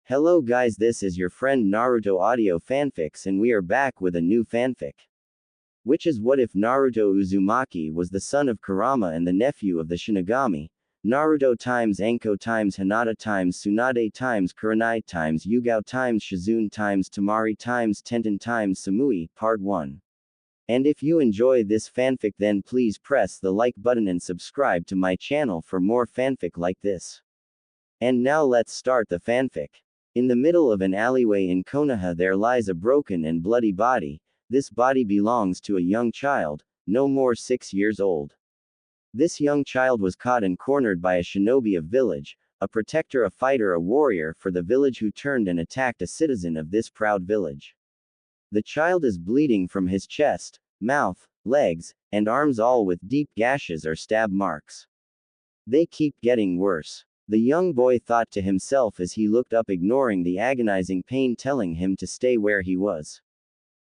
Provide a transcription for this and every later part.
Hello guys, this is your friend Naruto Audio Fanfics and we are back with a new fanfic. Which is what if Naruto Uzumaki was the son of Kurama and the nephew of the Shinigami? Naruto times Anko times Hinata times Tsunade times Kurenai times Yugao times Shizune times Tamari times Tenten times Samui, Part 1. And if you enjoy this fanfic then please press the like button and subscribe to my channel for more fanfic like this. And now let's start the fanfic. In the middle of an alleyway in Konoha there lies a broken and bloody body. This body belongs to a young child, no more 6 years old. This young child was caught and cornered by a shinobi of village, a protector, a fighter, a warrior for the village who turned and attacked a citizen of this proud village. The child is bleeding from his chest, mouth, legs, and arms, all with deep gashes or stab marks. They keep getting worse. The young boy thought to himself as he looked up, ignoring the agonizing pain telling him to stay where he was.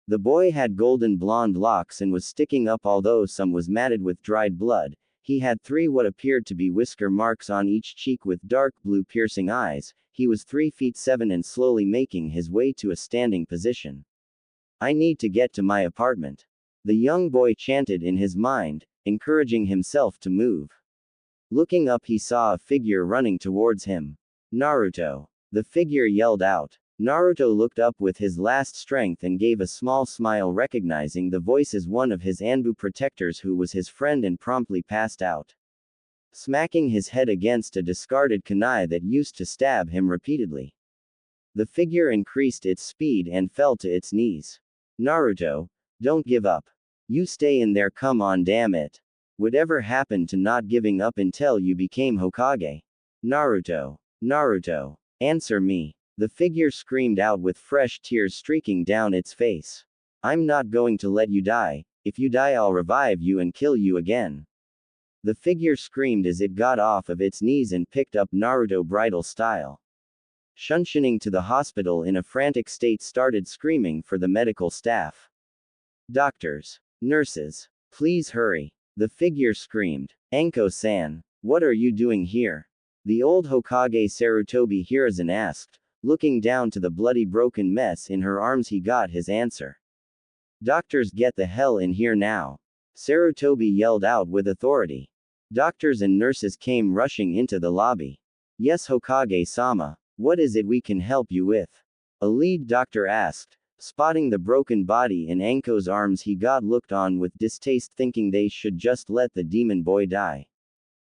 The boy had golden blonde locks and was sticking up, although some was matted with dried blood. He had 3 what appeared to be whisker marks on each cheek with dark blue piercing eyes. He was 3 feet 7 and slowly making his way to a standing position. "I need to get to my apartment," the young boy chanted in his mind, encouraging himself to move. Looking up, he saw a figure running towards him. "Naruto!" the figure yelled out. Naruto looked up with his last strength and gave a small smile, recognizing the voice as one of his Anbu protectors who was his friend, and promptly passed out, smacking his head against a discarded kunai that used to stab him repeatedly. The figure increased its speed and fell to its knees. "Naruto, don't give up. You stay in there, come on, damn it. Whatever happened to not giving up until you became Hokage? Naruto, Naruto, answer me," the figure screamed out with fresh tears streaking down its face. "I'm not going to let you die. If you die, I'll revive you and kill you again," the figure screamed as it got off of its knees and picked up Naruto bridal style. Shunshining to the hospital in a frantic state, started screaming for the medical staff. "Doctors, nurses, please hurry," the figure screamed. "Anko-san, what are you doing here?" the old Hokage Sarutobi Hiruzen asked. Looking down to the bloody broken mess in her arms, he got his answer. "Doctors, get the hell in here now," Sarutobi yelled out with authority. Doctors and nurses came rushing into the lobby. "Yes, Hokage-sama, what is it we can help you with?" a lead doctor asked. Spotting the broken body in Anko's arms, he got looked on with distaste, thinking they should just let the demon boy die.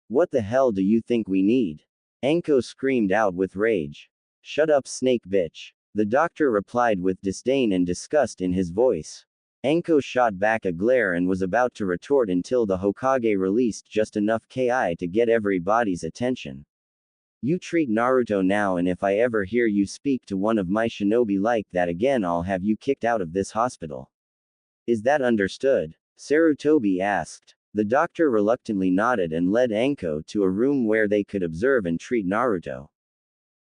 "What the hell do you think we need?" Anko screamed out with rage. "Shut up, snake bitch," the doctor replied with disdain and disgust in his voice. Anko shot back a glare and was about to retort until the Hokage released just enough ki to get everybody's attention. "You treat Naruto now, and if I ever hear you speak to one of my shinobi like that again, I'll have you kicked out of this hospital. Is that understood?" Sarutobi asked. The doctor reluctantly nodded and led Anko to a room where they could observe and treat Naruto.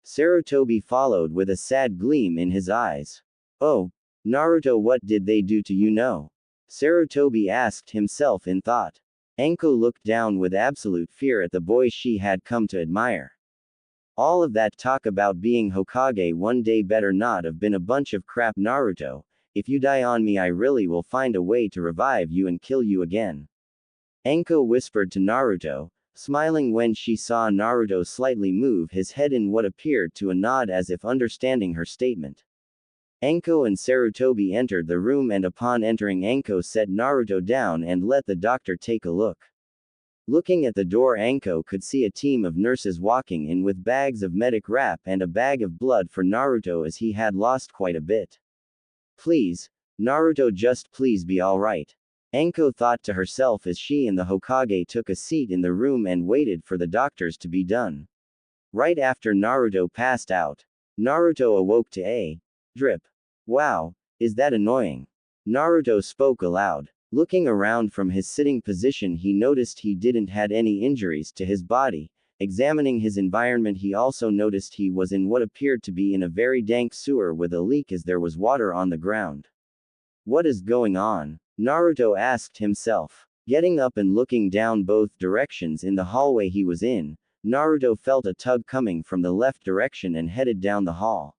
Sarutobi followed with a sad gleam in his eyes. "Oh, Naruto, what did they do to you know?" Sarutobi asked himself in thought. Anko looked down with absolute fear at the boy she had come to admire. "All of that talk about being Hokage one day better not have been a bunch of crap, Naruto. If you die on me, I really will find a way to revive you and kill you again," Anko whispered to Naruto, smiling when she saw Naruto slightly move his head in what appeared to a nod as if understanding her statement. Anko and Sarutobi entered the room, and upon entering, Anko set Naruto down and let the doctor take a look. Looking at the door, Anko could see a team of nurses walking in with bags of medic wrap and a bag of blood for Naruto, as he had lost quite a bit. "Please, Naruto, just please be alright," Anko thought to herself as she and the Hokage took a seat in the room and waited for the doctors to be done. Right after Naruto passed out, Naruto awoke to a drip. "Wow, is that annoying?" Naruto spoke aloud. Looking around from his sitting position, he noticed he didn't had any injuries to his body. Examining his environment, he also noticed he was in what appeared to be in a very dank sewer with a leak as there was water on the ground. "What is going on?" Naruto asked himself. Getting up and looking down both directions in the hallway he was in, Naruto felt a tug coming from the left direction and headed down the hall.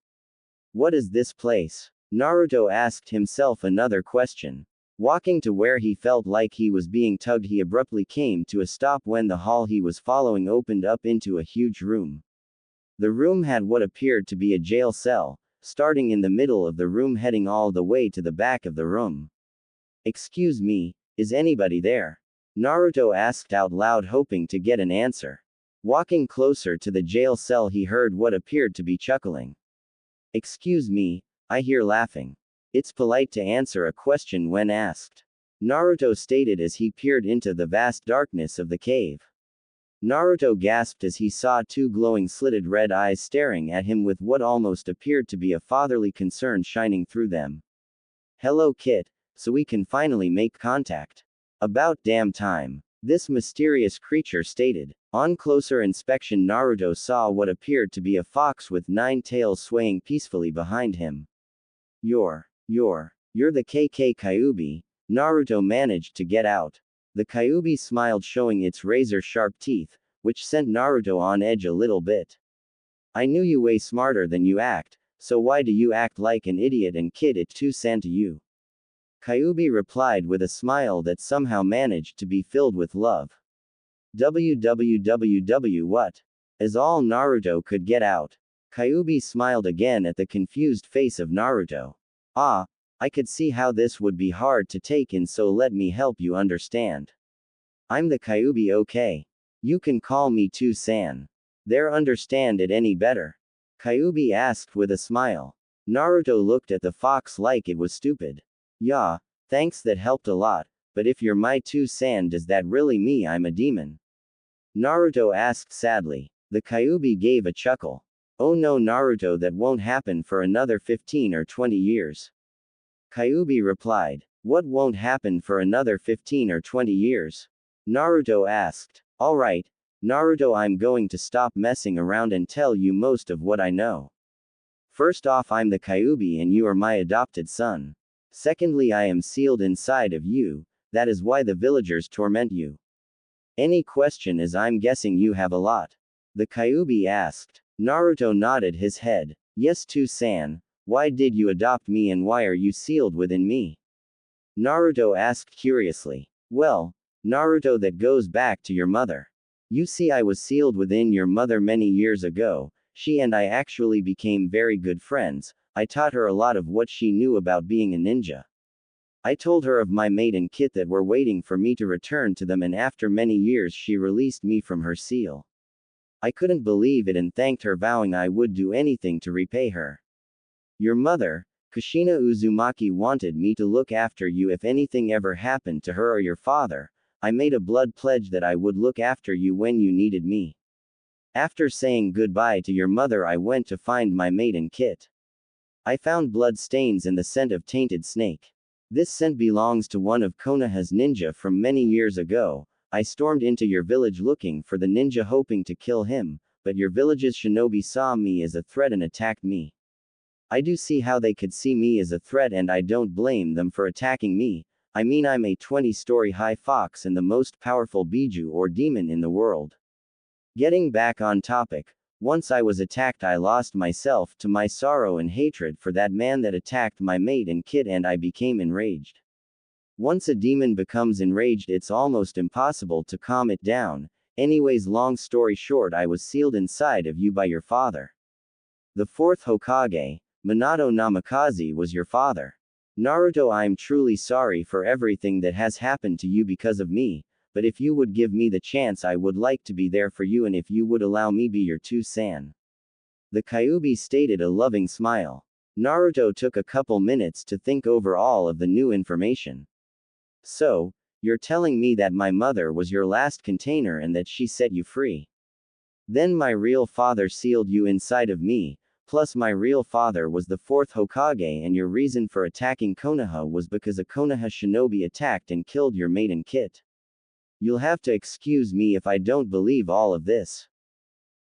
What is this place? Naruto asked himself another question. Walking to where he felt like he was being tugged, he abruptly came to a stop when the hall he was following opened up into a huge room. The room had what appeared to be a jail cell, starting in the middle of the room heading all the way to the back of the room. Excuse me, is anybody there? Naruto asked out loud, hoping to get an answer. Walking closer to the jail cell, he heard what appeared to be chuckling. Excuse me, I hear laughing. It's polite to answer a question when asked, Naruto stated as he peered into the vast darkness of the cave. Naruto gasped as he saw two glowing slitted red eyes staring at him with what almost appeared to be a fatherly concern shining through them. Hello kid, so we can finally make contact. About damn time, this mysterious creature stated. On closer inspection, Naruto saw what appeared to be a fox with 9 tails swaying peacefully behind him. You're the KK Kyuubi, Naruto managed to get out. The Kyuubi smiled, showing its razor-sharp teeth, which sent Naruto on edge a little bit. I knew you way smarter than you act, so why do you act like an idiot and kid it Toussaint to you? Kyuubi replied with a smile that somehow managed to be filled with love. WWWW what? As all Naruto could get out. Kyuubi smiled again at the confused face of Naruto. Ah, I could see how this would be hard to take in, so let me help you understand. I'm the Kyuubi, okay? You can call me Toussaint. There, understand it any better? Kyuubi asked with a smile. Naruto looked at the fox like it was stupid. Yeah, thanks, that helped a lot, but if you're my Toussaint, does that really mean I'm a demon? Naruto asked sadly. The Kyuubi gave a chuckle. Oh no Naruto, that won't happen for another 15 or 20 years. Kyuubi replied. What won't happen for another 15 or 20 years? Naruto asked. Alright, Naruto, I'm going to stop messing around and tell you most of what I know. First off, I'm the Kyuubi and you are my adopted son. Secondly, I am sealed inside of you, that is why the villagers torment you. Any question, as I'm guessing you have a lot? The Kyuubi asked. Naruto nodded his head. Yes Toussaint, why did you adopt me and why are you sealed within me? Naruto asked curiously. Well, Naruto, that goes back to your mother. You see, I was sealed within your mother many years ago. She and I actually became very good friends. I taught her a lot of what she knew about being a ninja. I told her of my mate and kit that were waiting for me to return to them, and after many years she released me from her seal. I couldn't believe it and thanked her, vowing I would do anything to repay her. Your mother, Kushina Uzumaki, wanted me to look after you if anything ever happened to her or your father. I made a blood pledge that I would look after you when you needed me. After saying goodbye to your mother, I went to find my mate and kit. I found blood stains and the scent of tainted snake. This scent belongs to one of Konoha's ninja from many years ago. I stormed into your village looking for the ninja, hoping to kill him, but your village's shinobi saw me as a threat and attacked me. I do see how they could see me as a threat, and I don't blame them for attacking me. I mean, I'm a 20-story high fox and the most powerful biju or demon in the world. Getting back on topic, once I was attacked, I lost myself to my sorrow and hatred for that man that attacked my mate and kid, and I became enraged. Once a demon becomes enraged, it's almost impossible to calm it down. Anyways, long story short, I was sealed inside of you by your father. The fourth Hokage, Minato Namikaze, was your father. Naruto, I'm truly sorry for everything that has happened to you because of me, but if you would give me the chance, I would like to be there for you, and if you would allow me be your Toussaint. The Kyuubi stated, a loving smile. Naruto took a couple minutes to think over all of the new information. So, you're telling me that my mother was your last container and that she set you free? Then my real father sealed you inside of me. Plus, my real father was the fourth Hokage, and your reason for attacking Konoha was because a Konoha shinobi attacked and killed your mate and kit. You'll have to excuse me if I don't believe all of this.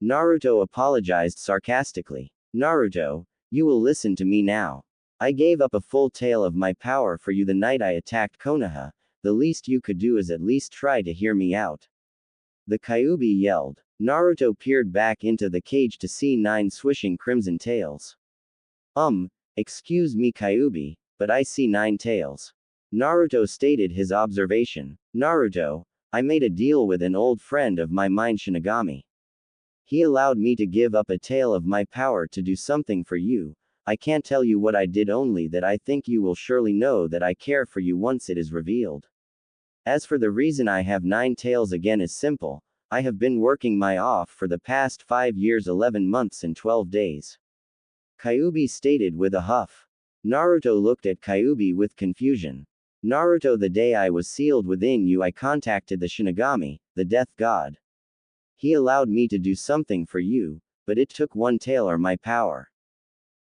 Naruto apologized sarcastically. Naruto, you will listen to me now. I gave up a full tale of my power for you the night I attacked Konoha. The least you could do is at least try to hear me out. The Kyuubi yelled. Naruto peered back into the cage to see 9 swishing crimson tails. Excuse me Kyuubi, but I see 9 tails. Naruto stated his observation. Naruto, I made a deal with an old friend of my mind Shinigami. He allowed me to give up a tail of my power to do something for you. I can't tell you what I did, only that I think you will surely know that I care for you once it is revealed. As for the reason I have 9 tails again is simple. I have been working my off for the past 5 years 11 months and 12 days. Kyuubi stated with a huff. Naruto looked at Kyuubi with confusion. Naruto, the day I was sealed within you I contacted the Shinigami, the death god. He allowed me to do something for you, but it took 1 tail or my power.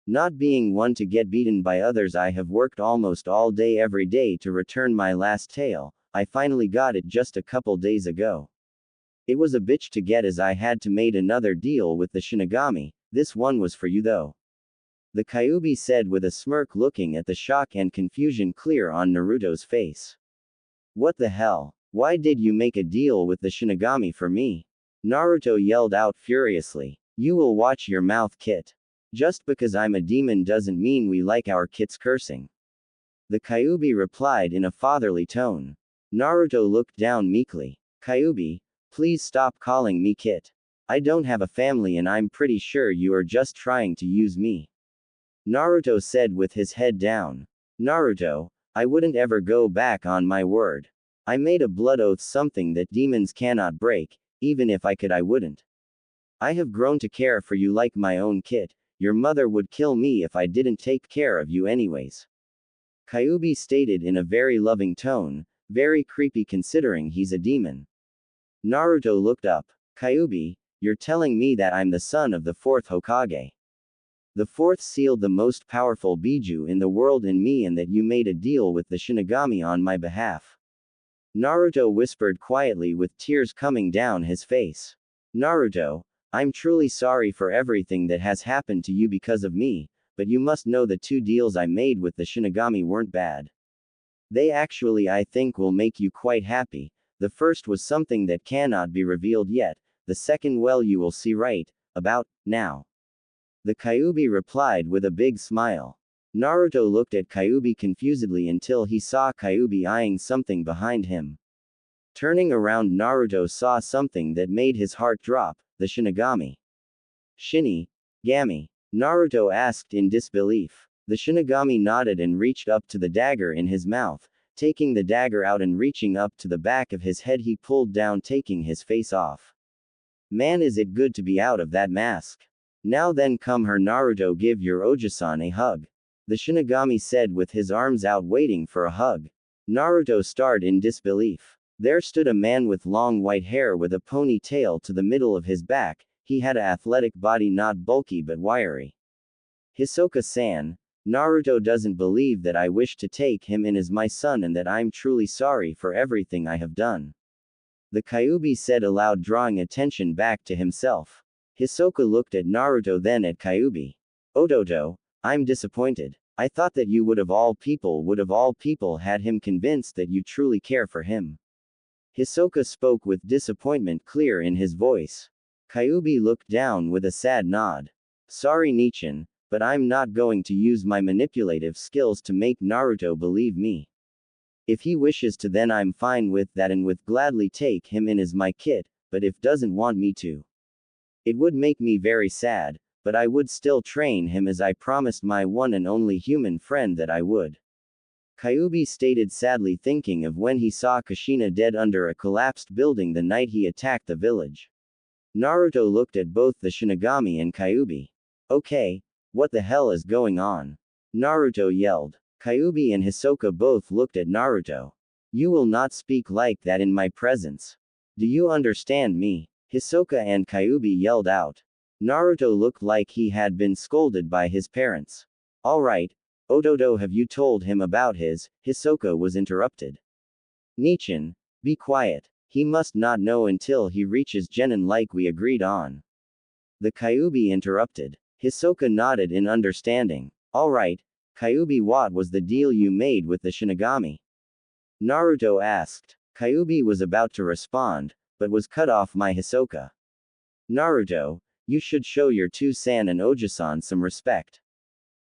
Not being one to get beaten by others, I have worked almost all day every day to return my last tail. I finally got it just a couple days ago. It was a bitch to get as I had to made another deal with the Shinigami. This one was for you though. The Kyuubi said with a smirk, looking at the shock and confusion clear on Naruto's face. What the hell? Why did you make a deal with the Shinigami for me? Naruto yelled out furiously. You will watch your mouth, Kit. Just because I'm a demon doesn't mean we like our kits cursing. The Kyuubi replied in a fatherly tone. Naruto looked down meekly. Kyuubi, please stop calling me Kit. I don't have a family and I'm pretty sure you are just trying to use me. Naruto said with his head down. Naruto, I wouldn't ever go back on my word. I made a blood oath, something that demons cannot break. Even if I could, I wouldn't. I have grown to care for you like my own kid. Your mother would kill me if I didn't take care of you anyways. Kyuubi stated in a very loving tone, very creepy considering he's a demon. Naruto looked up. Kyuubi, you're telling me that I'm the son of the 4th Hokage. The 4th sealed the most powerful Biju in the world in me, and that you made a deal with the Shinigami on my behalf. Naruto whispered quietly with tears coming down his face. Naruto, I'm truly sorry for everything that has happened to you because of me, but you must know the 2 deals I made with the Shinigami weren't bad. They actually, I think, will make you quite happy. The first was something that cannot be revealed yet, the second, well, you will see right about now. The Kyuubi replied with a big smile. Naruto looked at Kyuubi confusedly until he saw Kyuubi eyeing something behind him. Turning around, Naruto saw something that made his heart drop, the Shinigami. Shinigami? Naruto asked in disbelief. The Shinigami nodded and reached up to the dagger in his mouth. Taking the dagger out and reaching up to the back of his head, he pulled down, taking his face off. Man, is it good to be out of that mask. Now then, come here Naruto, give your Oji-san a hug. The Shinigami said with his arms out, waiting for a hug. Naruto stared in disbelief. There stood a man with long white hair with a ponytail to the middle of his back. He had an athletic body, not bulky but wiry. Hisoka-san, Naruto doesn't believe that I wish to take him in as my son and that I'm truly sorry for everything I have done. The Kyuubi said aloud, drawing attention back to himself. Hisoka looked at Naruto, then at Kyuubi. Ototo, I'm disappointed. I thought that you would of all people had him convinced that you truly care for him. Hisoka spoke with disappointment clear in his voice. Kyuubi looked down with a sad nod. Sorry Nichin, but I'm not going to use my manipulative skills to make Naruto believe me. If he wishes to, then I'm fine with that and would gladly take him in as my kid, but if doesn't want me to. It would make me very sad, but I would still train him as I promised my one and only human friend that I would. Kyuubi stated sadly, thinking of when he saw Kushina dead under a collapsed building the night he attacked the village. Naruto looked at both the Shinigami and Kyuubi. Okay, what the hell is going on? Naruto yelled. Kyuubi and Hisoka both looked at Naruto. You will not speak like that in my presence. Do you understand me? Hisoka and Kyuubi yelled out. Naruto looked like he had been scolded by his parents. Alright, Ototo, have you told him about his? Hisoka was interrupted. Nichin, be quiet. He must not know until he reaches Genin like we agreed on. The Kyuubi interrupted. Hisoka nodded in understanding. Alright, Kyuubi, what was the deal you made with the Shinigami? Naruto asked. Kyuubi was about to respond, but was cut off by Hisoka. Naruto, you should show your Two-san and Oji-san some respect.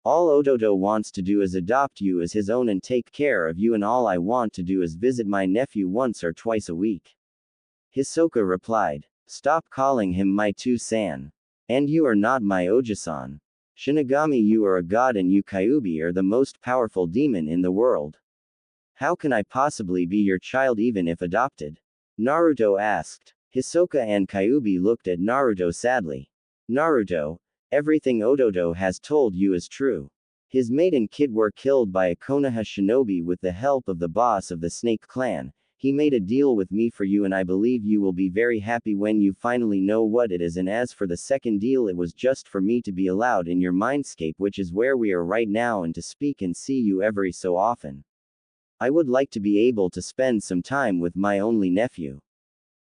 All Ododo wants to do is adopt you as his own and take care of you, and all I want to do is visit my nephew once or twice a week. Hisoka replied. Stop calling him my Two-san. And you are not my Oji-san. Shinigami, you are a god, and you Kyuubi are the most powerful demon in the world. How can I possibly be your child even if adopted? Naruto asked. Hisoka and Kyuubi looked at Naruto sadly. Naruto, everything Ododo has told you is true. His mate and kid were killed by a Konoha shinobi with the help of the boss of the Snake Clan. He made a deal with me for you, and I believe you will be very happy when you finally know what it is. And as for the second deal, it was just for me to be allowed in your mindscape, which is where we are right now, and to speak and see you every so often. I would like to be able to spend some time with my only nephew.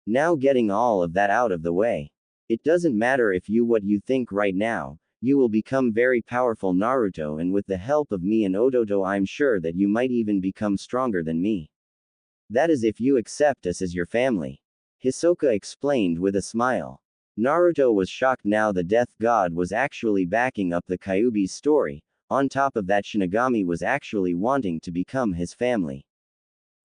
Now, getting all of that out of the way. It doesn't matter if you what you think right now, you will become very powerful, Naruto, and with the help of me and Ododo I'm sure that you might even become stronger than me. That is if you accept us as your family. Hisoka explained with a smile. Naruto was shocked now the death god was actually backing up the Kyuubi's story. On top of that, Shinigami was actually wanting to become his family.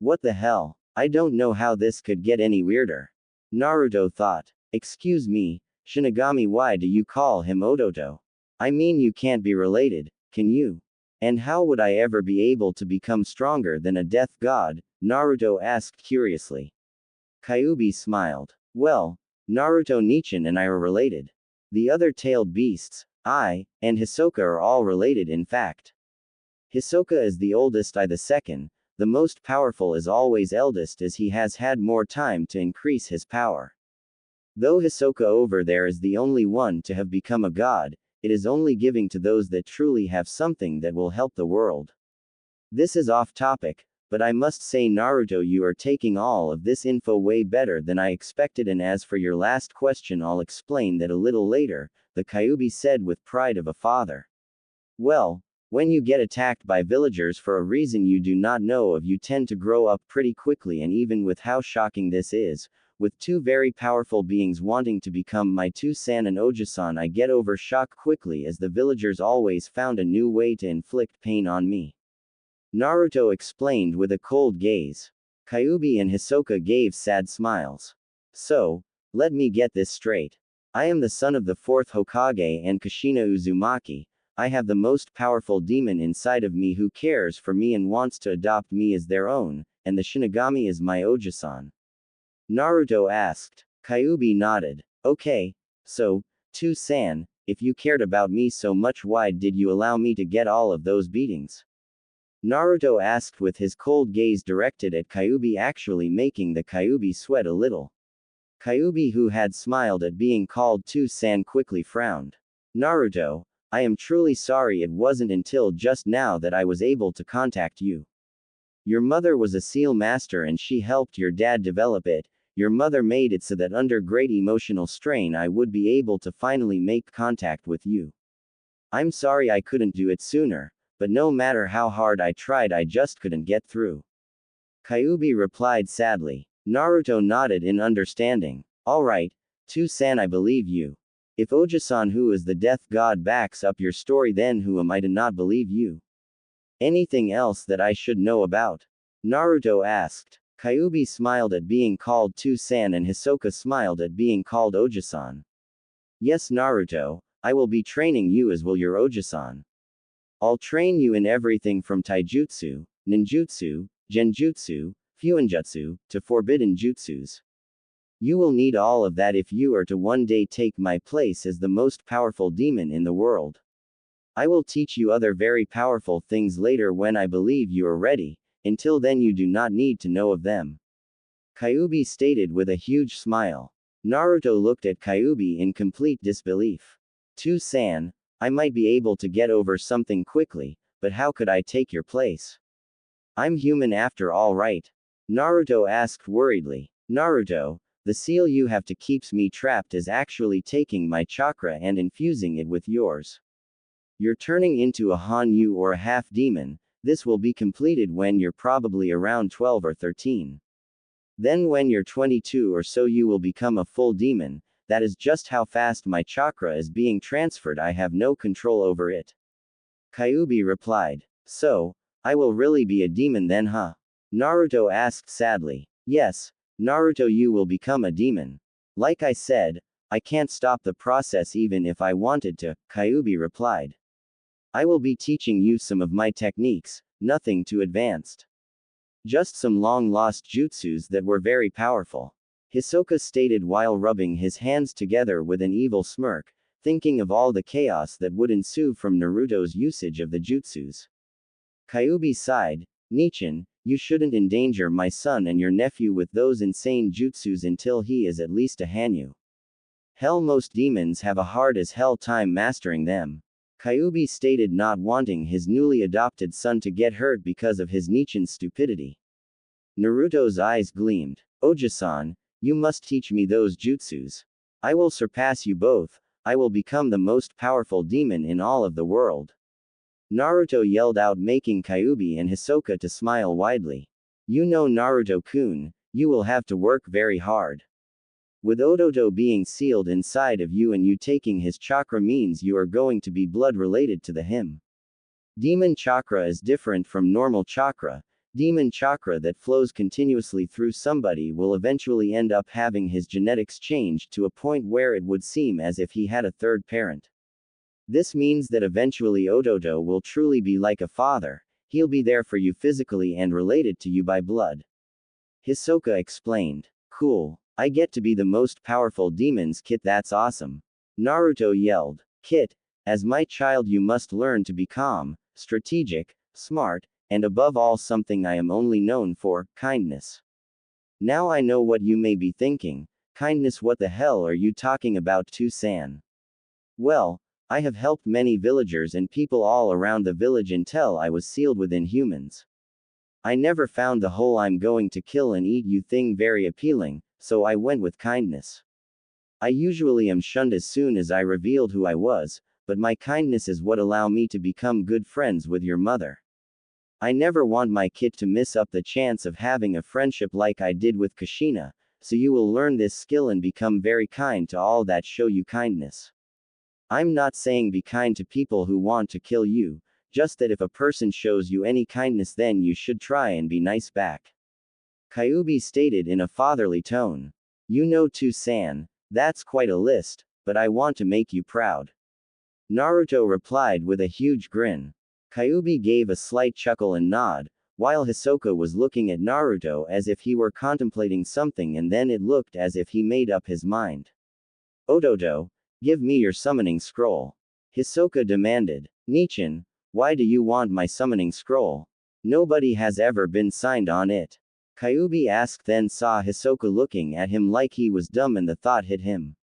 What the hell? I don't know how this could get any weirder. Naruto thought. Excuse me, Shinigami, why do you call him Ododo? I mean, you can't be related, can you? And how would I ever be able to become stronger than a death god? Naruto asked curiously. Kyuubi smiled. Well, Naruto, Nichin and I are related. The other tailed beasts, I, and Hisoka are all related in fact. Hisoka is the oldest, I the second. The most powerful is always eldest, as he has had more time to increase his power. Though Hisoka over there is the only one to have become a god, it is only giving to those that truly have something that will help the world. This is off topic, but I must say, Naruto, you are taking all of this info way better than I expected, and as for your last question, I'll explain that a little later, the Kyuubi said with pride of a father. Well, when you get attacked by villagers for a reason you do not know of, you tend to grow up pretty quickly, and even with how shocking this is, with two very powerful beings wanting to become my Two-san and Oji-san, I get over shock quickly, as the villagers always found a new way to inflict pain on me. Naruto explained with a cold gaze. Kyuubi and Hisoka gave sad smiles. So, let me get this straight. I am the son of the fourth Hokage and Kushina Uzumaki. I have the most powerful demon inside of me who cares for me and wants to adopt me as their own, and the Shinigami is my Oji-san. Naruto asked. Kyuubi nodded. Okay, so, Two-san, if you cared about me so much, why did you allow me to get all of those beatings? Naruto asked with his cold gaze directed at Kyuubi, actually making the Kyuubi sweat a little. Kyuubi, who had smiled at being called Two-san, quickly frowned. Naruto, I am truly sorry, it wasn't until just now that I was able to contact you. Your mother was a seal master and she helped your dad develop it. Your mother made it so that under great emotional strain I would be able to finally make contact with you. I'm sorry I couldn't do it sooner, but no matter how hard I tried, I just couldn't get through. Kyuubi replied sadly. Naruto nodded in understanding. Alright, Two-san, I believe you. If Oji-san, who is the death god, backs up your story, then who am I to not believe you? Anything else that I should know about? Naruto asked. Kyuubi smiled at being called Two-san and Hisoka smiled at being called Oji-san. Yes, Naruto, I will be training you as will your Oji-san. I'll train you in everything from taijutsu, ninjutsu, genjutsu, fuinjutsu, to forbidden jutsus. You will need all of that if you are to one day take my place as the most powerful demon in the world. I will teach you other very powerful things later when I believe you are ready. Until then you do not need to know of them. Kyuubi stated with a huge smile. Naruto looked at Kyuubi in complete disbelief. Two-san, I might be able to get over something quickly, but how could I take your place? I'm human after all, right? Naruto asked worriedly. Naruto, the seal you have to keeps me trapped is actually taking my chakra and infusing it with yours. You're turning into a Hanyu or a half-demon. This will be completed when you're probably around 12 or 13. Then when you're 22 or so you will become a full demon. that is just how fast my chakra is being transferred. I have no control over it. Kyuubi replied. So, I will really be a demon then, huh? Naruto asked sadly. Yes, Naruto, you will become a demon. Like I said, I can't stop the process even if I wanted to, Kyuubi replied. I will be teaching you some of my techniques, nothing too advanced. Just some long-lost jutsus that were very powerful. Hisoka stated while rubbing his hands together with an evil smirk, thinking of all the chaos that would ensue from Naruto's usage of the jutsus. Kyuubi sighed. Nichin, you shouldn't endanger my son and your nephew with those insane jutsus until he is at least a Hanyu. Hell, most demons have a hard as hell time mastering them. Kyuubi stated, not wanting his newly adopted son to get hurt because of his Nichin's stupidity. Naruto's eyes gleamed. Oji-san, you must teach me those jutsus. I will surpass you both. I will become the most powerful demon in all of the world. Naruto yelled out, making Kyuubi and Hisoka to smile widely. You know, Naruto-kun, you will have to work very hard. With Odoto being sealed inside of you and you taking his chakra means you are going to be blood related to him. Demon chakra is different from normal chakra. Demon chakra that flows continuously through somebody will eventually end up having his genetics changed to a point where it would seem as if he had a third parent. This means that eventually Odoto will truly be like a father. He'll be there for you physically and related to you by blood. Hisoka explained. Cool. I get to be the most powerful demon's Kit, that's awesome. Naruto yelled. Kit, as my child you must learn to be calm, strategic, smart, and above all something I am only known for, kindness. Now I know what you may be thinking. Kindness, what the hell are you talking about, Too-san? Well, I have helped many villagers and people all around the village until I was sealed within humans. I never found the whole I'm going to kill and eat you thing very appealing, so I went with kindness. I usually am shunned as soon as I revealed who I was, but my kindness is what allow me to become good friends with your mother. I never want my kid to miss up the chance of having a friendship like I did with Kushina, so you will learn this skill and become very kind to all that show you kindness. I'm not saying be kind to people who want to kill you, just that if a person shows you any kindness then you should try and be nice back. Kyuubi stated in a fatherly tone. You know, Too-san, that's quite a list, but I want to make you proud. Naruto replied with a huge grin. Kyuubi gave a slight chuckle and nod, while Hisoka was looking at Naruto as if he were contemplating something, and then it looked as if he made up his mind. Odoto, give me your summoning scroll. Hisoka demanded. Nichin, why do you want my summoning scroll? Nobody has ever been signed on it. Kyuubi asked, then saw Hisoka looking at him like he was dumb and the thought hit him.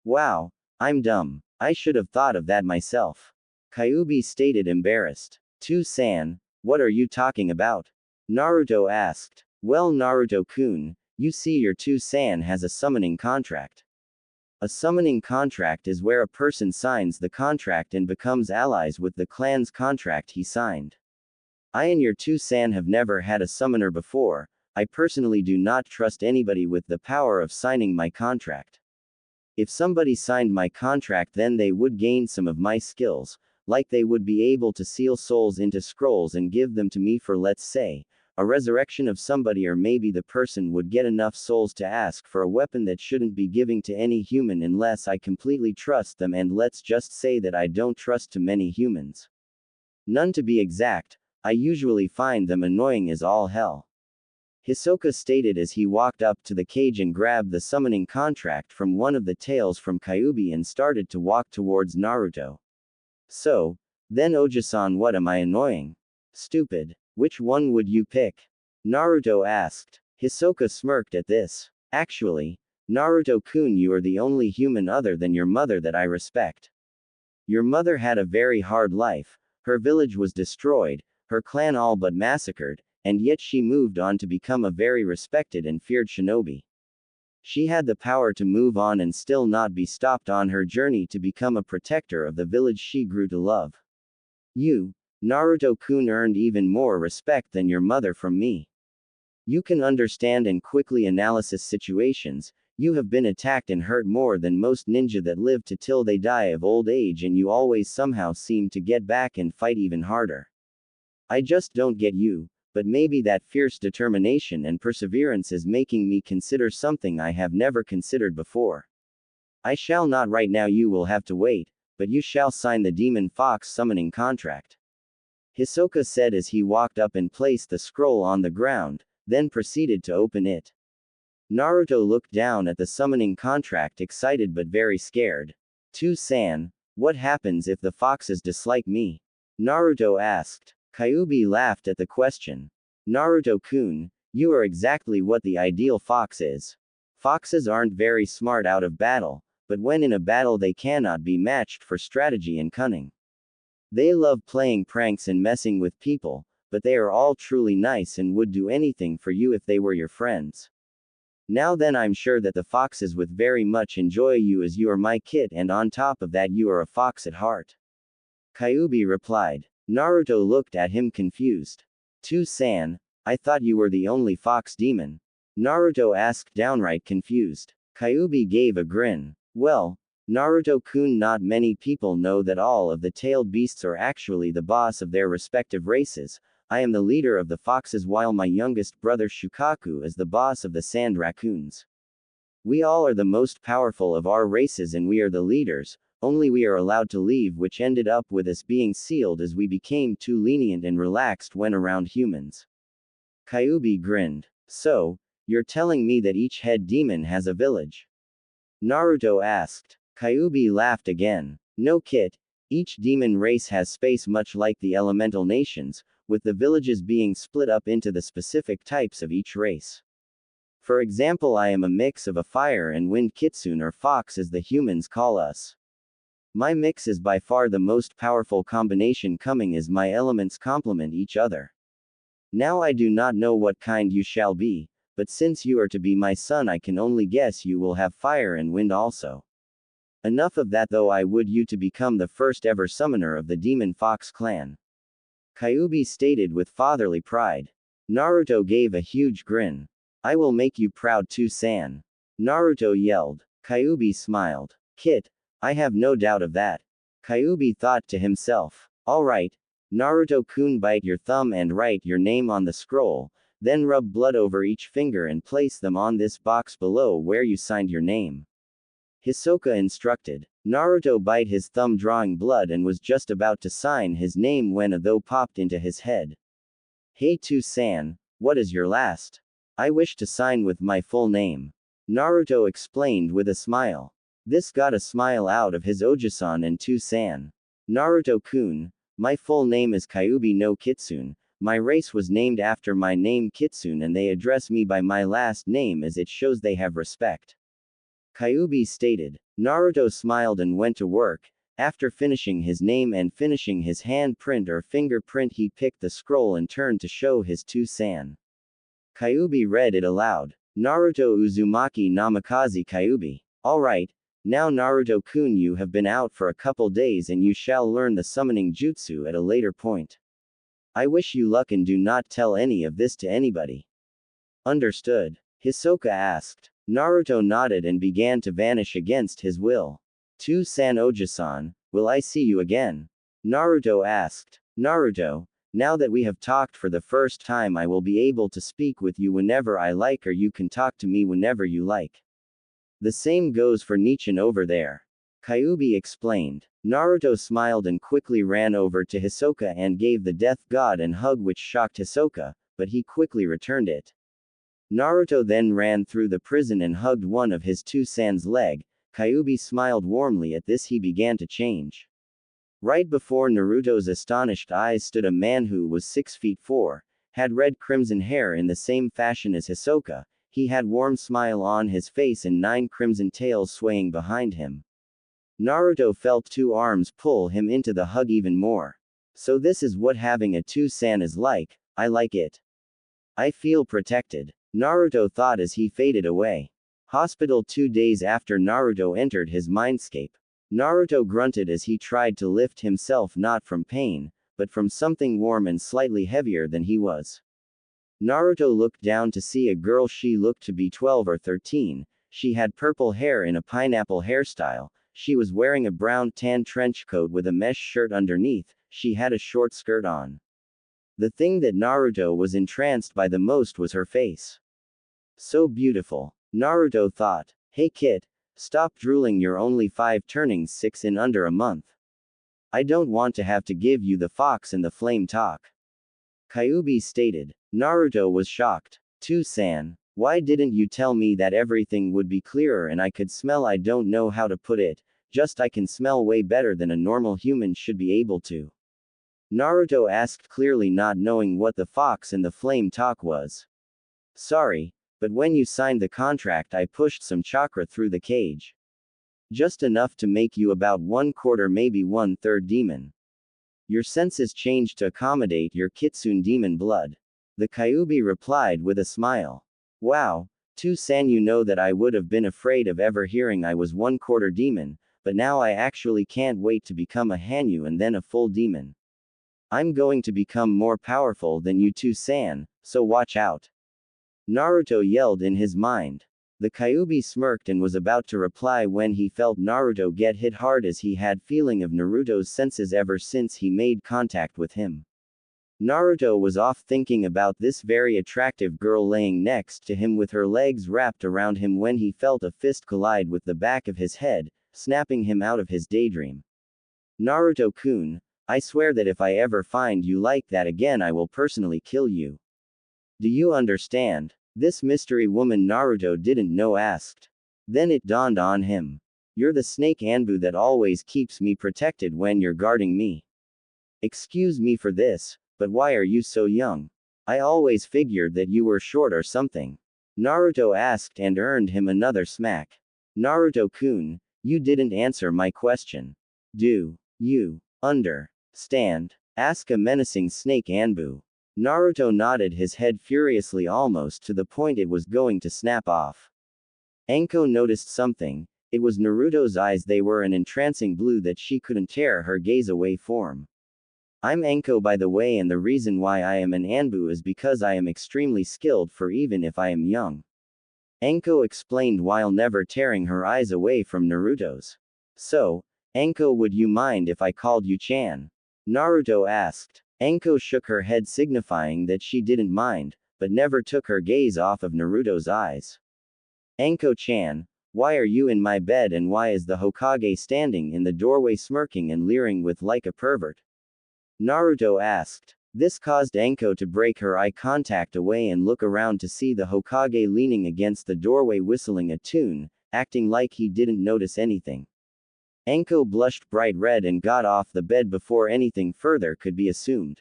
Wow, I'm dumb. I should have thought of that myself. Kyuubi stated, embarrassed. Too-san, what are you talking about? Naruto asked. Well, Naruto-kun, you see, your Too-san has a summoning contract. A summoning contract is where a person signs the contract and becomes allies with the clan's contract he signed. I and your Too-san have never had a summoner before. I personally do not trust anybody with the power of signing my contract. If somebody signed my contract, then they would gain some of my skills, like they would be able to seal souls into scrolls and give them to me for, let's say, a resurrection of somebody, or maybe the person would get enough souls to ask for a weapon that shouldn't be giving to any human unless I completely trust them, and let's just say that I don't trust too many humans. None to be exact. I usually find them annoying as all hell. Hisoka stated as he walked up to the cage and grabbed the summoning contract from one of the tails from Kyuubi and started to walk towards Naruto. So, then Oji-san, what am I annoying? Stupid. Which one would you pick? Naruto asked. Hisoka smirked at this. Actually, Naruto-kun, you are the only human other than your mother that I respect. Your mother had a very hard life. Her village was destroyed, her clan all but massacred, and yet she moved on to become a very respected and feared shinobi. She had the power to move on and still not be stopped on her journey to become a protector of the village she grew to love. You, Naruto-kun, earned even more respect than your mother from me. You can understand and quickly analyze situations, You have been attacked and hurt more than most ninja that live to till they die of old age, and you always somehow seem to get back and fight even harder. I just don't get you, but maybe that fierce determination and perseverance is making me consider something I have never considered before. I shall not right now, you will have to wait, but you shall sign the demon fox summoning contract. Hisoka said as he walked up and placed the scroll on the ground, then proceeded to open it. Naruto looked down at the summoning contract, excited but very scared. "To-san, what happens if the foxes dislike me?" Naruto asked. Kyuubi laughed at the question. "Naruto-kun, you are exactly what the ideal fox is. Foxes aren't very smart out of battle, but when in a battle they cannot be matched for strategy and cunning. They love playing pranks and messing with people, but they are all truly nice and would do anything for you if they were your friends. Now then, I'm sure that the foxes would very much enjoy you as you are my kid, and on top of that you are a fox at heart." Kyuubi replied. Naruto looked at him confused. "To-san, I thought you were the only fox demon?" Naruto asked, downright confused. Kyuubi gave a grin. "Well, Naruto-kun, not many people know that all of the tailed beasts are actually the boss of their respective races. I am the leader of the foxes while my youngest brother Shukaku is the boss of the sand raccoons. We all are the most powerful of our races and we are the leaders, only we are allowed to leave, which ended up with us being sealed as we became too lenient and relaxed when around humans." Kyuubi grinned. "So, you're telling me that each head demon has a village?" Naruto asked. Kyuubi laughed again. "No, kid. Each demon race has space much like the elemental nations, with the villages being split up into the specific types of each race. For example, I am a mix of a fire and wind kitsune, or fox as the humans call us. My mix is by far the most powerful combination, coming as my elements complement each other. Now I do not know what kind you shall be, but since you are to be my son, I can only guess you will have fire and wind also. Enough of that though, I would you to become the first ever summoner of the Demon Fox clan," Kyuubi stated with fatherly pride. Naruto gave a huge grin. "I will make you proud To-san," Naruto yelled. Kyuubi smiled. "Kit, I have no doubt of that." Kyuubi thought to himself. "Alright, Naruto-kun, bite your thumb and write your name on the scroll, then rub blood over each finger and place them on this box below where you signed your name," Hisoka instructed. Naruto bite his thumb, drawing blood, and was just about to sign his name when a thought popped into his head. "Hey To-san, what is your last?" "I wish to sign with my full name," Naruto explained with a smile. This got a smile out of his Oji-san and To-san. "Naruto-kun, my full name is Kyuubi no Kitsune. My race was named after my name Kitsune, and they address me by my last name as it shows they have respect," Kyuubi stated. Naruto smiled and went to work. After finishing his name and finishing his handprint or fingerprint, he picked the scroll and turned to show his To-san. Kyuubi read it aloud. "Naruto Uzumaki Namikaze Kyuubi. Alright, now Naruto-kun, you have been out for a couple days and you shall learn the summoning jutsu at a later point. I wish you luck and do not tell any of this to anybody." "Understood?" Hisoka asked. Naruto nodded and began to vanish against his will. "To-san Oji-san, will I see you again?" Naruto asked. "Naruto, now that we have talked for the first time, I will be able to speak with you whenever I like, or you can talk to me whenever you like. The same goes for Nichan over there," Kyuubi explained. Naruto smiled and quickly ran over to Hisoka and gave the death god a hug, which shocked Hisoka, but he quickly returned it. Naruto then ran through the prison and hugged one of his To-san's leg. Kyuubi smiled warmly at this. He began to change. Right before Naruto's astonished eyes stood a man who was 6'4", had red crimson hair in the same fashion as Hisoka. He had warm smile on his face and 9 crimson tails swaying behind him. Naruto felt 2 arms pull him into the hug even more. "So this is what having a To-san is like. I like it. I feel protected," Naruto thought as he faded away. Hospital. 2 days after Naruto entered his mindscape. Naruto grunted as he tried to lift himself, not from pain, but from something warm and slightly heavier than he was. Naruto looked down to see a girl. She looked to be 12 or 13. She had purple hair in a pineapple hairstyle. She was wearing a brown tan trench coat with a mesh shirt underneath. She had a short skirt on. The thing that Naruto was entranced by the most was her face. So beautiful. Naruto thought. Hey kid, stop drooling, you're only 5 turning 6 in under a month. I don't want to have to give you the fox and the flame talk. Kyuubi stated. Naruto was shocked. To-san, why didn't you tell me that everything would be clearer and I could smell? I don't know how to put it, just I can smell way better than a normal human should be able to. Naruto asked, clearly not knowing what the fox and the flame talk was. Sorry, but when you signed the contract I pushed some chakra through the cage. Just enough to make you about 1/4 maybe 1/3 demon. Your senses changed to accommodate your kitsune demon blood. The Kyuubi replied with a smile. Wow, To-san, you know that I would have been afraid of ever hearing I was 1/4 demon, but now I actually can't wait to become a Hanyu and then a full demon. I'm going to become more powerful than you To-san, so watch out. Naruto yelled in his mind. The Kyuubi smirked and was about to reply when he felt Naruto get hit hard, as he had feeling of Naruto's senses ever since he made contact with him. Naruto was off thinking about this very attractive girl laying next to him with her legs wrapped around him when he felt a fist collide with the back of his head, snapping him out of his daydream. Naruto-kun, I swear that if I ever find you like that again I will personally kill you. Do you understand? This mystery woman Naruto didn't know asked. Then it dawned on him. You're the snake Anbu that always keeps me protected when you're guarding me. Excuse me for this, but why are you so young? I always figured that you were short or something. Naruto asked and earned him another smack. Naruto-kun, you didn't answer my question. Do you understand? Ask a menacing snake Anbu. Naruto nodded his head furiously, almost to the point it was going to snap off. Anko noticed something. It was Naruto's eyes. They were an entrancing blue that she couldn't tear her gaze away from. I'm Anko, by the way, and the reason why I am an Anbu is because I am extremely skilled for even if I am young. Anko explained while never tearing her eyes away from Naruto's. So, Anko, would you mind if I called you Chan? Naruto asked. Anko shook her head signifying that she didn't mind, but never took her gaze off of Naruto's eyes. Anko-chan, why are you in my bed and why is the Hokage standing in the doorway smirking and leering with like a pervert? Naruto asked. This caused Anko to break her eye contact away and look around to see the Hokage leaning against the doorway whistling a tune, acting like he didn't notice anything. Anko blushed bright red and got off the bed before anything further could be assumed.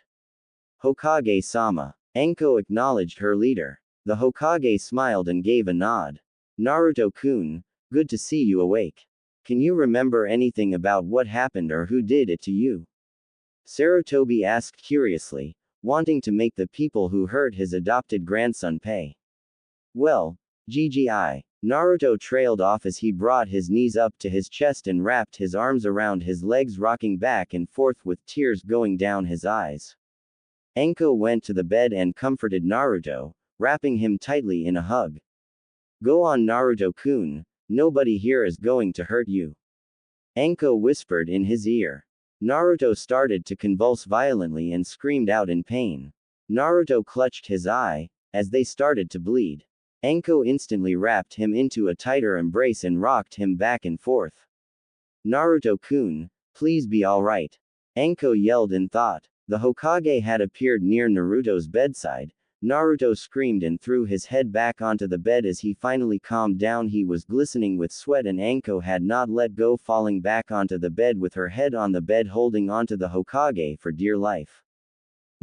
Hokage-sama. Anko acknowledged her leader. The Hokage smiled and gave a nod. Naruto-kun, good to see you awake. Can you remember anything about what happened or who did it to you? Sarutobi asked curiously, wanting to make the people who hurt his adopted grandson pay. Well, GGI. Naruto trailed off as he brought his knees up to his chest and wrapped his arms around his legs, rocking back and forth with tears going down his eyes. Anko went to the bed and comforted Naruto, wrapping him tightly in a hug. Go on, Naruto-kun, nobody here is going to hurt you. Anko whispered in his ear. Naruto started to convulse violently and screamed out in pain. Naruto clutched his eye, as they started to bleed. Anko instantly wrapped him into a tighter embrace and rocked him back and forth. Naruto-kun, please be alright. Anko yelled in thought. The Hokage had appeared near Naruto's bedside. Naruto screamed and threw his head back onto the bed as he finally calmed down. He was glistening with sweat and Anko had not let go, falling back onto the bed with her head on the bed, holding onto the Hokage for dear life.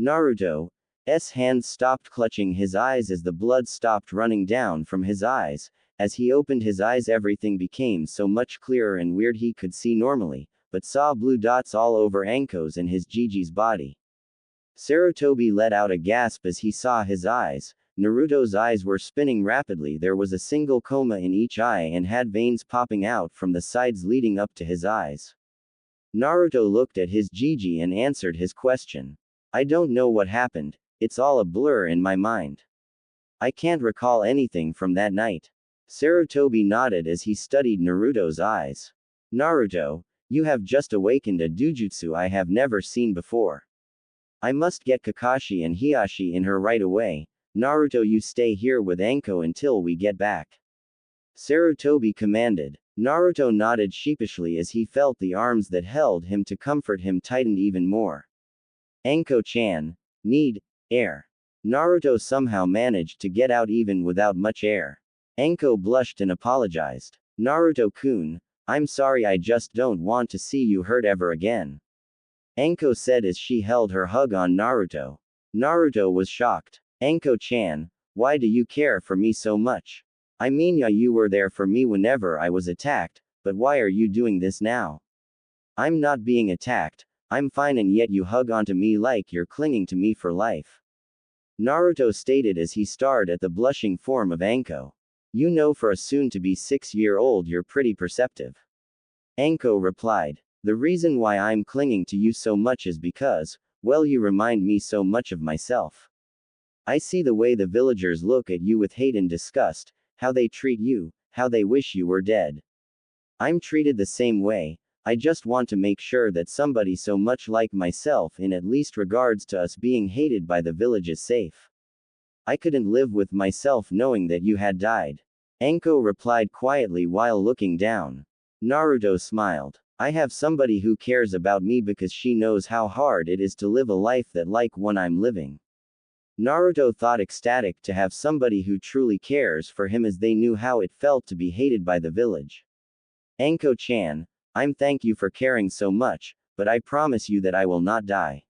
Naruto's hands stopped clutching his eyes as the blood stopped running down from his eyes. As he opened his eyes, everything became so much clearer and weird. He could see normally, but saw blue dots all over Anko's and his Gigi's body. Sarutobi let out a gasp as he saw his eyes. Naruto's eyes were spinning rapidly. There was a single coma in each eye and had veins popping out from the sides leading up to his eyes. Naruto looked at his Gigi and answered his question. I don't know what happened, it's all a blur in my mind. I can't recall anything from that night. Sarutobi nodded as he studied Naruto's eyes. Naruto, you have just awakened a dujutsu I have never seen before. I must get Kakashi and Hiashi in her right away. Naruto, you stay here with Anko until we get back. Sarutobi commanded. Naruto nodded sheepishly as he felt the arms that held him to comfort him tightened even more. Anko-chan, need air. Naruto somehow managed to get out even without much air. Anko blushed and apologized. Naruto-kun, I'm sorry, I just don't want to see you hurt ever again. Anko said as she held her hug on Naruto. Naruto was shocked. Anko-chan, why do you care for me so much? I mean, yeah, you were there for me whenever I was attacked, but why are you doing this now? I'm not being attacked, I'm fine, and yet you hug onto me like you're clinging to me for life. Naruto stated as he stared at the blushing form of Anko. You know, for a soon-to-be 6-year-old, you're pretty perceptive. Anko replied. The reason why I'm clinging to you so much is because, well, you remind me so much of myself. I see the way the villagers look at you with hate and disgust, how they treat you, how they wish you were dead. I'm treated the same way. I just want to make sure that somebody so much like myself, in at least regards to us being hated by the village, is safe. I couldn't live with myself knowing that you had died. Anko replied quietly while looking down. Naruto smiled. I have somebody who cares about me because she knows how hard it is to live a life that like one I'm living. Naruto thought ecstatic to have somebody who truly cares for him, as they knew how it felt to be hated by the village. Anko-chan, I'm thank you for caring so much, but I promise you that I will not die.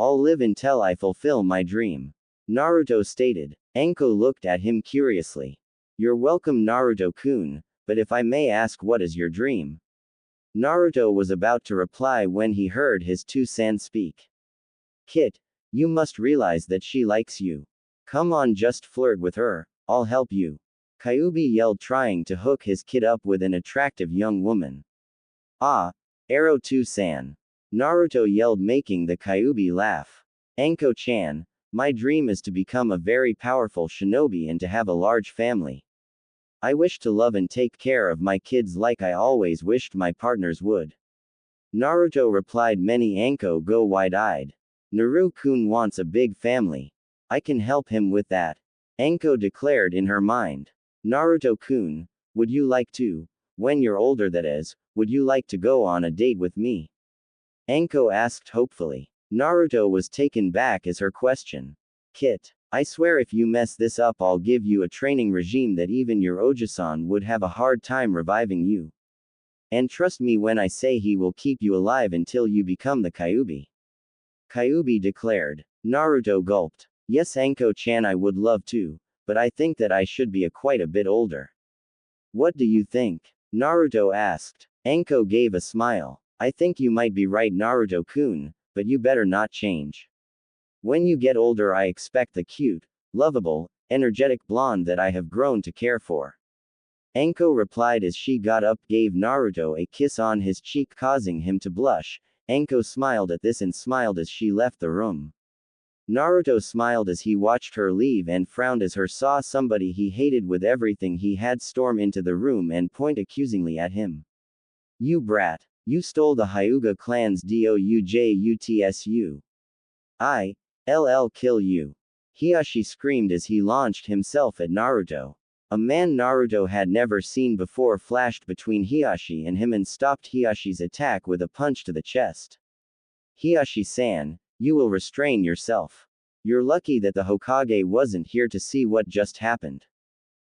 I'll live until I fulfill my dream. Naruto stated. Anko looked at him curiously. You're welcome, Naruto-kun, but if I may ask, what is your dream? Naruto was about to reply when he heard his two-san speak. Kit, you must realize that she likes you. Come on, just flirt with her, I'll help you. Kyuubi yelled, trying to hook his kid up with an attractive young woman. Ah, Arrow 2-san. Naruto yelled, making the Kyuubi laugh. Anko-chan, my dream is to become a very powerful shinobi and to have a large family. I wish to love and take care of my kids like I always wished my partners would. Naruto replied. Many Anko go wide-eyed. Naru-kun wants a big family. I can help him with that. Anko declared in her mind. Naruto-kun, would you like to, when you're older that is, would you like to go on a date with me? Anko asked hopefully. Naruto was taken back as her question. Kit, I swear if you mess this up, I'll give you a training regime that even your Oji-san would have a hard time reviving you. And trust me when I say he will keep you alive until you become the Kyuubi. Kyuubi declared. Naruto gulped. Yes, Anko-chan, I would love to, but I think that I should be quite a bit older. What do you think? Naruto asked. Anko gave a smile. I think you might be right, Naruto-kun, but you better not change. When you get older, I expect the cute, lovable, energetic blonde that I have grown to care for. Anko replied as she got up, gave Naruto a kiss on his cheek, causing him to blush. Anko smiled at this and smiled as she left the room. Naruto smiled as he watched her leave and frowned as he saw somebody he hated with everything he had storm into the room and point accusingly at him. You brat. You stole the Hyuga clan's doujutsu. I'll kill you. Hiashi screamed as he launched himself at Naruto. A man Naruto had never seen before flashed between Hiashi and him and stopped Hiashi's attack with a punch to the chest. Hiashi-san, you will restrain yourself. You're lucky that the Hokage wasn't here to see what just happened.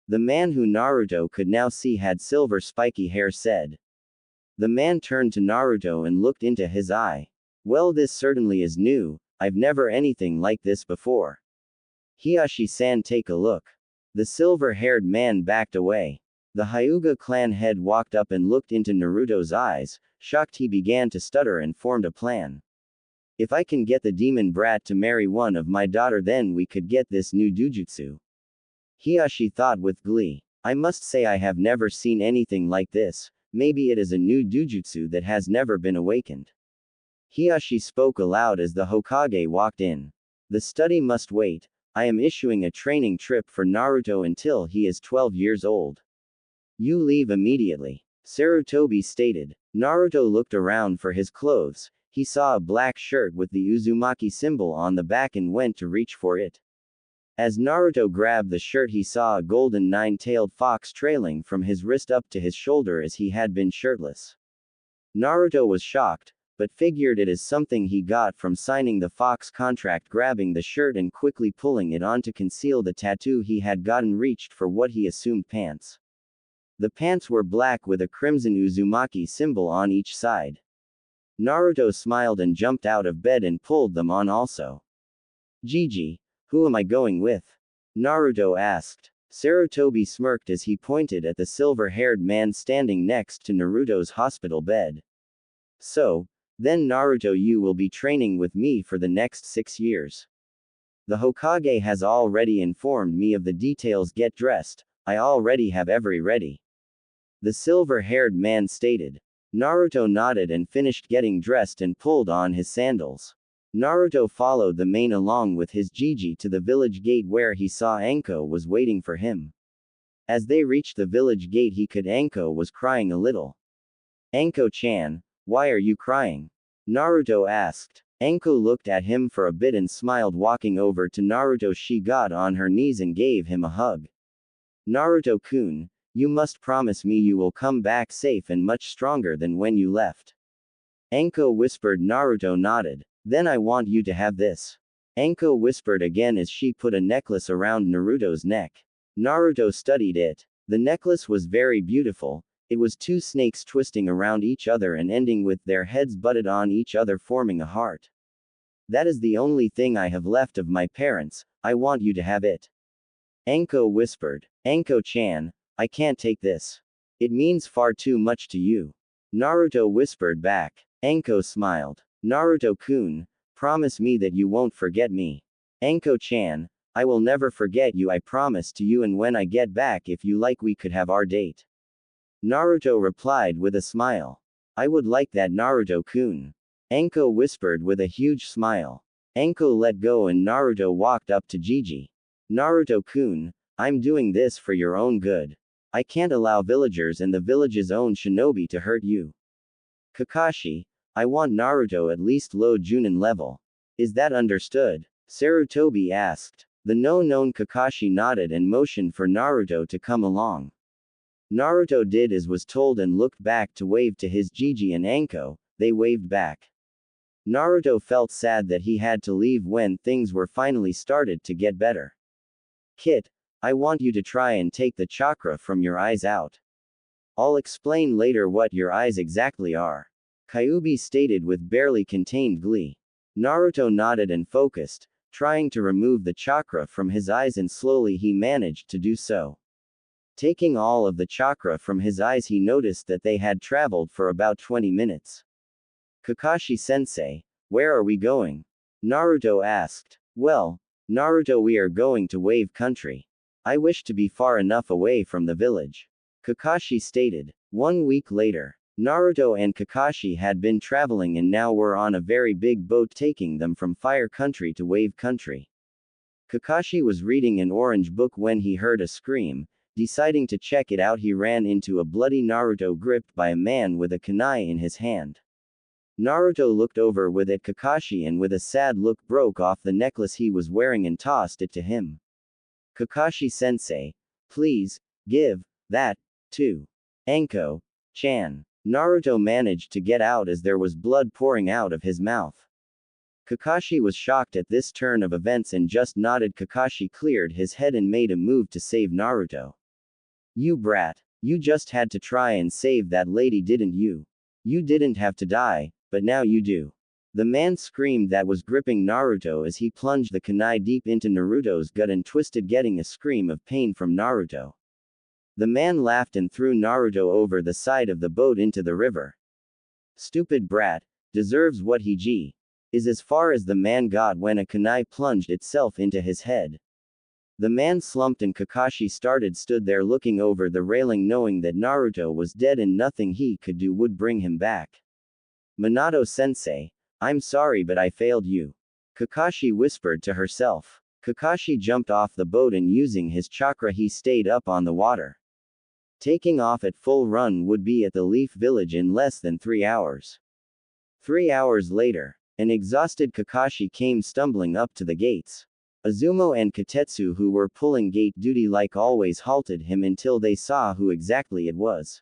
The man who Naruto could now see had silver spiky hair said. The man turned to Naruto and looked into his eye. Well, this certainly is new, I've never anything like this before. Hiashi-san, take a look. The silver-haired man backed away. The Hyuga clan head walked up and looked into Naruto's eyes. Shocked, he began to stutter and formed a plan. If I can get the demon brat to marry one of my daughter, then we could get this new dujutsu. Hiashi thought with glee. I must say I have never seen anything like this. Maybe it is a new dujutsu that has never been awakened. Hiashi spoke aloud as the Hokage walked in. The study must wait. I am issuing a training trip for Naruto until he is 12 years old. You leave immediately, Sarutobi stated. Naruto looked around for his clothes. He saw a black shirt with the Uzumaki symbol on the back and went to reach for it. As Naruto grabbed the shirt, he saw a golden nine-tailed fox trailing from his wrist up to his shoulder as he had been shirtless. Naruto was shocked, but figured it as something he got from signing the fox contract. Grabbing the shirt and quickly pulling it on to conceal the tattoo he had gotten, reached for what he assumed pants. The pants were black with a crimson Uzumaki symbol on each side. Naruto smiled and jumped out of bed and pulled them on also. Gigi, who am I going with? Naruto asked. Sarutobi smirked as he pointed at the silver-haired man standing next to Naruto's hospital bed. So, then Naruto, you will be training with me for the next 6 years. The Hokage has already informed me of the details. Get dressed, I already have every ready. The silver-haired man stated. Naruto nodded and finished getting dressed and pulled on his sandals. Naruto followed the man along with his Gigi to the village gate where he saw Anko was waiting for him. As they reached the village gate, he could Anko was crying a little. Anko-chan, why are you crying? Naruto asked. Anko looked at him for a bit and smiled. Walking over to Naruto, she got on her knees and gave him a hug. Naruto-kun, you must promise me you will come back safe and much stronger than when you left. Anko whispered. Naruto nodded. Then I want you to have this. Anko whispered again as she put a necklace around Naruto's neck. Naruto studied it. The necklace was very beautiful. It was 2 snakes twisting around each other and ending with their heads butted on each other, forming a heart. That is the only thing I have left of my parents. I want you to have it. Anko whispered. Anko-chan, I can't take this. It means far too much to you. Naruto whispered back. Anko smiled. Naruto-kun, promise me that you won't forget me. Anko-chan, I will never forget you, I promise to you, and when I get back, if you like, we could have our date. Naruto replied with a smile. I would like that, Naruto-kun. Anko whispered with a huge smile. Anko let go and Naruto walked up to Gigi. Naruto-kun, I'm doing this for your own good. I can't allow villagers and the village's own shinobi to hurt you. Kakashi, I want Naruto at least low Junin level. Is that understood? Sarutobi asked. The known Kakashi nodded and motioned for Naruto to come along. Naruto did as was told and looked back to wave to his Gigi and Anko. They waved back. Naruto felt sad that he had to leave when things were finally started to get better. Kit, I want you to try and take the chakra from your eyes out. I'll explain later what your eyes exactly are. Kyuubi stated with barely contained glee. Naruto nodded and focused, trying to remove the chakra from his eyes, and slowly he managed to do so. Taking all of the chakra from his eyes, he noticed that they had traveled for about 20 minutes. Kakashi-sensei, where are we going? Naruto asked. Well, Naruto, we are going to Wave Country. I wish to be far enough away from the village. Kakashi stated. 1 week later, Naruto and Kakashi had been traveling and now were on a very big boat taking them from Fire Country to Wave Country. Kakashi was reading an orange book when he heard a scream. Deciding to check it out, he ran into a bloody Naruto gripped by a man with a kunai in his hand. Naruto looked over with it Kakashi and with a sad look broke off the necklace he was wearing and tossed it to him. Kakashi-sensei, please, give that to Anko-chan. Naruto managed to get out as there was blood pouring out of his mouth. Kakashi was shocked at this turn of events and just nodded. Kakashi cleared his head and made a move to save Naruto. You brat, you just had to try and save that lady, didn't you? You didn't have to die, but now you do. The man screamed that was gripping Naruto as he plunged the kunai deep into Naruto's gut and twisted, getting a scream of pain from Naruto. The man laughed and threw Naruto over the side of the boat into the river. Stupid brat, deserves what he is as far as the man got when a kunai plunged itself into his head. The man slumped and Kakashi stood there looking over the railing, knowing that Naruto was dead and nothing he could do would bring him back. Minato-sensei, I'm sorry but I failed you. Kakashi whispered to herself. Kakashi jumped off the boat and using his chakra he stayed up on the water. Taking off at full run would be at the Leaf Village in less than 3 hours. 3 hours later, an exhausted Kakashi came stumbling up to the gates. Azumo and Katetsu, who were pulling gate duty like always, halted him until they saw who exactly it was.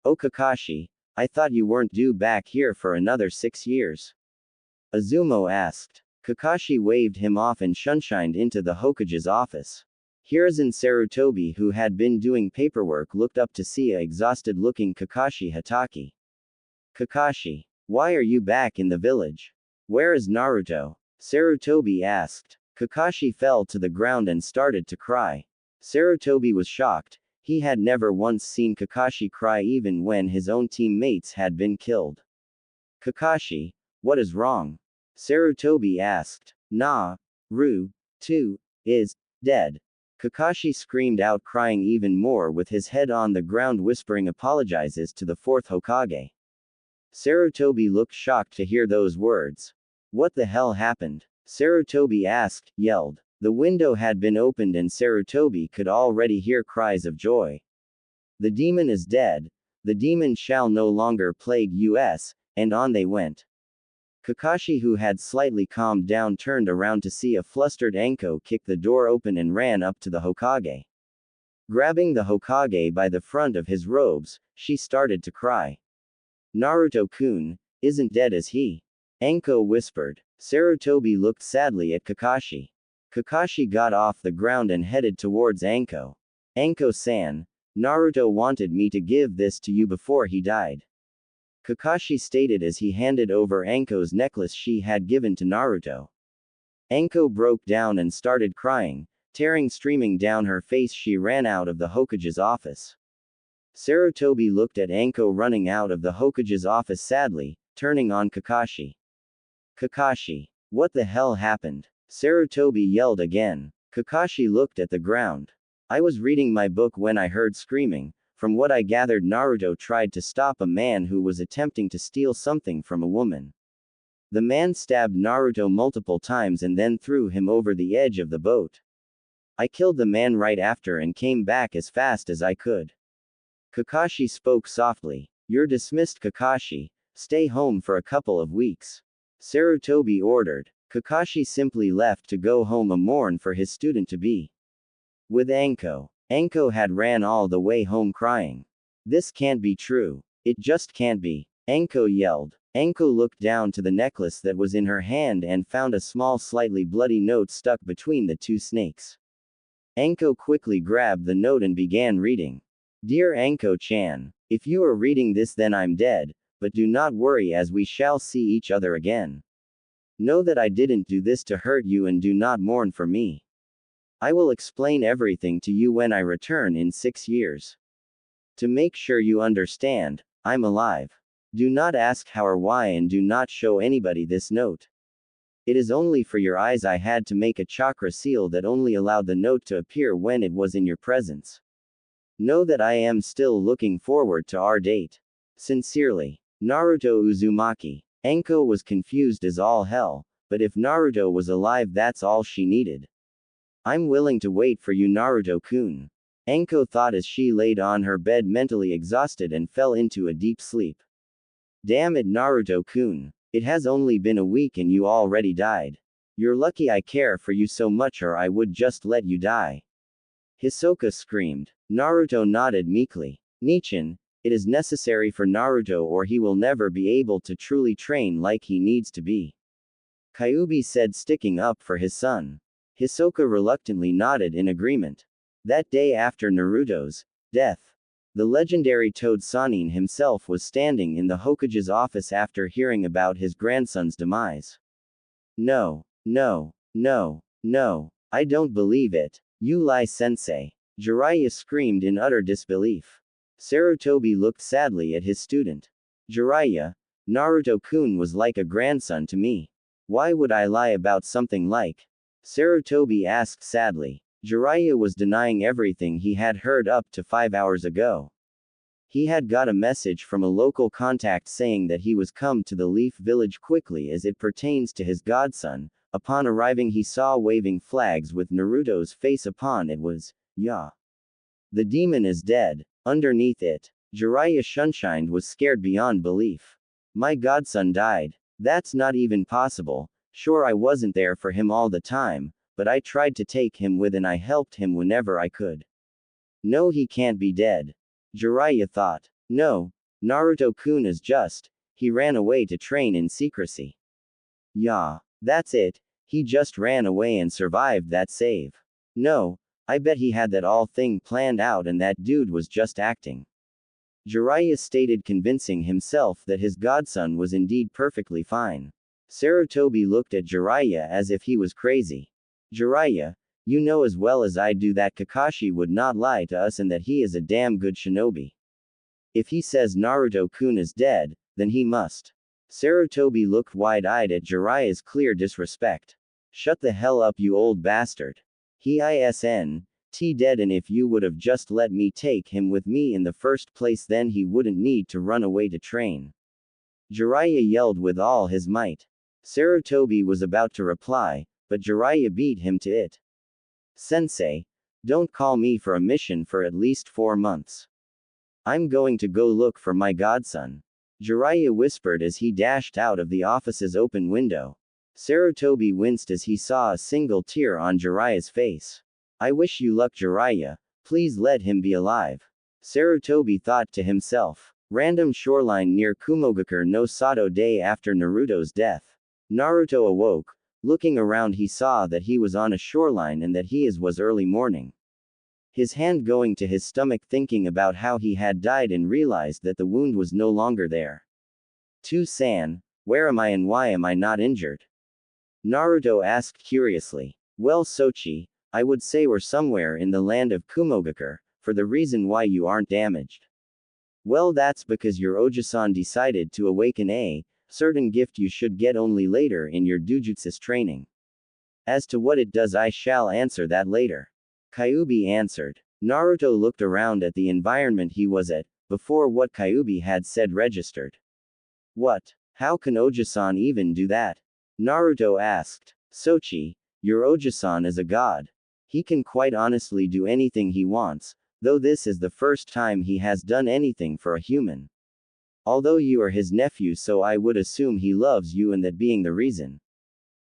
"Oh Kakashi, I thought you weren't due back here for another 6 years." Azumo asked. Kakashi waved him off and shunshined into the Hokage's office. Hiruzen Sarutobi, who had been doing paperwork, looked up to see a exhausted-looking Kakashi Hatake. "Kakashi, why are you back in the village? Where is Naruto?" Sarutobi asked. Kakashi fell to the ground and started to cry. Sarutobi was shocked. He had never once seen Kakashi cry even when his own teammates had been killed. "Kakashi, what is wrong?" Sarutobi asked. "Naruto is dead." Kakashi screamed out, crying even more with his head on the ground, whispering apologizes to the fourth Hokage. Sarutobi looked shocked to hear those words. "What the hell happened?" Sarutobi asked, yelled. The window had been opened and Sarutobi could already hear cries of joy. "The demon is dead. The demon shall no longer plague us," and on they went. Kakashi, who had slightly calmed down, turned around to see a flustered Anko kick the door open and ran up to the Hokage. Grabbing the Hokage by the front of his robes, she started to cry. "Naruto-kun isn't dead, is he?" Anko whispered. Sarutobi looked sadly at Kakashi. Kakashi got off the ground and headed towards Anko. "Anko-san, Naruto wanted me to give this to you before he died," Kakashi stated as he handed over Anko's necklace she had given to Naruto. Anko broke down and started crying, tears streaming down her face. She ran out of the Hokage's office. Sarutobi looked at Anko running out of the Hokage's office sadly, turning on Kakashi. "Kakashi, what the hell happened?" Sarutobi yelled again. Kakashi looked at the ground. "I was reading my book when I heard screaming. From what I gathered, Naruto tried to stop a man who was attempting to steal something from a woman. The man stabbed Naruto multiple times and then threw him over the edge of the boat. I killed the man right after and came back as fast as I could." Kakashi spoke softly. "You're dismissed, Kakashi. Stay home for a couple of weeks," Sarutobi ordered. Kakashi simply left to go home and mourn for his student-to-be. With Anko. Anko had ran all the way home crying. "This can't be true. It just can't be," Anko yelled. Anko looked down to the necklace that was in her hand and found a small, slightly bloody note stuck between the two snakes. Anko quickly grabbed the note and began reading. "Dear Anko-chan, if you are reading this, then I'm dead, but do not worry, as we shall see each other again. Know that I didn't do this to hurt you and do not mourn for me. I will explain everything to you when I return in 6 years. To make sure you understand, I'm alive. Do not ask how or why and do not show anybody this note. It is only for your eyes. I had to make a chakra seal that only allowed the note to appear when it was in your presence. Know that I am still looking forward to our date. Sincerely, Naruto Uzumaki." Anko was confused as all hell, but if Naruto was alive, that's all she needed. "I'm willing to wait for you, Naruto-kun," Anko thought as she laid on her bed mentally exhausted and fell into a deep sleep. "Damn it, Naruto-kun. It has only been a week and you already died. You're lucky I care for you so much, or I would just let you die," Hisoka screamed. Naruto nodded meekly. "Nichan, it is necessary for Naruto or he will never be able to truly train like he needs to be," Kyuubi said, sticking up for his son. Hisoka reluctantly nodded in agreement. That day after Naruto's death, the legendary Toad Sannin himself was standing in the Hokage's office after hearing about his grandson's demise. No, no, no, no, I don't believe it. You lie, sensei, Jiraiya screamed in utter disbelief. Sarutobi looked sadly at his student. "Jiraiya, Naruto-kun was like a grandson to me. Why would I lie about something like?" Sarutobi asked sadly. Jiraiya was denying everything he had heard up to 5 hours ago. He had got a message from a local contact saying that he was come to the Leaf Village quickly as it pertains to his godson, Upon arriving he saw waving flags with Naruto's face upon it was, "Ya. The demon is dead." Underneath it, Jiraiya Shunshined was scared beyond belief. "My godson died. That's not even possible. Sure, I wasn't there for him all the time, but I tried to take him with and I helped him whenever I could. No, he can't be dead." Jiraiya thought. "No, Naruto-kun is just, he ran away to train in secrecy." "Yeah, that's it, he just ran away and survived that save. No, I bet he had that all thing planned out and that dude was just acting." Jiraiya stated, convincing himself that his godson was indeed perfectly fine. Sarutobi looked at Jiraiya as if he was crazy. "Jiraiya, you know as well as I do that Kakashi would not lie to us and that he is a damn good shinobi. If he says Naruto-kun is dead, then he must." Sarutobi looked wide-eyed at Jiraiya's clear disrespect. "Shut the hell up, you old bastard. He isn't dead, and if you would have just let me take him with me in the first place, then he wouldn't need to run away to train." Jiraiya yelled with all his might. Sarutobi was about to reply, but Jiraiya beat him to it. "Sensei, don't call me for a mission for at least 4 months. I'm going to go look for my godson," Jiraiya whispered as he dashed out of the office's open window. Sarutobi winced as he saw a single tear on Jiraiya's face. "I wish you luck, Jiraiya. Please let him be alive." Sarutobi thought to himself. Random shoreline near Kumogakure no Sato day after Naruto's death. Naruto awoke. Looking around, he saw that he was on a shoreline and that was early morning. His hand going to his stomach, thinking about how he had died, and realized that the wound was no longer there. "To-san, where am I and why am I not injured?" Naruto asked curiously. "Well, Sochi, I would say we're somewhere in the land of Kumogakure, for the reason why you aren't damaged. Well, that's because your Oji-san decided to awaken a certain gift you should get only later in your Dujutsu training. As to what it does, I shall answer that later," Kyuubi answered. Naruto looked around at the environment he was at, before what Kyuubi had said registered. "What? How can Oji-san even do that?" Naruto asked. "Sochi, your Oji-san is a god. He can quite honestly do anything he wants, though this is the first time he has done anything for a human. Although you are his nephew, so I would assume he loves you and that being the reason."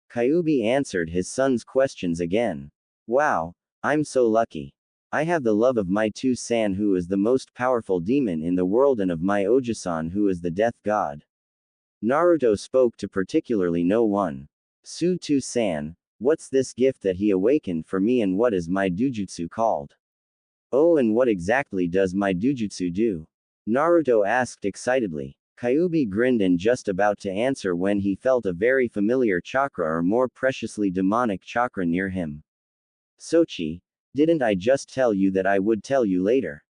Kyuubi answered his son's questions again. "Wow, I'm so lucky. I have the love of my To-san, who is the most powerful demon in the world, and of my Oji-san, who is the death god." Naruto spoke to particularly no one. To-san, what's this gift that he awakened for me, and what is my Dujutsu called?" "Oh, and what exactly does my Dujutsu do?" Naruto asked excitedly. Kyuubi grinned and just about to answer when he felt a very familiar chakra, or more preciously demonic chakra, near him. "Sochi, didn't I just tell you that I would tell you later?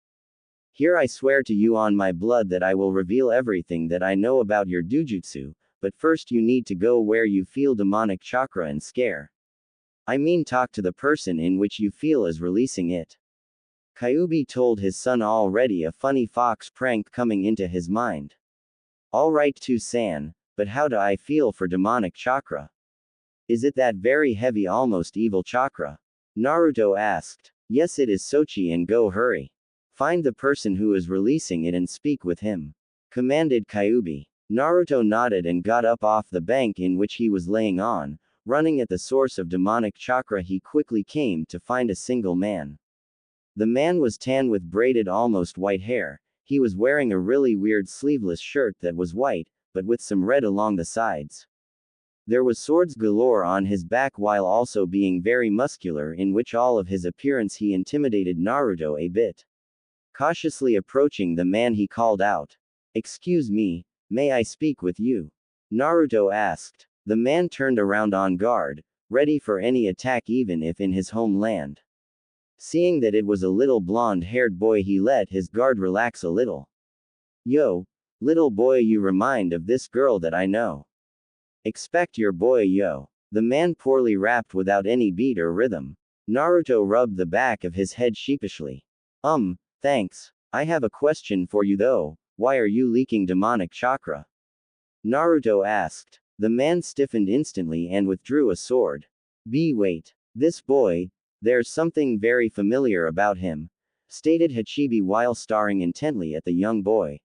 Here I swear to you on my blood that I will reveal everything that I know about your Dujutsu, but first you need to go where you feel demonic chakra and scare. I mean, talk to the person in which you feel is releasing it." Kyuubi told his son, already a funny fox prank coming into his mind. "Alright, To-san, but how do I feel for demonic chakra? Is it that very heavy, almost evil chakra?" Naruto asked. "Yes, it is, Sochi, and go hurry. Find the person who is releasing it and speak with him," commanded Kyuubi. Naruto nodded and got up off the bank in which he was laying on. Running at the source of demonic chakra, he quickly came to find a single man. The man was tan with braided, almost white hair. He was wearing a really weird sleeveless shirt that was white, but with some red along the sides. There was swords galore on his back, while also being very muscular, in which all of his appearance he intimidated Naruto a bit. Cautiously approaching the man, he called out, "Excuse me, may I speak with you?" Naruto asked. The man turned around on guard, ready for any attack, even if in his homeland. Seeing that it was a little blonde-haired boy, he let his guard relax a little. "Yo, little boy, you remind of this girl that I know. Expect your boy, yo." The man poorly rapped without any beat or rhythm. Naruto rubbed the back of his head sheepishly. Thanks. I have a question for you though. Why are you leaking demonic chakra?" Naruto asked. The man stiffened instantly and withdrew a sword. B. Wait. This boy, there's something very familiar about him, stated Hachibi while staring intently at the young boy.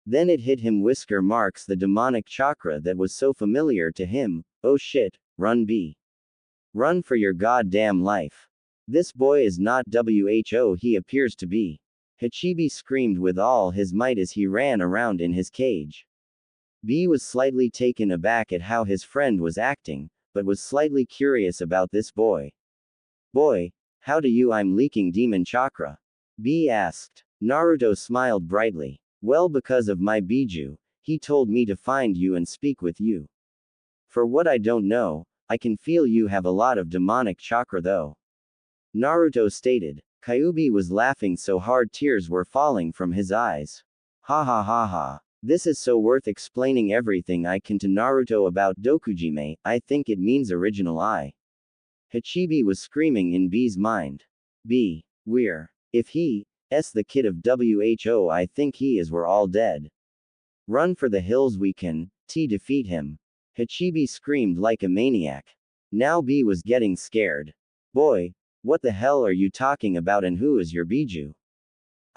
Then it hit him, whisker marks the demonic chakra that was so familiar to him. Oh shit, run B. Run for your goddamn life. This boy is not who he appears to be. Hachibi screamed with all his might as he ran around in his cage. B was slightly taken aback at how his friend was acting, but was slightly curious about this boy. Boy, how do you? I'm leaking demon chakra. B asked. Naruto smiled brightly. Well, because of my Biju, he told me to find you and speak with you. For what I don't know, I can feel you have a lot of demonic chakra though. Naruto stated. Kyuubi was laughing so hard tears were falling from his eyes. Ha ha ha ha. This is so worth explaining everything I can to Naruto about Dokujime. I think it means original eye. Hachibi was screaming in B's mind. B. We're. If he is the kid of who I think he is, we're all dead. Run for the hills, we can defeat him. Hachibi screamed like a maniac. Now B was getting scared. Boy, what the hell are you talking about, and who is your Biju?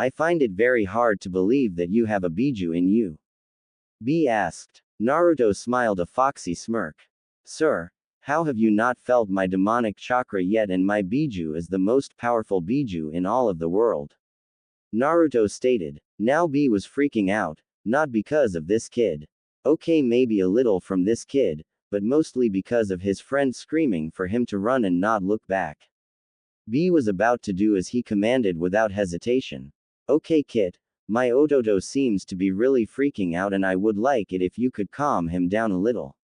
I find it very hard to believe that you have a Biju in you. B asked. Naruto smiled a foxy smirk. Sir, how have you not felt my demonic chakra yet, and my Biju is the most powerful Biju in all of the world? Naruto stated. Now B was freaking out, not because of this kid. Okay, maybe a little from this kid, but mostly because of his friend screaming for him to run and not look back. B was about to do as he commanded without hesitation. Okay Kit, my Ototo seems to be really freaking out and I would like it if you could calm him down a little.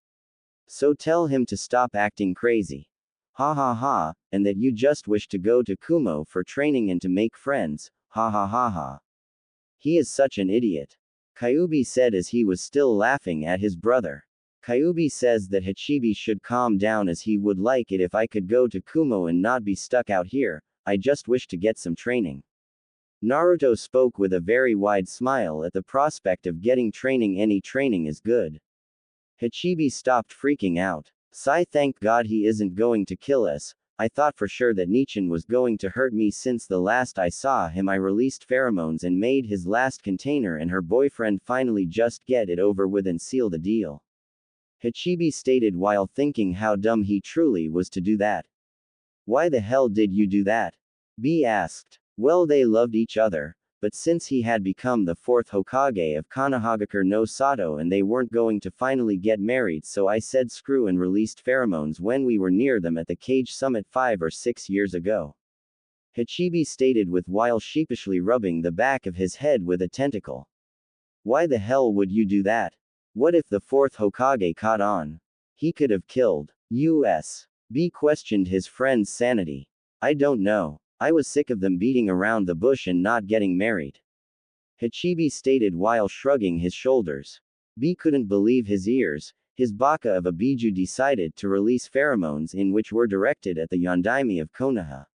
So tell him to stop acting crazy. Ha ha ha, and that you just wish to go to Kumo for training and to make friends. Ha ha ha ha. He is such an idiot. Kyuubi said as he was still laughing at his brother. Kyuubi says that Hachibi should calm down as he would like it if I could go to Kumo and not be stuck out here. I just wish to get some training. Naruto spoke with a very wide smile at the prospect of getting training. Any training is good. Hachibi stopped freaking out. Sigh, thank God he isn't going to kill us. I thought for sure that Nichin was going to hurt me. Since the last I saw him I released pheromones and made his last container and her boyfriend finally just get it over with and seal the deal. Hachibi stated while thinking how dumb he truly was to do that. Why the hell did you do that? B asked. Well, they loved each other, but since he had become the fourth Hokage of Konohagakure no Sato and they weren't going to finally get married, so I said screw and released pheromones when we were near them at the Cage Summit 5 or 6 years ago. Hachibi stated with while sheepishly rubbing the back of his head with a tentacle. Why the hell would you do that? What if the fourth Hokage caught on? He could have killed us. B questioned his friend's sanity. I don't know. I was sick of them beating around the bush and not getting married. Hachibi stated while shrugging his shoulders. B couldn't believe his ears. His baka of a Biju decided to release pheromones in which were directed at the Yondaime of Konoha.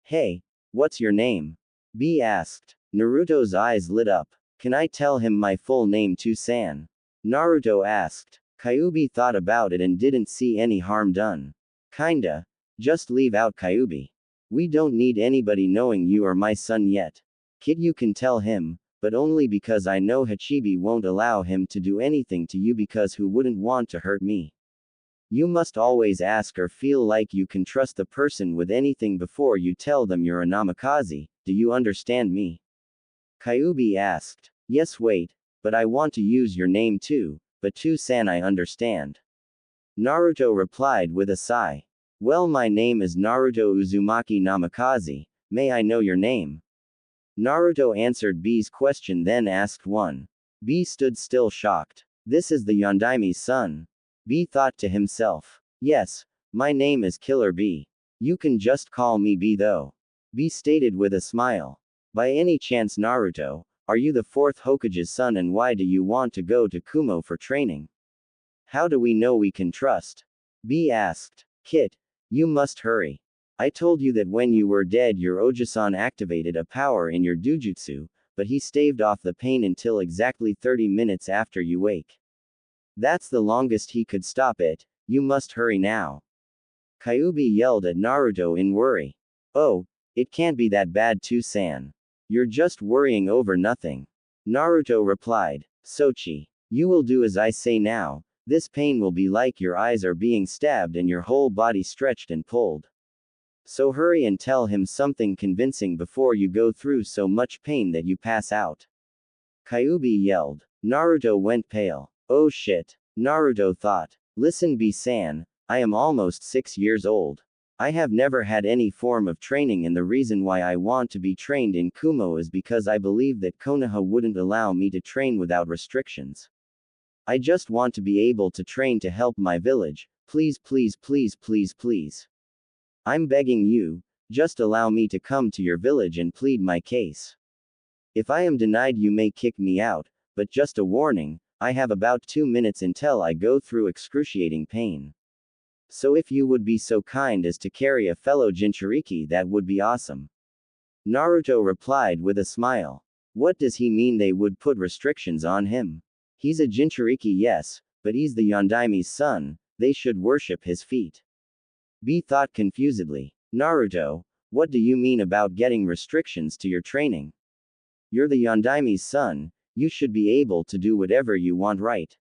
Hey, what's your name? B asked. Naruto's eyes lit up. Can I tell him my full name too, San? Naruto asked. Kyuubi thought about it and didn't see any harm done. Kinda. Just leave out Kyuubi. We don't need anybody knowing you are my son yet. Kid, you can tell him, but only because I know Hachibi won't allow him to do anything to you, because who wouldn't want to hurt me? You must always ask or feel like you can trust the person with anything before you tell them you're a namikaze. Do you understand me? Kyuubi asked. Yes, wait, but I want to use your name too, but san I understand. Naruto replied with a sigh. Well, my name is Naruto Uzumaki Namikaze. May I know your name? Naruto answered B's question, then asked one. B stood still, shocked. This is the Yondaime's son. B thought to himself. Yes, my name is Killer B. You can just call me B though. B stated with a smile. By any chance, Naruto, are you the fourth Hokage's son, and why do you want to go to Kumo for training? How do we know we can trust? B asked. Kit, you must hurry. I told you that when you were dead your Ojisan activated a power in your Dujutsu, but he staved off the pain until exactly 30 minutes after you wake. That's the longest he could stop it. You must hurry now. Kyuubi yelled at Naruto in worry. Oh, it can't be that bad too, San. You're just worrying over nothing. Naruto replied. Sochi. You will do as I say now. This pain will be like your eyes are being stabbed and your whole body stretched and pulled. So hurry and tell him something convincing before you go through so much pain that you pass out. Kyuubi yelled. Naruto went pale. Oh shit. Naruto thought. Listen B-san, I am almost 6 years old. I have never had any form of training, and the reason why I want to be trained in Kumo is because I believe that Konoha wouldn't allow me to train without restrictions. I just want to be able to train to help my village. Please, please, please, please, please. I'm begging you, just allow me to come to your village and plead my case. If I am denied, you may kick me out, but just a warning, I have about 2 minutes until I go through excruciating pain. So if you would be so kind as to carry a fellow Jinchuriki, that would be awesome. Naruto replied with a smile. What does he mean they would put restrictions on him? He's a Jinchuriki, yes, but he's the Yondaimi's son, they should worship his feet. B thought confusedly. Naruto, what do you mean about getting restrictions to your training? You're the Yondaimi's son, you should be able to do whatever you want, right?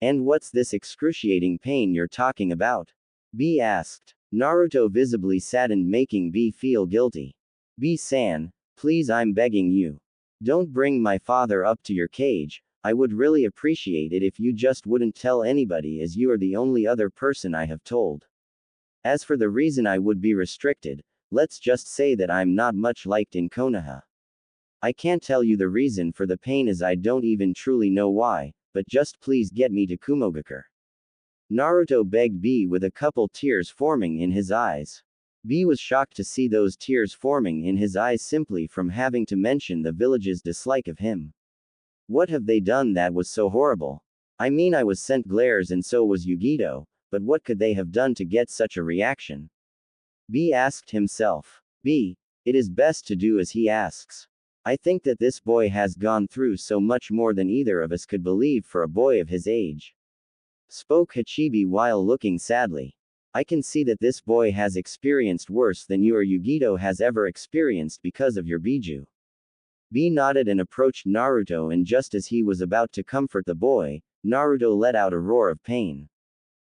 And what's this excruciating pain you're talking about? B asked. Naruto visibly saddened, making B feel guilty. B-san, please, I'm begging you. Don't bring my father up to your cage. I would really appreciate it if you just wouldn't tell anybody, as you are the only other person I have told. As for the reason I would be restricted, let's just say that I'm not much liked in Konoha. I can't tell you the reason for the pain, as I don't even truly know why, but just please get me to Kumogakure. Naruto begged B with a couple tears forming in his eyes. B was shocked to see those tears forming in his eyes simply from having to mention the village's dislike of him. What have they done that was so horrible? I mean, I was sent glares and so was Yugito, but what could they have done to get such a reaction? B asked himself. B, it is best to do as he asks. I think that this boy has gone through so much more than either of us could believe for a boy of his age. Spoke Hachibi while looking sadly. I can see that this boy has experienced worse than you or Yugito has ever experienced because of your Biju. B nodded and approached Naruto, and just as he was about to comfort the boy, Naruto let out a roar of pain.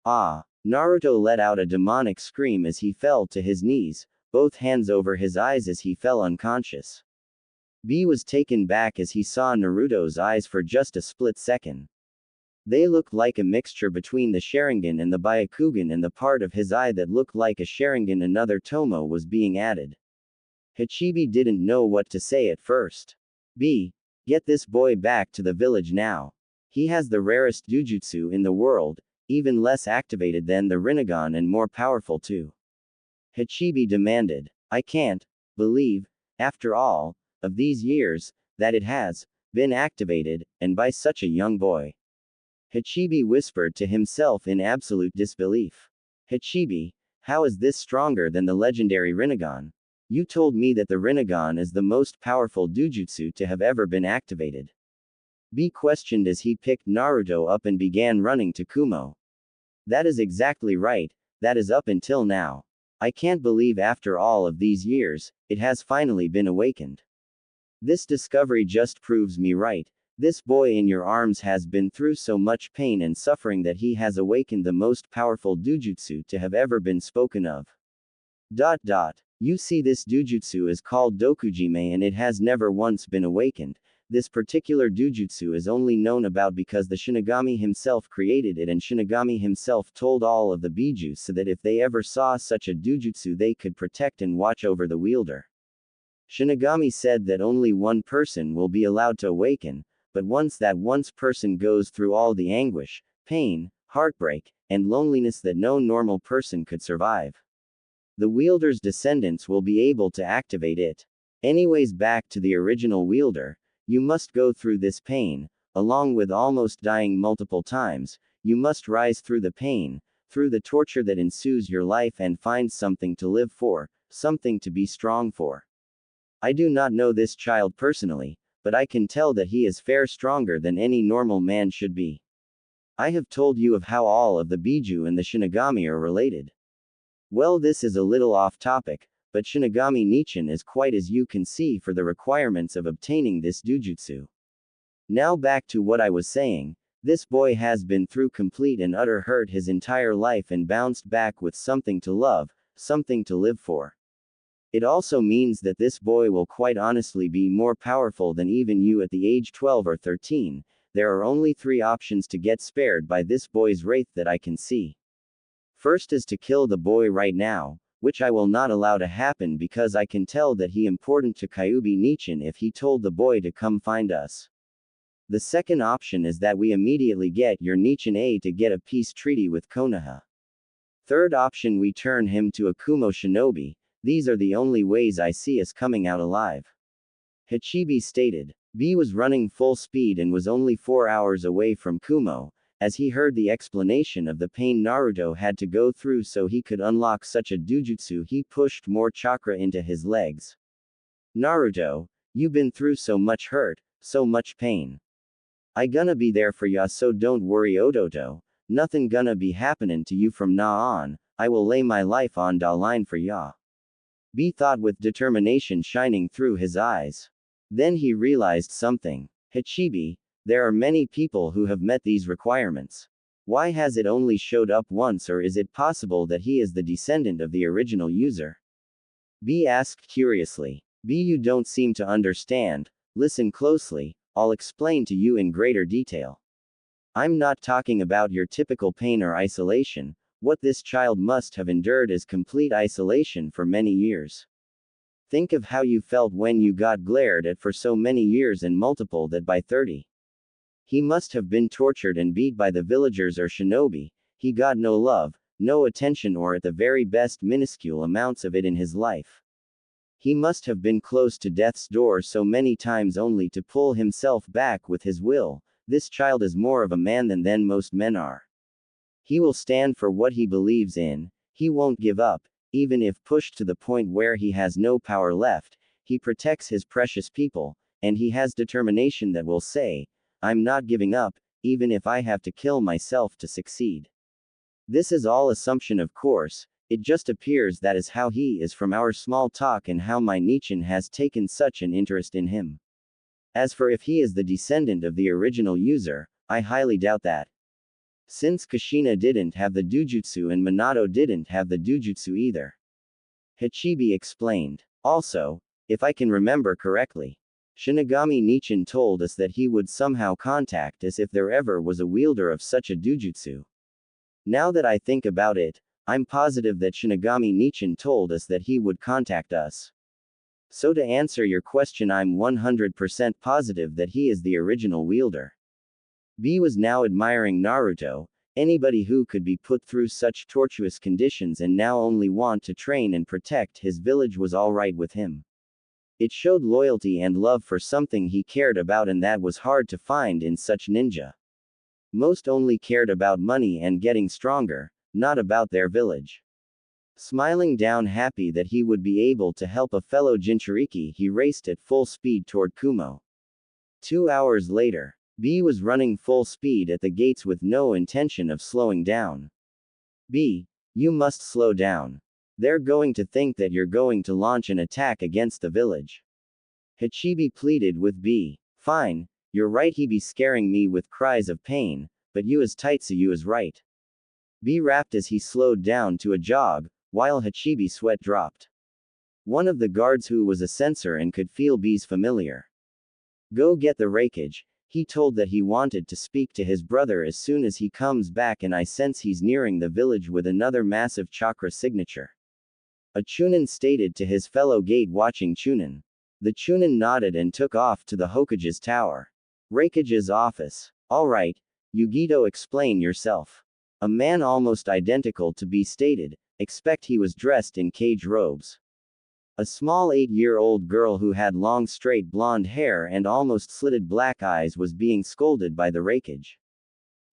Ah! Naruto let out a demonic scream as he fell to his knees, both hands over his eyes as he fell unconscious. B was taken back as he saw Naruto's eyes for just a split second. They looked like a mixture between the Sharingan and the Byakugan, and the part of his eye that looked like a Sharingan, another Tomo, was being added. Hachibi didn't know what to say at first. B, get this boy back to the village now. He has the rarest Jujutsu in the world, even less activated than the Rinnegan and more powerful too. Hachibi demanded. I can't believe, after all of these years, that it has been activated, and by such a young boy. Hachibi whispered to himself in absolute disbelief. Hachibi, how is this stronger than the legendary Rinnegan? You told me that the Rinnegan is the most powerful Jujutsu to have ever been activated. B questioned as he picked Naruto up and began running to Kumo. That is exactly right, that is up until now. I can't believe after all of these years, it has finally been awakened. This discovery just proves me right. This boy in your arms has been through so much pain and suffering that he has awakened the most powerful Jujutsu to have ever been spoken of. You see, this Jujutsu is called Dokujime, and it has never once been awakened. This particular Jujutsu is only known about because the Shinigami himself created it, and Shinigami himself told all of the Biju so that if they ever saw such a Jujutsu they could protect and watch over the wielder. Shinigami said that only one person will be allowed to awaken, but once that one person goes through all the anguish, pain, heartbreak, and loneliness that no normal person could survive, the wielder's descendants will be able to activate it. Anyways, back to the original wielder. You must go through this pain, along with almost dying multiple times. You must rise through the pain, through the torture that ensues your life, and find something to live for, something to be strong for. I do not know this child personally, but I can tell that he is far stronger than any normal man should be. I have told you of how all of the Biju and the Shinigami are related. Well, this is a little off topic, but Shinigami Nichin is quite as you can see for the requirements of obtaining this dujutsu. Now back to what I was saying. This boy has been through complete and utter hurt his entire life and bounced back with something to love, something to live for. It also means that this boy will quite honestly be more powerful than even you at the age 12 or 13. There are only 3 options to get spared by this boy's wraith that I can see. First is to kill the boy right now, which I will not allow to happen because I can tell that he important to Kyuubi Nichin if he told the boy to come find us. The second option is that we immediately get your Nichin A to get a peace treaty with Konoha. Third option, we turn him to a Kumo shinobi. These are the only ways I see us coming out alive. Hachibi stated. B was running full speed and was only 4 hours away from Kumo. As he heard the explanation of the pain Naruto had to go through so he could unlock such a dujutsu, he pushed more chakra into his legs. Naruto, you been through so much hurt, so much pain. I gonna be there for ya, so don't worry Ototo, nothing gonna be happening to you from now on, I will lay my life on da line for ya. B thought with determination shining through his eyes. Then he realized something. Hachibi, there are many people who have met these requirements. Why has it only showed up once, or is it possible that he is the descendant of the original user? B asked curiously. B, you don't seem to understand, listen closely, I'll explain to you in greater detail. I'm not talking about your typical pain or isolation. What this child must have endured is complete isolation for many years. Think of how you felt when you got glared at for so many years and multiple that by 30. He must have been tortured and beat by the villagers or shinobi. He got no love, no attention, or at the very best minuscule amounts of it in his life. He must have been close to death's door so many times only to pull himself back with his will. This child is more of a man than most men are. He will stand for what he believes in. He won't give up, even if pushed to the point where he has no power left. He protects his precious people, and he has determination that will say, I'm not giving up, even if I have to kill myself to succeed. This is all assumption, of course. It just appears that is how he is from our small talk and how my Nichin has taken such an interest in him. As for if he is the descendant of the original user, I highly doubt that. Since Kushina didn't have the dujutsu and Minato didn't have the dujutsu either. Hachibi explained. Also, if I can remember correctly, Shinigami Nichin told us that he would somehow contact us if there ever was a wielder of such a dujutsu. Now that I think about it, I'm positive that Shinigami Nichin told us that he would contact us. So to answer your question, I'm 100% positive that he is the original wielder. B was now admiring Naruto. Anybody who could be put through such tortuous conditions and now only want to train and protect his village was alright with him. It showed loyalty and love for something he cared about, and that was hard to find in such ninja. Most only cared about money and getting stronger, not about their village. Smiling down, happy that he would be able to help a fellow Jinchuriki, he raced at full speed toward Kumo. 2 hours later, B was running full speed at the gates with no intention of slowing down. B, you must slow down. They're going to think that you're going to launch an attack against the village. Hachibi pleaded with B. Fine, you're right, he be scaring me with cries of pain, but you is tight, so you is right. B rapped as he slowed down to a jog, while Hachibi sweat dropped. One of the guards who was a censor and could feel B's familiar. Go get the rakeage. He told that he wanted to speak to his brother as soon as he comes back, and I sense he's nearing the village with another massive chakra signature. A Chunin stated to his fellow gate-watching Chunin. The Chunin nodded and took off to the Hokage's tower. Raikage's office. Alright, Yugito, explain yourself. A man almost identical to B stated, except he was dressed in cage robes. A small 8-year-old girl who had long straight blonde hair and almost slitted black eyes was being scolded by the Raikage.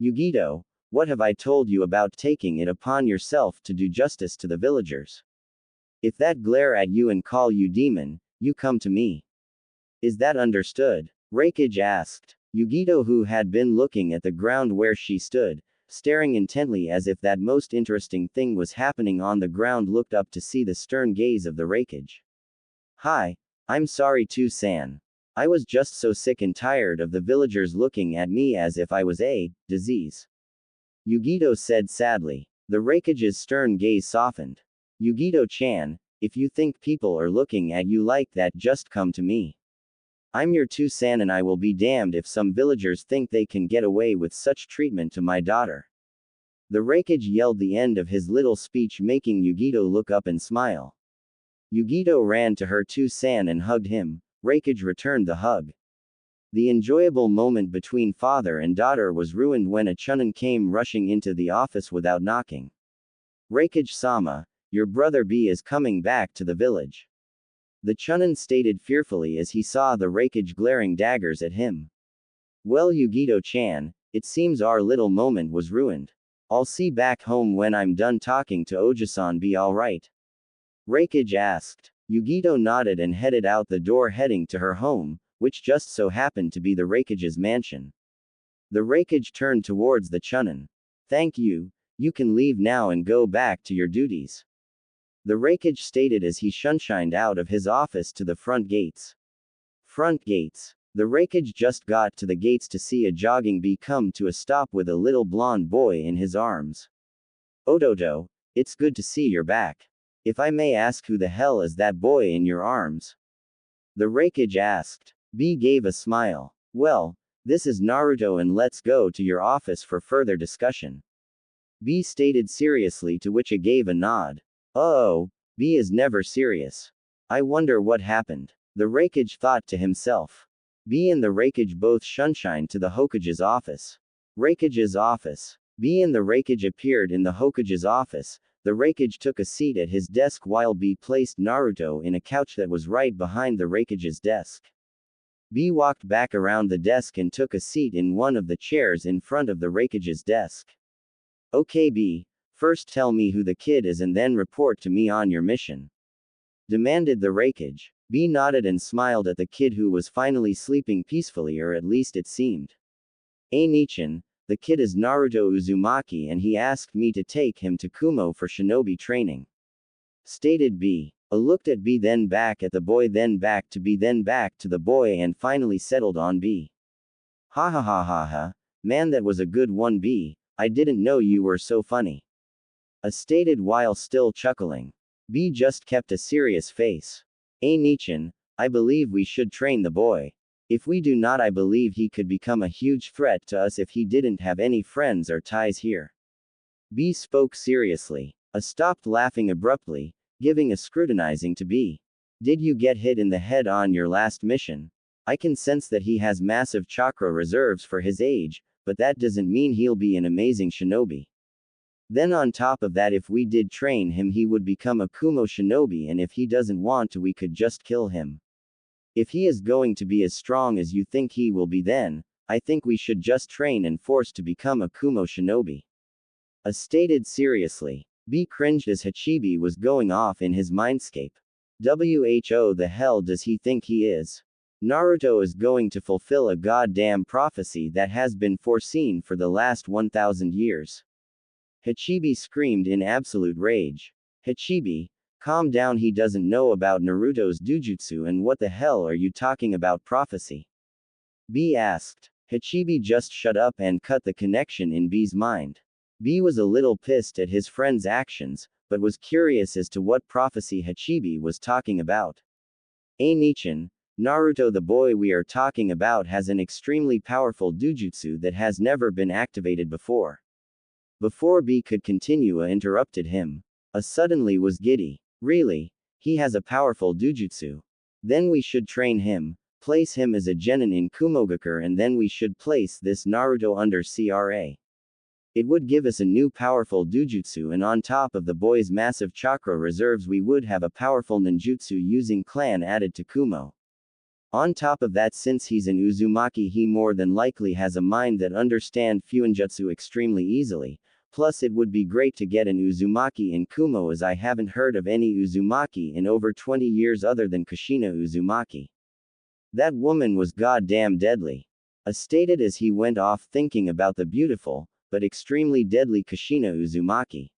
Yugito, what have I told you about taking it upon yourself to do justice to the villagers? If that glare at you and call you demon, you come to me. Is that understood? Raikage asked. Yugito, who had been looking at the ground where she stood, staring intently as if that most interesting thing was happening on the ground, looked up to see the stern gaze of the Raikage. Hi. I'm sorry too, San. I was just so sick and tired of the villagers looking at me as if I was a disease. Yugito said sadly. The Raikage's stern gaze softened. Yugito-chan, if you think people are looking at you like that, just come to me. I'm your San, and I will be damned if some villagers think they can get away with such treatment to my daughter. The Raikage yelled the end of his little speech, making Yugito look up and smile. Yugito ran to her San and hugged him. Raikage returned the hug. The enjoyable moment between father and daughter was ruined when a chunin came rushing into the office without knocking. Raikage-sama, your brother B is coming back to the village. The chunin stated fearfully as he saw the Raikage glaring daggers at him. Well, Yugito-chan, it seems our little moment was ruined. I'll see back home when I'm done talking to Oji-san. Be alright? Raikage asked. Yugito nodded and headed out the door, heading to her home, which just so happened to be the Raikage's mansion. The Raikage turned towards the chunin. Thank you, you can leave now and go back to your duties. The Raikage stated as he shunshined out of his office to the front gates. Front gates. The Raikage just got to the gates to see a jogging bee come to a stop with a little blonde boy in his arms. Ototo, it's good to see you're back. If I may ask, who the hell is that boy in your arms? The Raikage asked. B gave a smile. Well, this is Naruto, and let's go to your office for further discussion. B stated seriously, to which A gave a nod. Oh, B is never serious. I wonder what happened. The Raikage thought to himself. B and the Raikage both shunshined to the Hokage's office. Raikage's office. B and the Raikage appeared in the Hokage's office. The Raikage took a seat at his desk while B placed Naruto in a couch that was right behind the Raikage's desk. B walked back around the desk and took a seat in one of the chairs in front of the Raikage's desk. Okay, B, first tell me who the kid is and then report to me on your mission, demanded the Raikage. B nodded and smiled at the kid, who was finally sleeping peacefully, or at least it seemed. Nichan, the kid is Naruto Uzumaki and he asked me to take him to Kumo for shinobi training, stated B. A looked at B, then back at the boy, then back to B, then back to the boy, and finally settled on B. Ha ha ha ha ha, man, that was a good one, B, I didn't know you were so funny. A stated while still chuckling. B just kept a serious face. Nichan, I believe we should train the boy. If we do not, I believe he could become a huge threat to us if he didn't have any friends or ties here. B spoke seriously. A stopped laughing abruptly, giving a scrutinizing to B. Did you get hit in the head on your last mission? I can sense that he has massive chakra reserves for his age, but that doesn't mean he'll be an amazing shinobi. Then on top of that, if we did train him, he would become a Kumo shinobi, and if he doesn't want to, we could just kill him. If he is going to be as strong as you think he will be, then I think we should just train and force to become a Kumo shinobi. A stated seriously. B cringed as Hachibi was going off in his mindscape. Who the hell does he think he is? Naruto is going to fulfill a goddamn prophecy that has been foreseen for the last 1,000 years. Hachibi screamed in absolute rage. Hachibi, calm down, he doesn't know about Naruto's dujutsu, and what the hell are you talking about prophecy? B asked. Hachibi just shut up and cut the connection in B's mind. B was a little pissed at his friend's actions, but was curious as to what prophecy Hachibi was talking about. Nichan, Naruto, the boy we are talking about, has an extremely powerful dujutsu that has never been activated before. Before B could continue, A interrupted him. A suddenly was giddy. Really? He has a powerful dujutsu? Then we should train him, place him as a genin in Kumogakure, and then we should place this Naruto under CRA. It would give us a new powerful dujutsu, and on top of the boy's massive chakra reserves, we would have a powerful ninjutsu using clan added to Kumo. On top of that, since he's an Uzumaki, he more than likely has a mind that understands Fuinjutsu extremely easily. Plus, it would be great to get an Uzumaki in Kumo, as I haven't heard of any Uzumaki in over 20 years other than Kushina Uzumaki. That woman was goddamn deadly. A stated as he went off thinking about the beautiful, but extremely deadly Kushina Uzumaki.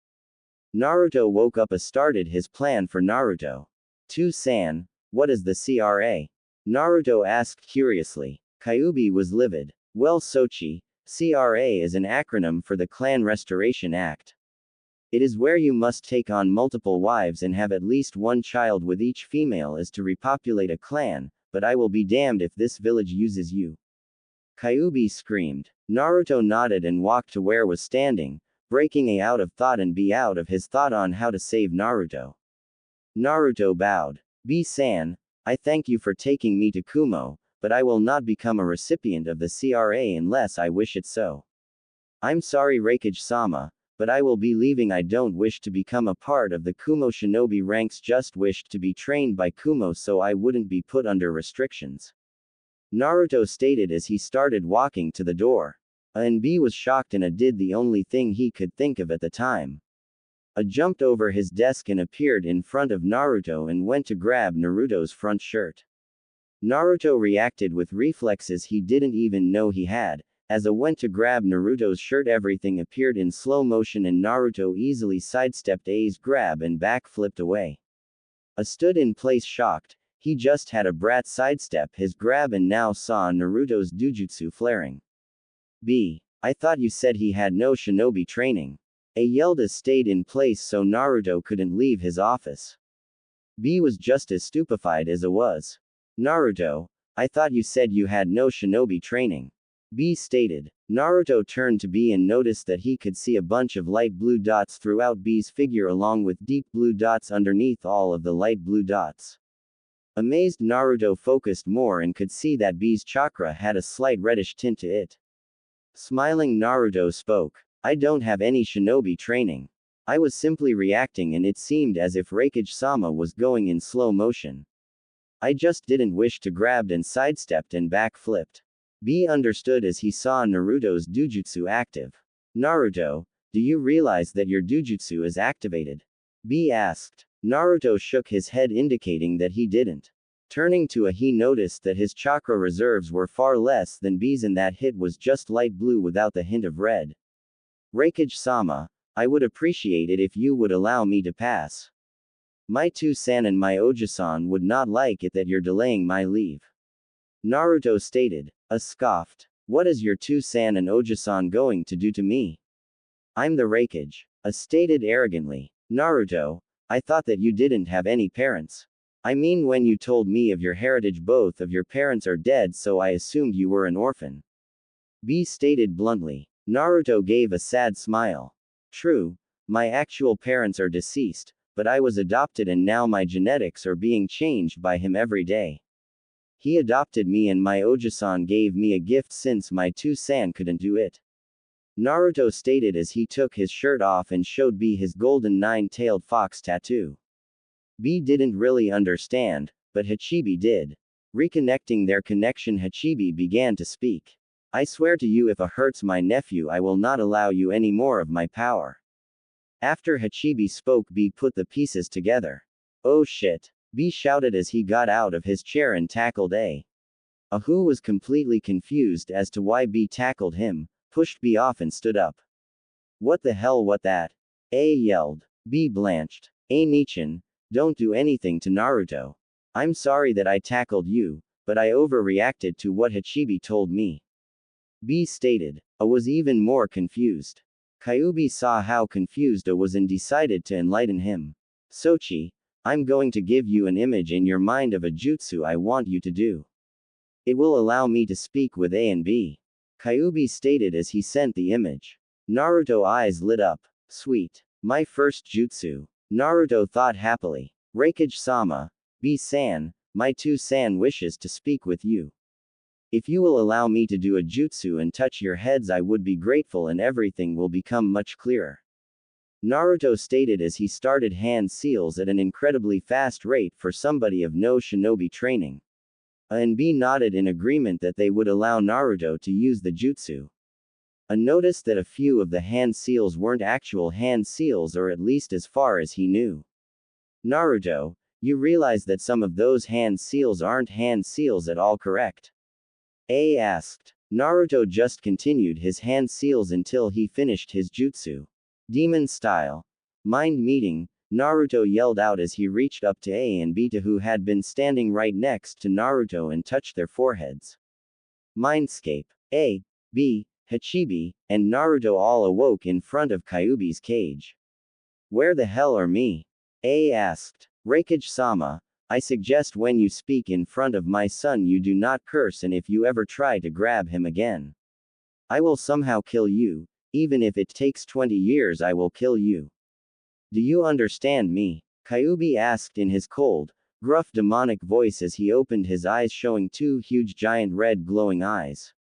Naruto woke up and started his plan for Naruto. "2-san, what is the CRA?" Naruto asked curiously. Kyuubi was livid. "Well, Sochi, CRA is an acronym for the Clan Restoration Act. It is where you must take on multiple wives and have at least one child with each female is to repopulate a clan, but I will be damned if this village uses you." Kyuubi screamed. Naruto nodded and walked to where was standing, breaking A out of thought and B out of his thought on how to save Naruto. Naruto bowed. "B-san, I thank you for taking me to Kumo, but I will not become a recipient of the CRA unless I wish it so. I'm sorry Raikage-sama, but I will be leaving. I don't wish to become a part of the Kumo shinobi ranks, just wished to be trained by Kumo so I wouldn't be put under restrictions." Naruto stated as he started walking to the door. A and B was shocked and A did the only thing he could think of at the time. A jumped over his desk and appeared in front of Naruto and went to grab Naruto's front shirt. Naruto reacted with reflexes he didn't even know he had. As A went to grab Naruto's shirt, everything appeared in slow motion and Naruto easily sidestepped A's grab and backflipped away. A stood in place shocked. He just had a brat sidestep his grab and now saw Naruto's dujutsu flaring. "B, I thought you said he had no shinobi training." A yelled as stayed in place so Naruto couldn't leave his office. B was just as stupefied as A was. "Naruto, I thought you said you had no shinobi training." B stated. Naruto turned to B and noticed that he could see a bunch of light blue dots throughout B's figure along with deep blue dots underneath all of the light blue dots. Amazed, Naruto focused more and could see that B's chakra had a slight reddish tint to it. Smiling, Naruto spoke. "I don't have any shinobi training. I was simply reacting and it seemed as if Raikage-sama was going in slow motion. I just didn't wish to grabbed and sidestepped and backflipped." B understood as he saw Naruto's dujutsu active. "Naruto, do you realize that your dujutsu is activated?" B asked. Naruto shook his head indicating that he didn't. Turning to A, he noticed that his chakra reserves were far less than B's and that hit was just light blue without the hint of red. "Raikage-sama, I would appreciate it if you would allow me to pass. My 2-san and my Oji-san would not like it that you're delaying my leave." Naruto stated. A scoffed. "What is your 2-san and Oji-san going to do to me? I'm the Raikage." A stated arrogantly. "Naruto, I thought that you didn't have any parents. I mean, when you told me of your heritage, both of your parents are dead, so I assumed you were an orphan." B stated bluntly. Naruto gave a sad smile. "True, my actual parents are deceased, but I was adopted and now my genetics are being changed by him every day. He adopted me and my Oji-san gave me a gift since my 2-san couldn't do it." Naruto stated as he took his shirt off and showed B his golden 9-tailed fox tattoo. B didn't really understand, but Hachibi did. Reconnecting their connection, Hachibi began to speak. "I swear to you, if A hurts my nephew, I will not allow you any more of my power." After Hachibi spoke, B put the pieces together. "Oh shit," B shouted as he got out of his chair and tackled A. Who was completely confused as to why B tackled him, pushed B off and stood up. "What the hell, what that?" A yelled. B blanched. "A Nichan, don't do anything to Naruto. I'm sorry that I tackled you, but I overreacted to what Hachibi told me." B stated. A was even more confused. Kyuubi saw how confused A was and decided to enlighten him. "Sochi, I'm going to give you an image in your mind of a jutsu I want you to do. It will allow me to speak with A and B." Kyuubi stated as he sent the image. Naruto eyes lit up. "Sweet. My first jutsu." Naruto thought happily. "Raikage-sama, B-san, my 2-san wishes to speak with you. If you will allow me to do a jutsu and touch your heads, I would be grateful and everything will become much clearer." Naruto stated as he started hand seals at an incredibly fast rate for somebody of no shinobi training. A and B nodded in agreement that they would allow Naruto to use the jutsu. A noticed that a few of the hand seals weren't actual hand seals, or at least as far as he knew. "Naruto, you realize that some of those hand seals aren't hand seals at all, correct?" A asked. Naruto just continued his hand seals until he finished his jutsu. Demon style. Mind meeting, Naruto yelled out as he reached up to A and B who had been standing right next to Naruto and touched their foreheads. Mindscape. A, B, Hachibi, and Naruto all awoke in front of Kyuubi's cage. Where the hell are me? A asked. Raikage-sama, I suggest when you speak in front of my son you do not curse, and if you ever try to grab him again, I will somehow kill you. Even if it takes 20 years I will kill you. Do you understand me? Kyuubi asked in his cold, gruff demonic voice as he opened his eyes showing two huge giant red glowing eyes.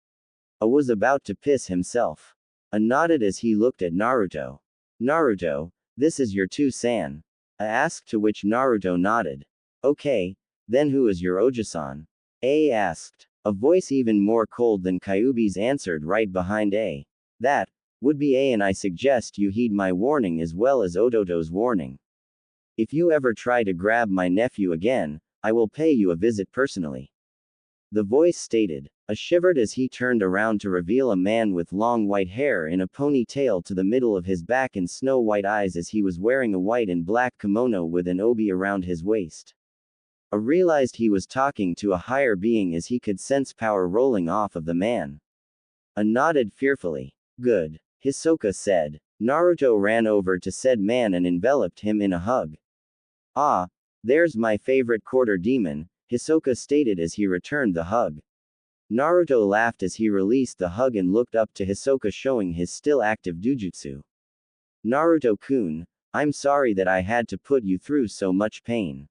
A was about to piss himself. A nodded as he looked at Naruto. Naruto, this is your two-san? A asked, to which Naruto nodded. Okay, then who is your Oji-san? A asked. A voice even more cold than Kyuubi's answered right behind A. That would be A, and I suggest you heed my warning as well as Odoto's warning. If you ever try to grab my nephew again, I will pay you a visit personally. The voice stated. A shivered as he turned around to reveal a man with long white hair in a ponytail to the middle of his back and snow-white eyes as he was wearing a white and black kimono with an obi around his waist. A realized he was talking to a higher being as he could sense power rolling off of the man. A nodded fearfully. Good, Hisoka said. Naruto ran over to said man and enveloped him in a hug. Ah, there's my favorite quarter demon, Hisoka stated as he returned the hug. Naruto laughed as he released the hug and looked up to Hisoka showing his still active dujutsu. Naruto-kun, I'm sorry that I had to put you through so much pain.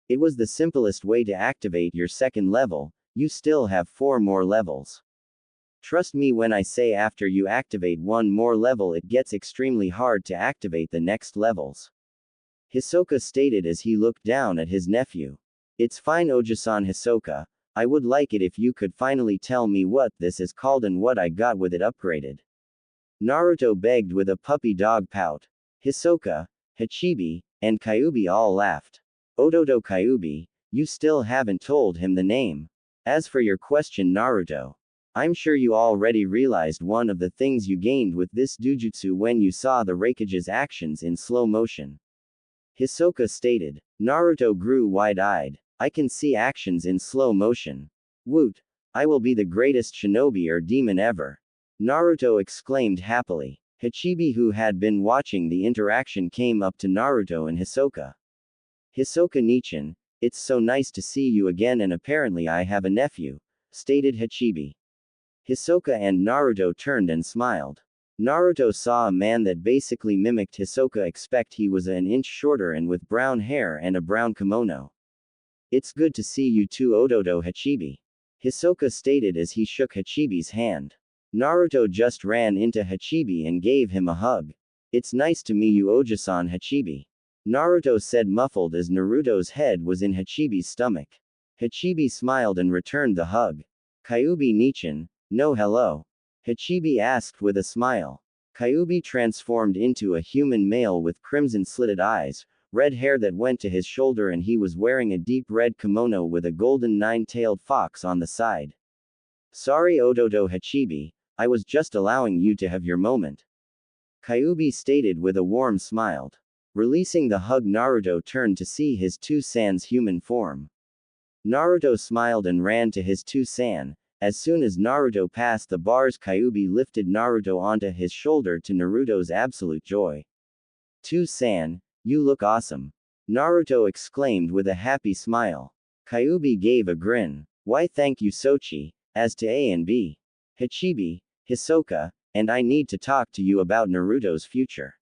It was the simplest way to activate your second level, you still have 4 more levels. Trust me when I say after you activate 1 more level it gets extremely hard to activate the next levels. Hisoka stated as he looked down at his nephew. It's fine Oji-san Hisoka, I would like it if you could finally tell me what this is called and what I got with it upgraded. Naruto begged with a puppy dog pout. Hisoka, Hachibi, and Kyuubi all laughed. Odoto Kyuubi, you still haven't told him the name. As for your question Naruto, I'm sure you already realized one of the things you gained with this dujutsu when you saw the Raikage's actions in slow motion. Hisoka stated. Naruto grew wide-eyed. I can see actions in slow motion. Woot! I will be the greatest shinobi or demon ever. Naruto exclaimed happily. Hachibi, who had been watching the interaction, came up to Naruto and Hisoka. Hisoka Nichan, it's so nice to see you again, and apparently I have a nephew, stated Hachibi. Hisoka and Naruto turned and smiled. Naruto saw a man that basically mimicked Hisoka, except he was an inch shorter and with brown hair and a brown kimono. It's good to see you too Odoto Hachibi. Hisoka stated as he shook Hachibi's hand. Naruto just ran into Hachibi and gave him a hug. It's nice to meet you Oji-san Hachibi. Naruto said muffled as Naruto's head was in Hachibi's stomach. Hachibi smiled and returned the hug. Kyuubi Nichan, no hello. Hachibi asked with a smile. Kyuubi transformed into a human male with crimson slitted eyes, red hair that went to his shoulder, and he was wearing a deep red kimono with a golden 9-tailed fox on the side. Sorry Odoto Hachibi, I was just allowing you to have your moment. Kyuubi stated with a warm smile. Releasing the hug, Naruto turned to see his two-san's human form. Naruto smiled and ran to his two-san. As soon as Naruto passed the bars, Kyuubi lifted Naruto onto his shoulder to Naruto's absolute joy. Two-san, you look awesome. Naruto exclaimed with a happy smile. Kyuubi gave a grin. Why thank you Sochi. As to A and B, Hachibi, Hisoka, and I need to talk to you about Naruto's future.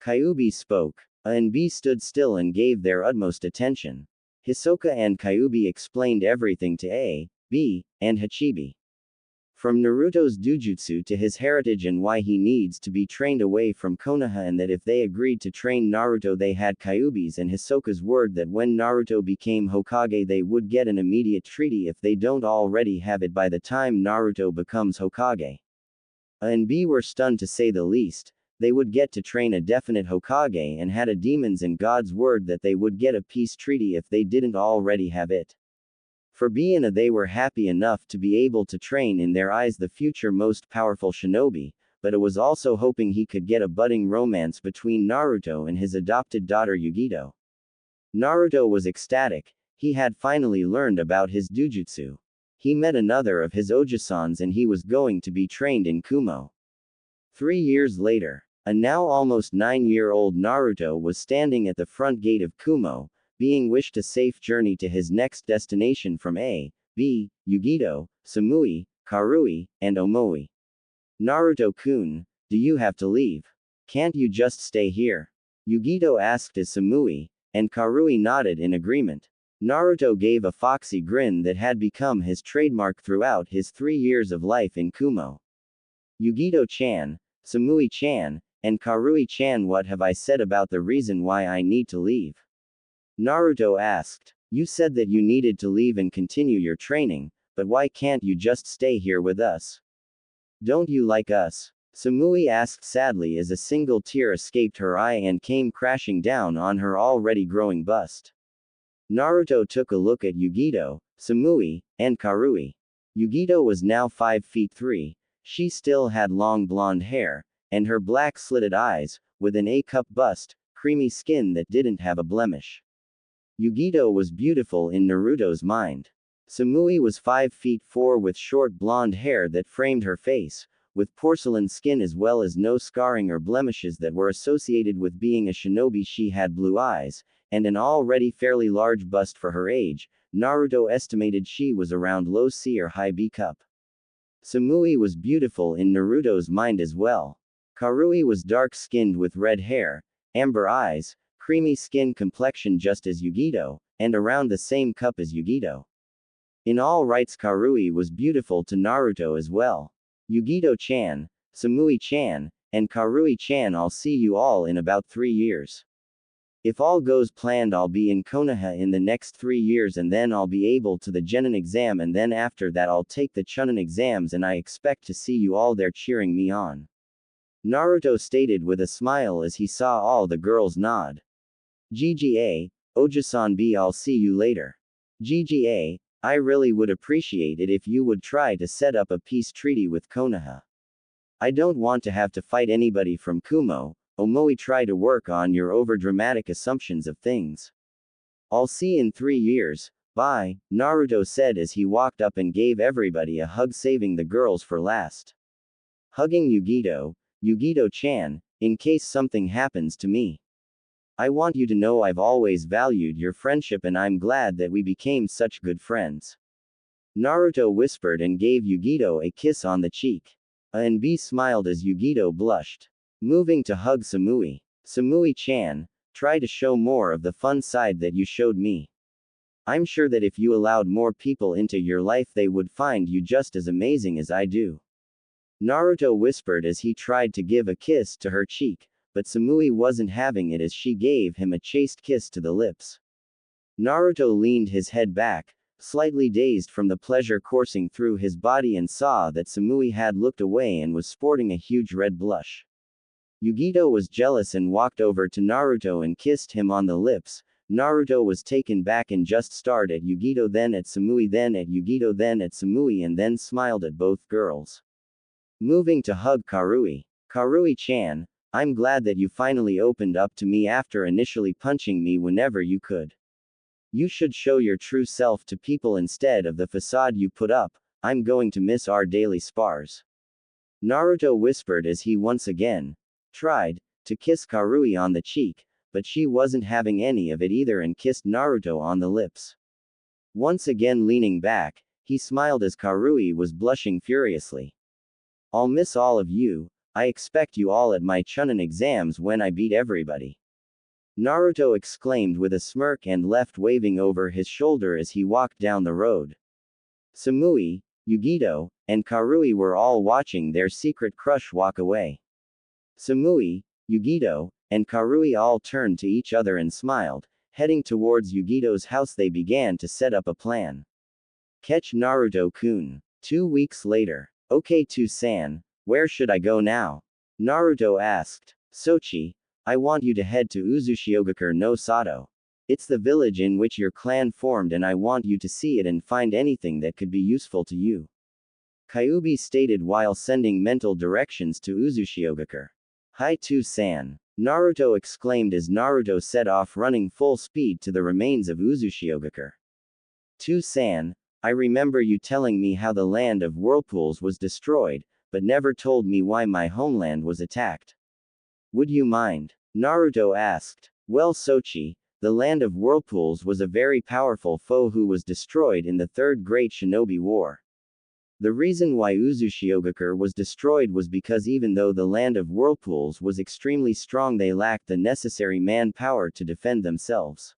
Kyuubi spoke. A and B stood still and gave their utmost attention. Hisoka and Kyuubi explained everything to A, B, and Hachibi. From Naruto's dujutsu to his heritage and why he needs to be trained away from Konoha, and that if they agreed to train Naruto they had Kyuubi's and Hisoka's word that when Naruto became Hokage they would get an immediate treaty if they don't already have it by the time Naruto becomes Hokage. A and B were stunned to say the least. They would get to train a definite Hokage and had a demons and gods word that they would get a peace treaty if they didn't already have it. For they were happy enough to be able to train in their eyes the future most powerful shinobi, but it was also hoping he could get a budding romance between Naruto and his adopted daughter Yugito. Naruto was ecstatic. He had finally learned about his dujutsu. He met another of his Ojusans and he was going to be trained in Kumo. 3 years later, a now almost 9-year-old Naruto was standing at the front gate of Kumo, being wished a safe journey to his next destination from A, B, Yugito, Samui, Karui, and Omoi. Naruto-kun, do you have to leave? Can't you just stay here? Yugito asked as Samui, and Karui nodded in agreement. Naruto gave a foxy grin that had become his trademark throughout his 3 years of life in Kumo. Yugito-chan, Samui-chan, and Karui-chan, what have I said about the reason why I need to leave? Naruto asked. You said that you needed to leave and continue your training, but why can't you just stay here with us? Don't you like us? Samui asked sadly as a single tear escaped her eye and came crashing down on her already growing bust. Naruto took a look at Yugito, Samui, and Karui. Yugito was now 5 feet 3, she still had long blonde hair, and her black slitted eyes, with an A-cup bust, creamy skin that didn't have a blemish. Yugito was beautiful in Naruto's mind. Samui was 5 feet 4 with short blonde hair that framed her face, with porcelain skin as well as no scarring or blemishes that were associated with being a shinobi. She had blue eyes, and an already fairly large bust for her age. Naruto estimated she was around low C or high B cup. Samui was beautiful in Naruto's mind as well. Karui was dark-skinned with red hair, amber eyes, creamy skin complexion just as Yugito, and around the same cup as Yugito. In all rights Karui was beautiful to Naruto as well. Yugito-chan, Samui-chan, and Karui-chan, I'll see you all in about 3 years. If all goes planned, I'll be in Konoha in the next 3 years and then I'll be able to the Genin exam and then after that I'll take the Chunin exams and I expect to see you all there cheering me on. Naruto stated with a smile as he saw all the girls nod. GGA, Oji-san B, I'll see you later. GGA, I really would appreciate it if you would try to set up a peace treaty with Konoha. I don't want to have to fight anybody from Kumo. Omoi, try to work on your overdramatic assumptions of things. I'll see in 3 years, bye, Naruto said as he walked up and gave everybody a hug, saving the girls for last. Hugging Yugito, Yugito-chan, in case something happens to me. I want you to know I've always valued your friendship and I'm glad that we became such good friends. Naruto whispered and gave Yugito a kiss on the cheek. A and B smiled as Yugito blushed. Moving to hug Samui. Samui-chan, try to show more of the fun side that you showed me. I'm sure that if you allowed more people into your life they would find you just as amazing as I do. Naruto whispered as he tried to give a kiss to her cheek, but Samui wasn't having it as she gave him a chaste kiss to the lips. Naruto leaned his head back, slightly dazed from the pleasure coursing through his body, and saw that Samui had looked away and was sporting a huge red blush. Yugito was jealous and walked over to Naruto and kissed him on the lips. Naruto was taken back and just stared at Yugito, then at Samui, then at Yugito, then at Samui, and then smiled at both girls. Moving to hug Karui. Karui-chan, I'm glad that you finally opened up to me after initially punching me whenever you could. You should show your true self to people instead of the facade you put up. I'm going to miss our daily spars. Naruto whispered as he once again tried to kiss Karui on the cheek, but she wasn't having any of it either and kissed Naruto on the lips. Once again leaning back, he smiled as Karui was blushing furiously. I'll miss all of you. I expect you all at my Chunin exams when I beat everybody. Naruto exclaimed with a smirk and left, waving over his shoulder as he walked down the road. Samui, Yugito, and Karui were all watching their secret crush walk away. Samui, Yugito, and Karui all turned to each other and smiled. Heading towards Yugito's house, they began to set up a plan. Catch Naruto-kun. 2 weeks later. Okay, To-san, where should I go now? Naruto asked. Sochi, I want you to head to Uzushiogakure no Sato. It's the village in which your clan formed and I want you to see it and find anything that could be useful to you. Kyuubi stated while sending mental directions to Uzushiogakure. Hai-to-san. Naruto exclaimed as Naruto set off running full speed to the remains of Uzushiogakure. To-san, I remember you telling me how the land of whirlpools was destroyed, but never told me why my homeland was attacked. Would you mind? Naruto asked. Well, Sochi, the land of whirlpools was a very powerful foe who was destroyed in the Third Great Shinobi War. The reason why Uzushiogakure was destroyed was because even though the land of whirlpools was extremely strong, they lacked the necessary manpower to defend themselves.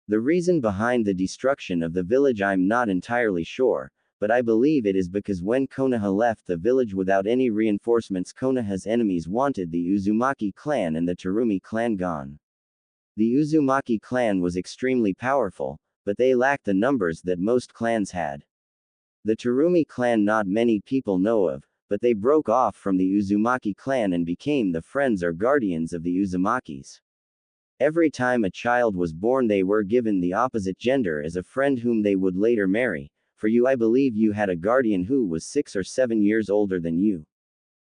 The reason behind the destruction of the village I'm not entirely sure, but I believe it is because when Konoha left the village without any reinforcements, Konoha's enemies wanted the Uzumaki clan and the Terumi clan gone. The Uzumaki clan was extremely powerful, but they lacked the numbers that most clans had. The Terumi clan not many people know of, but they broke off from the Uzumaki clan and became the friends or guardians of the Uzumakis. Every time a child was born, they were given the opposite gender as a friend whom they would later marry. For you, I believe you had a guardian who was 6 or 7 years older than you.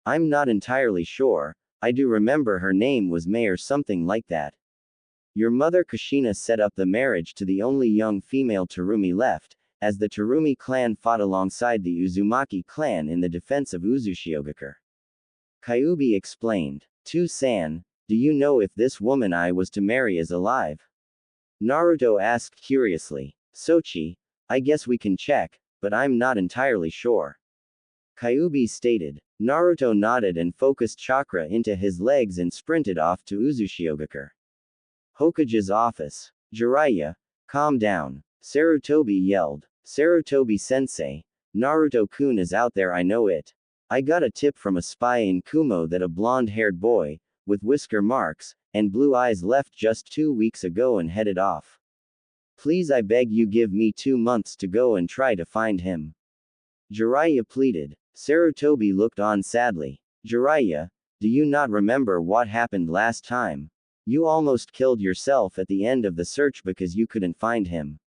I'm not entirely sure, I do remember her name was May or something like that. Your mother Kushina set up the marriage to the only young female Terumi left, as the Terumi clan fought alongside the Uzumaki clan in the defense of Uzushiogakure. Kyuubi explained. To-san, do you know if this woman I was to marry is alive? Naruto asked curiously. Sochi, I guess we can check, but I'm not entirely sure. Kyuubi stated. Naruto nodded and focused chakra into his legs and sprinted off to Uzushiogakure. Hokage's office. Jiraiya, calm down. Sarutobi yelled. Sarutobi-sensei, Naruto-kun is out there, I know it. I got a tip from a spy in Kumo that a blonde-haired boy, with whisker marks, and blue eyes left just 2 weeks ago and headed off. Please, I beg you, give me 2 months to go and try to find him. Jiraiya pleaded. Sarutobi looked on sadly. Jiraiya, do you not remember what happened last time? You almost killed yourself at the end of the search because you couldn't find him.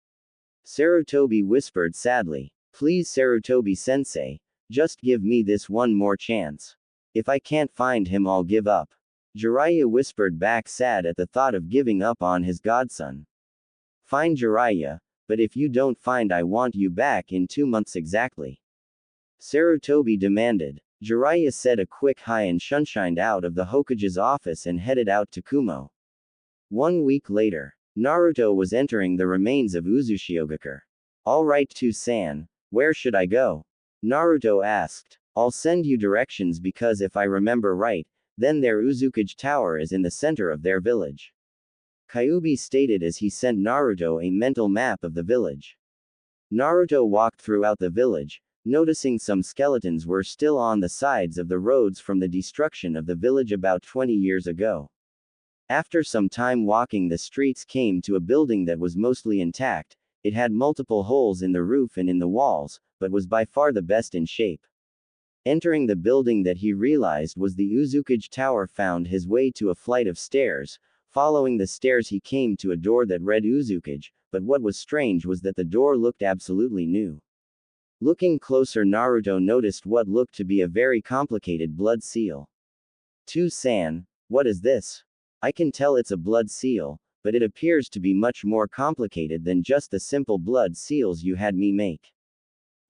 Sarutobi whispered sadly. Please, Sarutobi-sensei, just give me this one more chance. If I can't find him, I'll give up. Jiraiya whispered back, sad at the thought of giving up on his godson. Fine, Jiraiya, but if you don't find, I want you back in 2 months exactly. Sarutobi demanded. Jiraiya said a quick hi and shunshined out of the Hokage's office and headed out to Kumo. 1 week later, Naruto was entering the remains of Uzushiogakure. Alright, To-san, where should I go? Naruto asked. I'll send you directions because if I remember right, then their Uzukage tower is in the center of their village. Kyuubi stated as he sent Naruto a mental map of the village. Naruto walked throughout the village, noticing some skeletons were still on the sides of the roads from the destruction of the village about 20 years ago. After some time walking, the streets came to a building that was mostly intact. It had multiple holes in the roof and in the walls, but was by far the best in shape. Entering the building that he realized was the Uzukage tower, found his way to a flight of stairs. Following the stairs he came to a door that read Uzukage, but what was strange was that the door looked absolutely new. Looking closer, Naruto noticed what looked to be a very complicated blood seal. To-san, what is this? I can tell it's a blood seal, but it appears to be much more complicated than just the simple blood seals you had me make.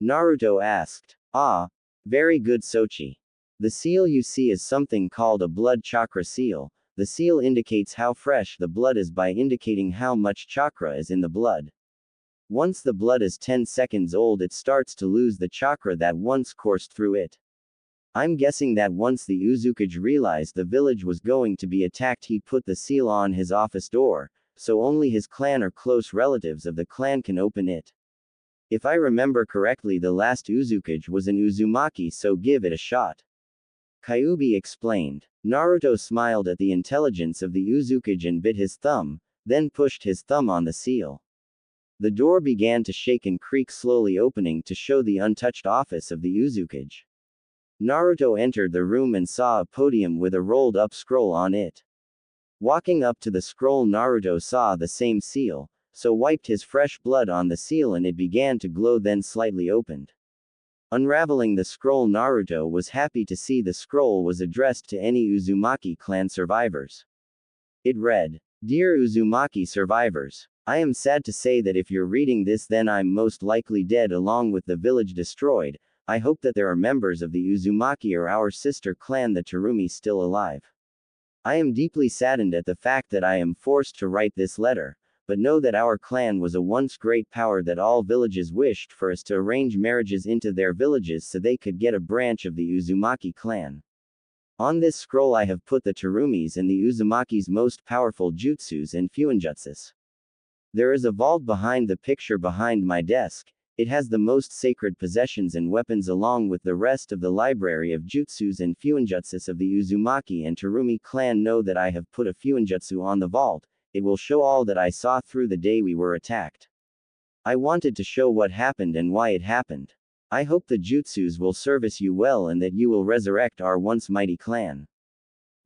Naruto asked. Ah, very good, Sochi. The seal you see is something called a blood chakra seal. The seal indicates how fresh the blood is by indicating how much chakra is in the blood. Once the blood is 10 seconds old, it starts to lose the chakra that once coursed through it. I'm guessing that once the Uzukage realized the village was going to be attacked, he put the seal on his office door, so only his clan or close relatives of the clan can open it. If I remember correctly, the last Uzukage was an Uzumaki, so give it a shot. Kyuubi explained. Naruto smiled at the intelligence of the Uzukage and bit his thumb, then pushed his thumb on the seal. The door began to shake and creak, slowly opening to show the untouched office of the Uzukage. Naruto entered the room and saw a podium with a rolled-up scroll on it. Walking up to the scroll, Naruto saw the same seal, so wiped his fresh blood on the seal and it began to glow, then slightly opened. Unraveling the scroll, Naruto was happy to see the scroll was addressed to any Uzumaki clan survivors. It read, "Dear Uzumaki survivors, I am sad to say that if you're reading this, then I'm most likely dead along with the village destroyed. I hope that there are members of the Uzumaki or our sister clan, the Terumi, still alive. I am deeply saddened at the fact that I am forced to write this letter, but know that our clan was a once great power, that all villages wished for us to arrange marriages into their villages so they could get a branch of the Uzumaki clan. On this scroll I have put the Terumi's and the Uzumaki's most powerful jutsus and fuinjutsus. There is a vault behind the picture behind my desk. It has the most sacred possessions and weapons along with the rest of the library of jutsus and fuinjutsus of the Uzumaki and Terumi clan. Know that I have put a fuinjutsu on the vault. It will show all that I saw through the day we were attacked. I wanted to show what happened and why it happened. I hope the jutsus will service you well and that you will resurrect our once mighty clan.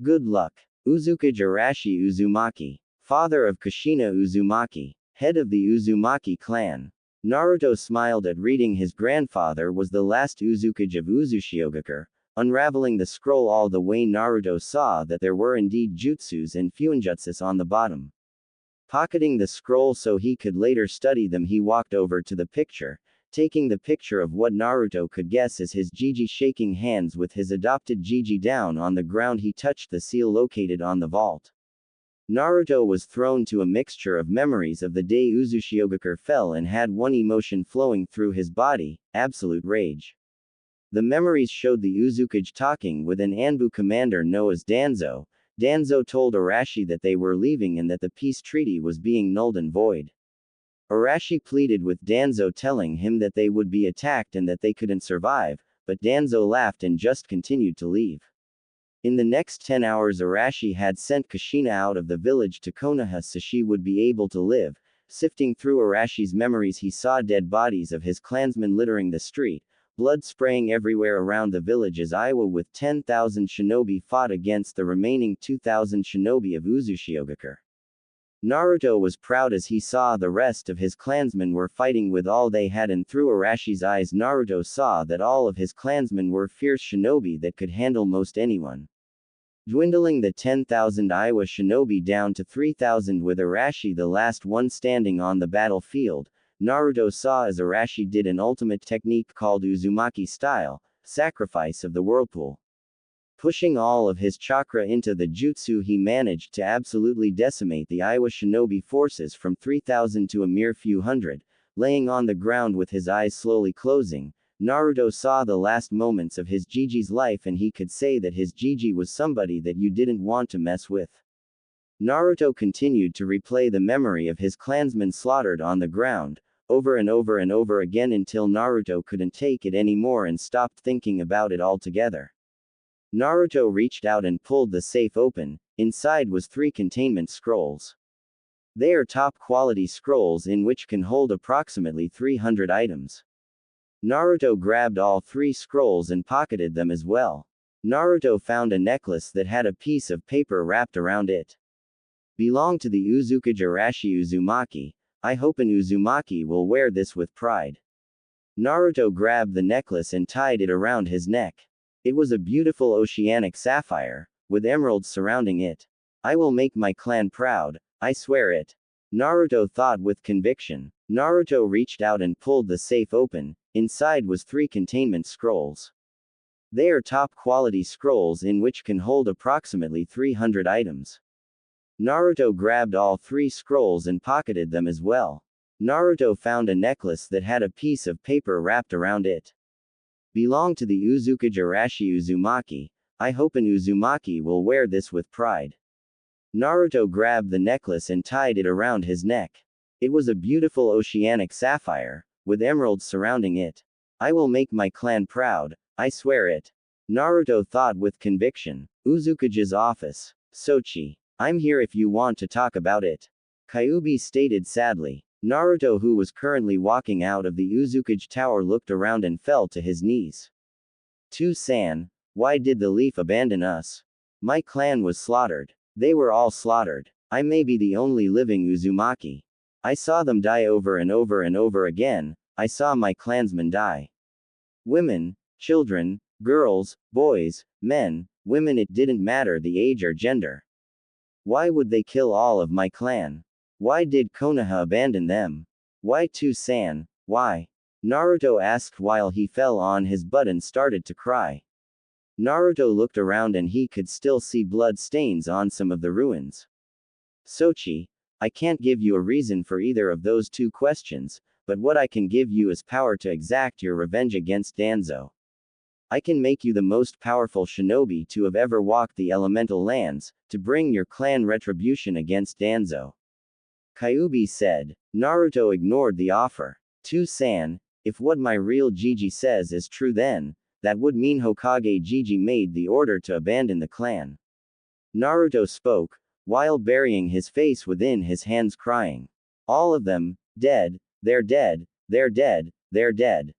Good luck. Uzuka Arashi Uzumaki, father of Kushina Uzumaki, head of the Uzumaki clan. Naruto smiled at reading his grandfather was the last Uzukage of Uzushiogakure. Unraveling the scroll all the way, Naruto saw that there were indeed jutsus and fuinjutsus on the bottom. Pocketing the scroll so he could later study them, he walked over to the picture, taking the picture of what Naruto could guess is his Jiji, shaking hands with his adopted Jiji. Down on the ground he touched the seal located on the vault. Naruto was thrown to a mixture of memories of the day Uzushiogakure fell and had one emotion flowing through his body, absolute rage. The memories showed the Uzukage talking with an Anbu commander known as Danzo. Danzo told Arashi that they were leaving and that the peace treaty was being nulled and void. Arashi pleaded with Danzo, telling him that they would be attacked and that they couldn't survive, but Danzo laughed and just continued to leave. In the next 10 hours Arashi had sent Kushina out of the village to Konoha so she would be able to live. Sifting through Arashi's memories he saw dead bodies of his clansmen littering the street, blood spraying everywhere around the village as Iwa with 10,000 shinobi fought against the remaining 2,000 shinobi of Uzushiogakure. Naruto was proud as he saw the rest of his clansmen were fighting with all they had, and through Arashi's eyes Naruto saw that all of his clansmen were fierce shinobi that could handle most anyone. Dwindling the 10,000 Iwa shinobi down to 3,000 with Arashi the last one standing on the battlefield, Naruto saw as Arashi did an ultimate technique called Uzumaki style, sacrifice of the whirlpool. Pushing all of his chakra into the jutsu, he managed to absolutely decimate the Iwa shinobi forces from 3,000 to a mere few hundred. Laying on the ground with his eyes slowly closing, Naruto saw the last moments of his Jiji's life, and he could say that his Jiji was somebody that you didn't want to mess with. Naruto continued to replay the memory of his clansmen slaughtered on the ground, over and over and over again until Naruto couldn't take it anymore and stopped thinking about it altogether. Naruto reached out and pulled the safe open. Inside was 3 containment scrolls. They are top quality scrolls in which can hold approximately 300 items. Naruto grabbed all 3 scrolls and pocketed them as well. Naruto found a necklace that had a piece of paper wrapped around it. Belonged to the Uzukage Arashi Uzumaki. I hope an Uzumaki will wear this with pride. Naruto grabbed the necklace and tied it around his neck. It was a beautiful oceanic sapphire, with emeralds surrounding it. I will make my clan proud, I swear it. Naruto thought with conviction. Naruto reached out and pulled the safe open. Inside was 3 containment scrolls. They are top quality scrolls in which can hold approximately 300 items. Naruto grabbed all 3 scrolls and pocketed them as well. Naruto found a necklace that had a piece of paper wrapped around it. Belonged to the Uzukage Arashi Uzumaki. I hope an Uzumaki will wear this with pride. Naruto grabbed the necklace and tied it around his neck. It was a beautiful oceanic sapphire, with emeralds surrounding it. I will make my clan proud, I swear it. Naruto thought with conviction. Uzukage's office. Sochi. I'm here if you want to talk about it. Kyuubi stated sadly. Naruto, who was currently walking out of the Uzukage tower, looked around and fell to his knees. To-san, why did the leaf abandon us? My clan was slaughtered. They were all slaughtered. I may be the only living Uzumaki. I saw them die over and over and over again. I saw my clansmen die. Women, children, girls, boys, men, women, it didn't matter the age or gender. Why would they kill all of my clan? Why did Konoha abandon them? Why San? Why? Naruto asked while he fell on his butt and started to cry. Naruto looked around and he could still see blood stains on some of the ruins. Sochi, I can't give you a reason for either of those two questions, but what I can give you is power to exact your revenge against Danzo. I can make you the most powerful shinobi to have ever walked the elemental lands, to bring your clan retribution against Danzo. Kyuubi said. Naruto ignored the offer. San, if what my real Jiji says is true, then that would mean Hokage Jiji made the order to abandon the clan. Naruto spoke, while burying his face within his hands, crying. All of them, dead, they're dead, they're dead, they're dead.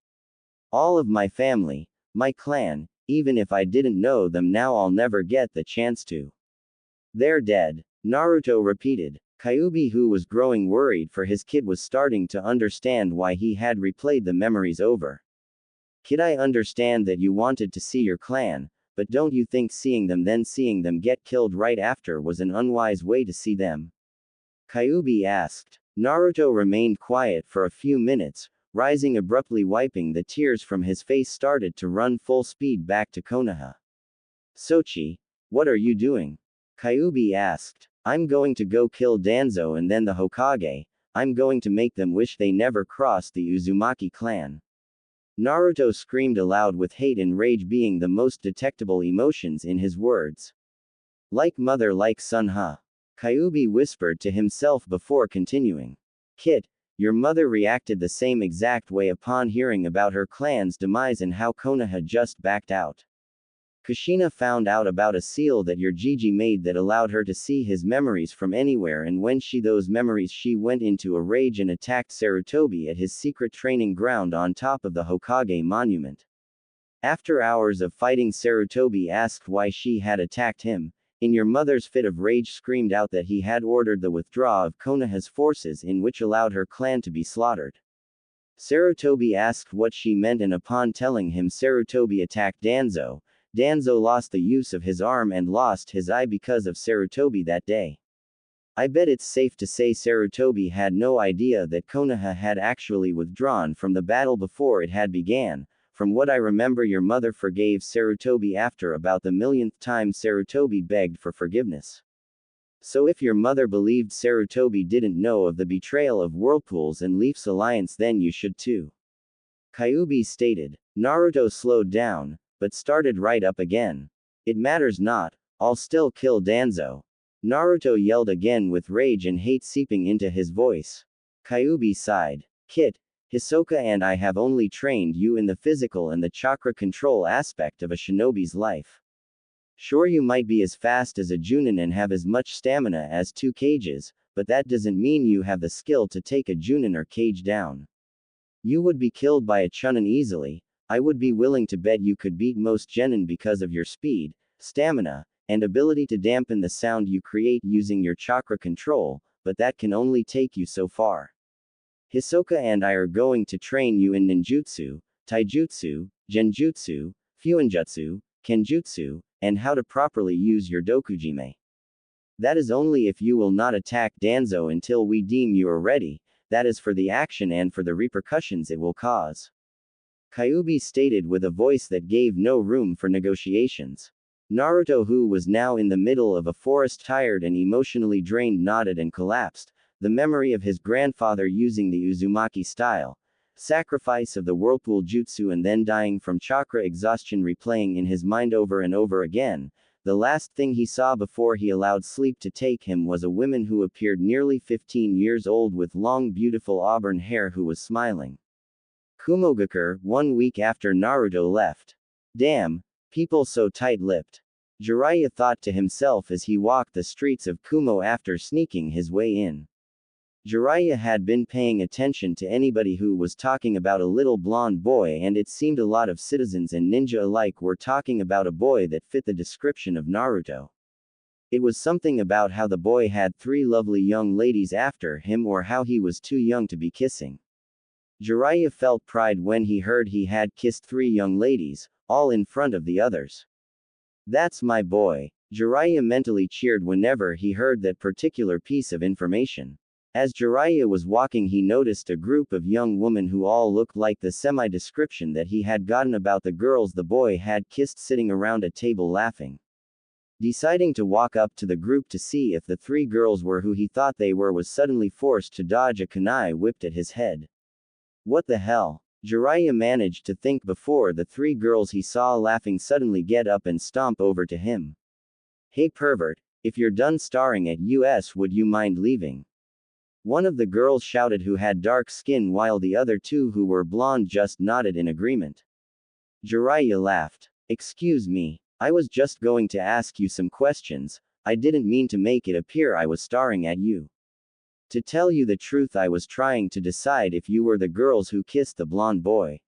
All of my family, my clan, even if I didn't know them now I'll never get the chance to. They're dead, Naruto repeated. Kyuubi, who was growing worried for his kid, was starting to understand why he had replayed the memories over. Kid, I understand that you wanted to see your clan, but don't you think seeing them then seeing them get killed right after was an unwise way to see them? Kyuubi asked. Naruto remained quiet for a few minutes, rising abruptly, wiping the tears from his face, started to run full speed back to Konoha. Sochi, what are you doing? Kyuubi asked. I'm going to go kill Danzo and then the Hokage. I'm going to make them wish they never crossed the Uzumaki clan. Naruto screamed aloud, with hate and rage being the most detectable emotions in his words. Like mother, like son, huh? Kyuubi whispered to himself before continuing. Kid, your mother reacted the same exact way upon hearing about her clan's demise and how Konoha just backed out. Kushina found out about a seal that your Jiji made that allowed her to see his memories from anywhere, and when those memories she went into a rage and attacked Sarutobi at his secret training ground on top of the Hokage monument. After hours of fighting, Sarutobi asked why she had attacked him, in your mother's fit of rage screamed out that he had ordered the withdrawal of Konoha's forces, in which allowed her clan to be slaughtered. Sarutobi asked what she meant, and upon telling him Sarutobi attacked Danzo, Danzo lost the use of his arm and lost his eye because of Sarutobi that day. I bet it's safe to say Sarutobi had no idea that Konoha had actually withdrawn from the battle before it had began. From what I remember, your mother forgave Sarutobi after about the millionth time Sarutobi begged for forgiveness. So if your mother believed Sarutobi didn't know of the betrayal of Whirlpool's and Leaf's alliance, then you should too. Kyuubi stated. Naruto slowed down, but started right up again. It matters not, I'll still kill Danzo. Naruto yelled again, with rage and hate seeping into his voice. Kyuubi sighed. Kid, Hisoka and I have only trained you in the physical and the chakra control aspect of a shinobi's life. Sure, you might be as fast as a Junin and have as much stamina as 2 Kages, but that doesn't mean you have the skill to take a Junin or Kage down. You would be killed by a Chunin easily. I would be willing to bet you could beat most genin because of your speed, stamina, and ability to dampen the sound you create using your chakra control, but that can only take you so far. Hisoka and I are going to train you in ninjutsu, taijutsu, genjutsu, fuinjutsu, kenjutsu, and how to properly use your dokujime. That is only if you will not attack Danzo until we deem you are ready. That is for the action and for the repercussions it will cause. Kyuubi stated with a voice that gave no room for negotiations. Naruto, who was now in the middle of a forest, tired and emotionally drained, nodded and collapsed. The memory of his grandfather using the Uzumaki style sacrifice of the whirlpool jutsu and then dying from chakra exhaustion replaying in his mind over and over again. The last thing he saw before he allowed sleep to take him was a woman who appeared nearly 15 years old with long, beautiful auburn hair, who was smiling. Kumogakure, 1 week after Naruto left. Damn, people so tight-lipped. Jiraiya thought to himself as he walked the streets of Kumo after sneaking his way in. Jiraiya had been paying attention to anybody who was talking about a little blonde boy, and it seemed a lot of citizens and ninja alike were talking about a boy that fit the description of Naruto. It was something about how the boy had 3 lovely young ladies after him or how he was too young to be kissing. Jiraiya felt pride when he heard he had kissed 3 young ladies, all in front of the others. That's my boy. Jiraiya mentally cheered whenever he heard that particular piece of information. As Jiraiya was walking, he noticed a group of young women who all looked like the semi-description that he had gotten about the girls the boy had kissed sitting around a table laughing. Deciding to walk up to the group to see if the 3 girls were who he thought they were, was suddenly forced to dodge a kunai whipped at his head. What the hell? Jiraiya managed to think before the 3 girls he saw laughing suddenly get up and stomp over to him. Hey pervert, if you're done staring at us, would you mind leaving? One of the girls shouted, who had dark skin, while the other 2 who were blonde just nodded in agreement. Jiraiya laughed. Excuse me, I was just going to ask you some questions. I didn't mean to make it appear I was staring at you. To tell you the truth, I was trying to decide if you were the girls who kissed the blonde boy.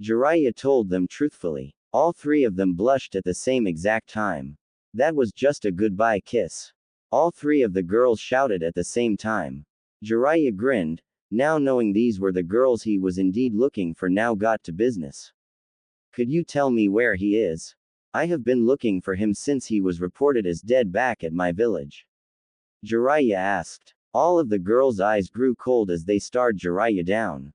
Jiraiya told them truthfully. All 3 of them blushed at the same exact time. That was just a goodbye kiss. All 3 of the girls shouted at the same time. Jiraiya grinned, now knowing these were the girls he was indeed looking for. Now got to business. Could you tell me where he is? I have been looking for him since he was reported as dead back at my village. Jiraiya asked. All of the girls' eyes grew cold as they stared Jiraiya down.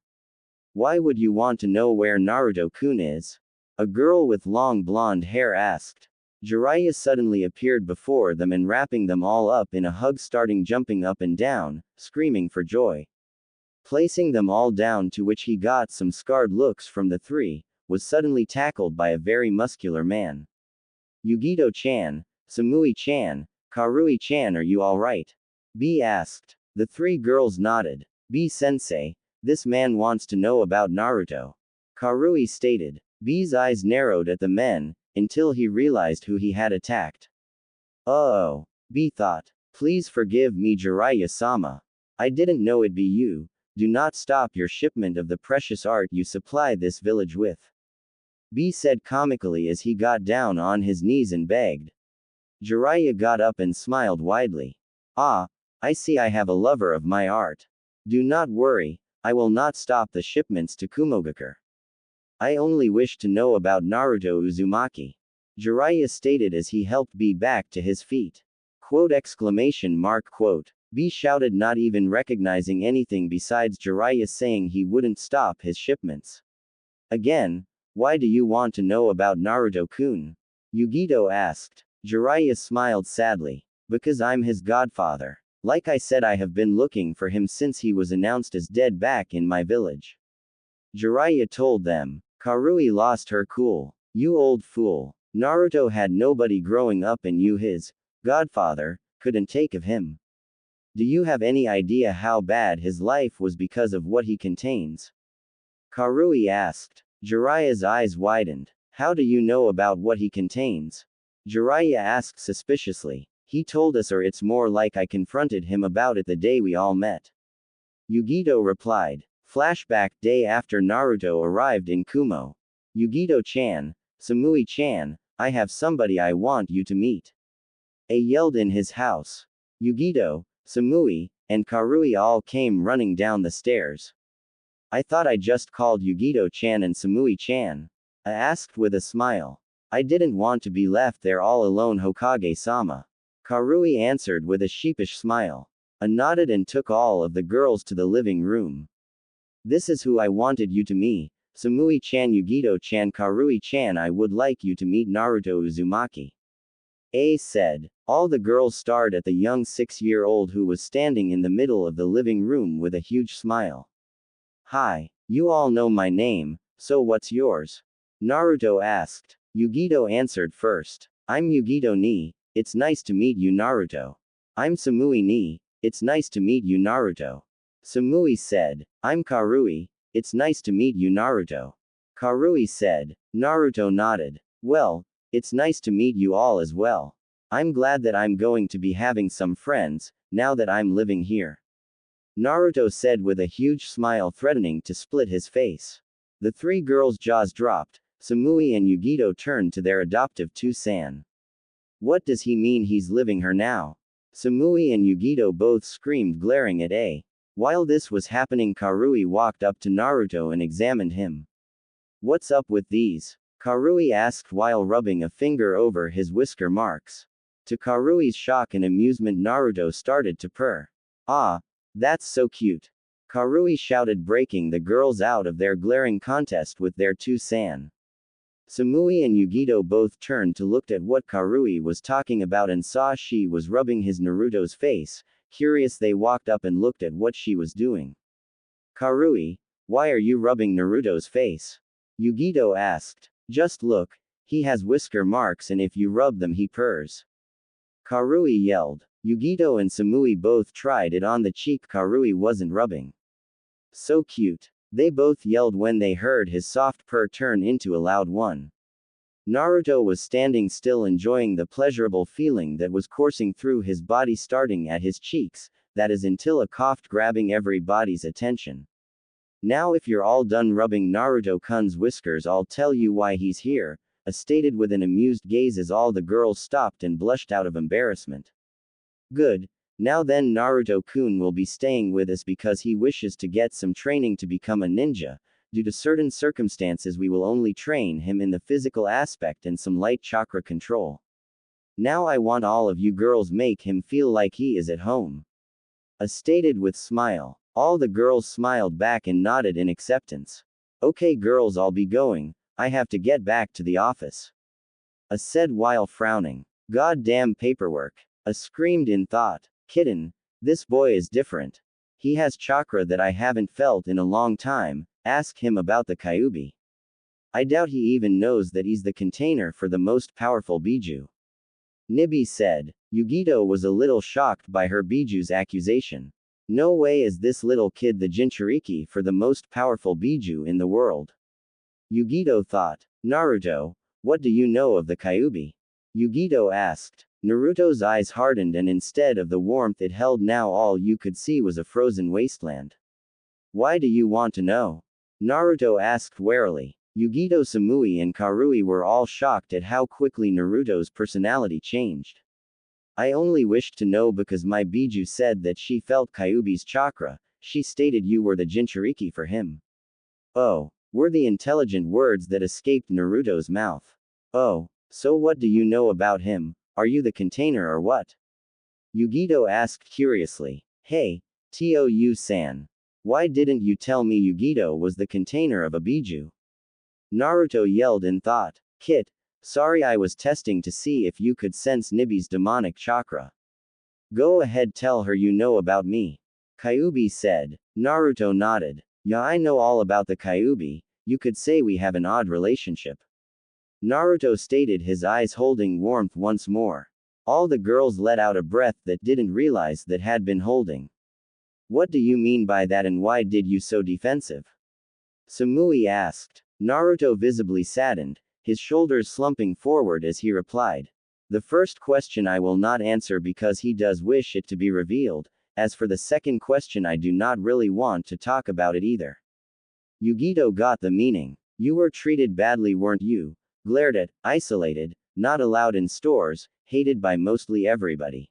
Why would you want to know where Naruto-kun is? A girl with long blonde hair asked. Jiraiya suddenly appeared before them and wrapping them all up in a hug, starting jumping up and down, screaming for joy. Placing them all down, to which he got some scarred looks from the 3, was suddenly tackled by a very muscular man. Yugito-chan, Samui-chan, Karui-chan, are you alright? B asked. The 3 girls nodded. B-sensei, this man wants to know about Naruto. Karui stated. B's eyes narrowed at the men, until he realized who he had attacked. Oh, B thought. Please forgive me, Jiraiya-sama. I didn't know it'd be you. Do not stop your shipment of the precious art you supply this village with. B said comically as he got down on his knees and begged. Jiraiya got up and smiled widely. Ah, I see I have a lover of my art. Do not worry, I will not stop the shipments to Kumogakure. I only wish to know about Naruto Uzumaki. Jiraiya stated as he helped B back to his feet. Quote exclamation mark quote. B shouted, not even recognizing anything besides Jiraiya saying he wouldn't stop his shipments. Again, why do you want to know about Naruto-kun? Yugito asked. Jiraiya smiled sadly. Because I'm his godfather. Like I said, I have been looking for him since he was announced as dead back in my village. Jiraiya told them. Karui lost her cool. You old fool. Naruto had nobody growing up and you, his godfather, couldn't take of him. Do you have any idea how bad his life was because of what he contains? Karui asked. Jiraiya's eyes widened. How do you know about what he contains? Jiraiya asked suspiciously. He told us, or it's more like I confronted him about it the day we all met. Yugito replied. Flashback, day after Naruto arrived in Kumo. Yugito-chan, Samui-chan, I have somebody I want you to meet. A yelled in his house. Yugito, Samui, and Karui all came running down the stairs. I thought I just called Yugito-chan and Samui-chan. I asked with a smile. I didn't want to be left there all alone, Hokage-sama. Karui answered with a sheepish smile. I nodded and took all of the girls to the living room. This is who I wanted you to meet. Samui-chan, Yugito-chan, Karui-chan, I would like you to meet Naruto Uzumaki. A said. All the girls stared at the young 6-year-old who was standing in the middle of the living room with a huge smile. Hi, you all know my name, so what's yours? Naruto asked. Yugito answered first. I'm Yugito ni, it's nice to meet you, Naruto. I'm Samui ni, it's nice to meet you, Naruto. Samui said. I'm Karui, it's nice to meet you, Naruto. Karui said. Naruto nodded. Well, it's nice to meet you all as well. I'm glad that I'm going to be having some friends, now that I'm living here. Naruto said with a huge smile threatening to split his face. The 3 girls' jaws dropped. Samui and Yugito turned to their adoptive Two-san. What does he mean he's living her now? Samui and Yugito both screamed, glaring at A. While this was happening, Karui walked up to Naruto and examined him. What's up with these? Karui asked while rubbing a finger over his whisker marks. To Karui's shock and amusement, Naruto started to purr. Ah, that's so cute. Karui shouted, breaking the girls out of their glaring contest with their two-san. Samui and Yugito both turned to look at what Karui was talking about and saw she was rubbing his Naruto's face. Curious, they walked up and looked at what she was doing. Karui, why are you rubbing Naruto's face? Yugito asked. Just look, he has whisker marks and if you rub them he purrs. Karui yelled. Yugito and Samui both tried it on the cheek Karui wasn't rubbing. So cute. They both yelled when they heard his soft purr turn into a loud one. Naruto was standing still, enjoying the pleasurable feeling that was coursing through his body, starting at his cheeks, that is until it coughed, grabbing everybody's attention. Now if you're all done rubbing Naruto-kun's whiskers, I'll tell you why he's here, stated with an amused gaze as all the girls stopped and blushed out of embarrassment. Good. Now then, Naruto-kun will be staying with us because he wishes to get some training to become a ninja. Due to certain circumstances we will only train him in the physical aspect and some light chakra control. Now I want all of you girls make him feel like he is at home. Stated with smile. All the girls smiled back and nodded in acceptance. Okay girls, I'll be going, I have to get back to the office. Said while frowning. God damn paperwork. Screamed in thought. Kitten, this boy is different. He has chakra that I haven't felt in a long time. Ask him about the Kyuubi. I doubt he even knows that he's the container for the most powerful Biju. Nibi said. Yugito was a little shocked by her Biju's accusation. No way is this little kid the Jinchuriki for the most powerful Biju in the world. Yugito thought. Naruto, what do you know of the Kyuubi? Yugito asked. Naruto's eyes hardened and instead of the warmth it held now, all you could see was a frozen wasteland. Why do you want to know? Naruto asked warily. Yugito, Samui and Karui were all shocked at how quickly Naruto's personality changed. I only wished to know because my Biju said that she felt Kyuubi's chakra. She stated you were the Jinchuriki for him. Oh, were the intelligent words that escaped Naruto's mouth. Oh, so what do you know about him? Are you the container or what? Yugito asked curiously. Hey, Tou-san. Why didn't you tell me Yugito was the container of a Biju? Naruto yelled in thought. Kit, sorry, I was testing to see if you could sense Nibi's demonic chakra. Go ahead, tell her you know about me. Kyuubi said. Naruto nodded. Yeah, I know all about the Kyuubi. You could say we have an odd relationship. Naruto stated, his eyes holding warmth once more. All the girls let out a breath that didn't realize that had been holding. What do you mean by that and why did you so defensive? Samui asked. Naruto visibly saddened, his shoulders slumping forward as he replied. The first question I will not answer because he does wish it to be revealed. As for the second question, I do not really want to talk about it either. Yugito got the meaning. You were treated badly, weren't you? Glared at, isolated, not allowed in stores, hated by mostly everybody.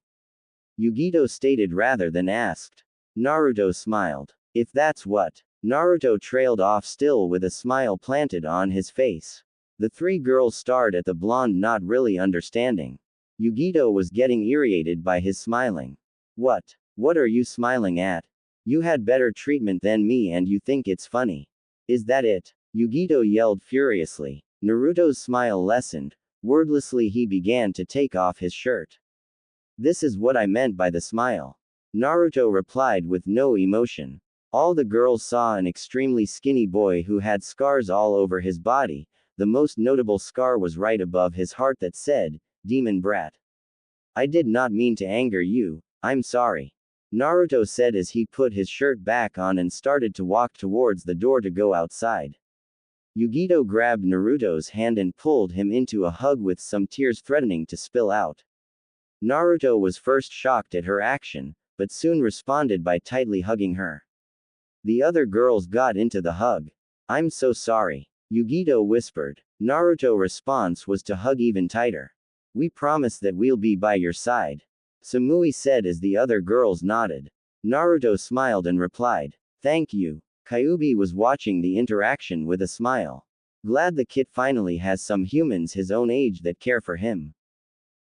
Yugito stated rather than asked. Naruto smiled. If that's what. Naruto trailed off, still with a smile planted on his face. The three girls stared at the blonde, not really understanding. Yugito was getting irritated by his smiling. What are you smiling at? You had better treatment than me and you think it's funny. Is that it? Yugito yelled furiously. Naruto's smile lessened. Wordlessly he began to take off his shirt. This is what I meant by the smile. Naruto replied with no emotion. All the girls saw an extremely skinny boy who had scars all over his body. The most notable scar was right above his heart that said, Demon Brat. I did not mean to anger you, I'm sorry. Naruto said as he put his shirt back on and started to walk towards the door to go outside. Yugito grabbed Naruto's hand and pulled him into a hug with some tears threatening to spill out. Naruto was first shocked at her action, but soon responded by tightly hugging her. The other girls got into the hug. I'm so sorry. Yugito whispered. Naruto's response was to hug even tighter. We promise that we'll be by your side. Samui said as the other girls nodded. Naruto smiled and replied, thank you. Kyuubi was watching the interaction with a smile. Glad the kid finally has some humans his own age that care for him.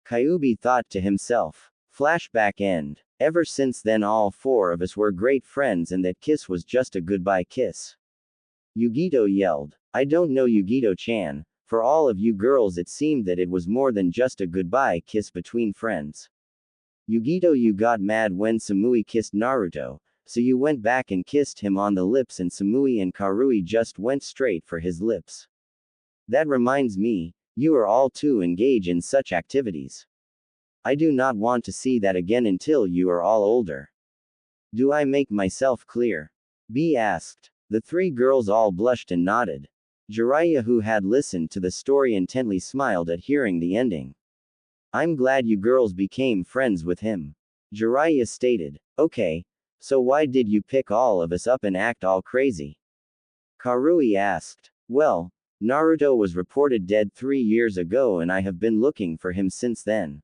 Kyuubi thought to himself. Flashback end. Ever since then all four of us were great friends and that kiss was just a goodbye kiss. Yugito yelled. I don't know Yugito-chan. For all of you girls it seemed that it was more than just a goodbye kiss between friends. Yugito, you got mad when Samui kissed Naruto, so you went back and kissed him on the lips and Samui and Karui just went straight for his lips. That reminds me, you are all too engaged in such activities. I do not want to see that again until you are all older. Do I make myself clear? B asked. The three girls all blushed and nodded. Jiraiya, who had listened to the story intently, smiled at hearing the ending. I'm glad you girls became friends with him. Jiraiya stated. Okay, so why did you pick all of us up and act all crazy? Karui asked. Well, Naruto was reported dead 3 years ago and I have been looking for him since then.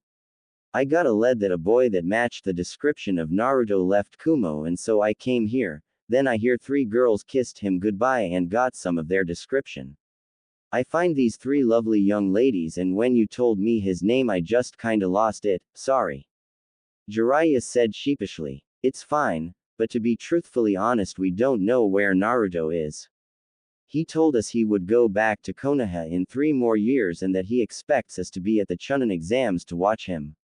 I got a lead that a boy that matched the description of Naruto left Kumo and so I came here, then I hear 3 girls kissed him goodbye and got some of their description. I find these 3 lovely young ladies and when you told me his name I just kinda lost it, sorry. Jiraiya said sheepishly. It's fine, but to be truthfully honest we don't know where Naruto is. He told us he would go back to Konoha in 3 more years and that he expects us to be at the Chunin exams to watch him.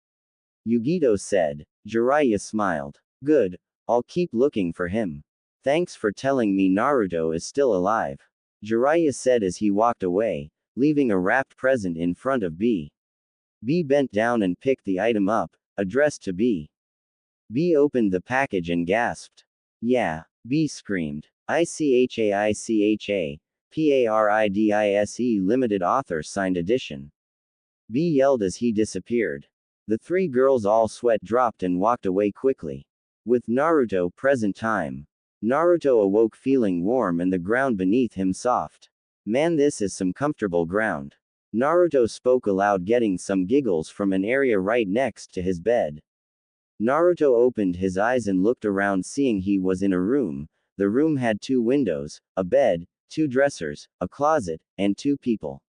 Yugito said. Jiraiya smiled. Good, I'll keep looking for him. Thanks for telling me Naruto is still alive. Jiraiya said as he walked away, leaving a wrapped present in front of B. B bent down and picked the item up, addressed to B. B opened the package and gasped. Yeah, B screamed. ICHA PARIDISE Limited Author Signed Edition. B yelled as he disappeared. The 3 girls all sweat dropped and walked away quickly. With Naruto present time. Naruto awoke feeling warm and the ground beneath him soft. Man, this is some comfortable ground. Naruto spoke aloud, getting some giggles from an area right next to his bed. Naruto opened his eyes and looked around, seeing he was in a room. The room had 2 windows, a bed, 2 dressers, a closet, and 2 people.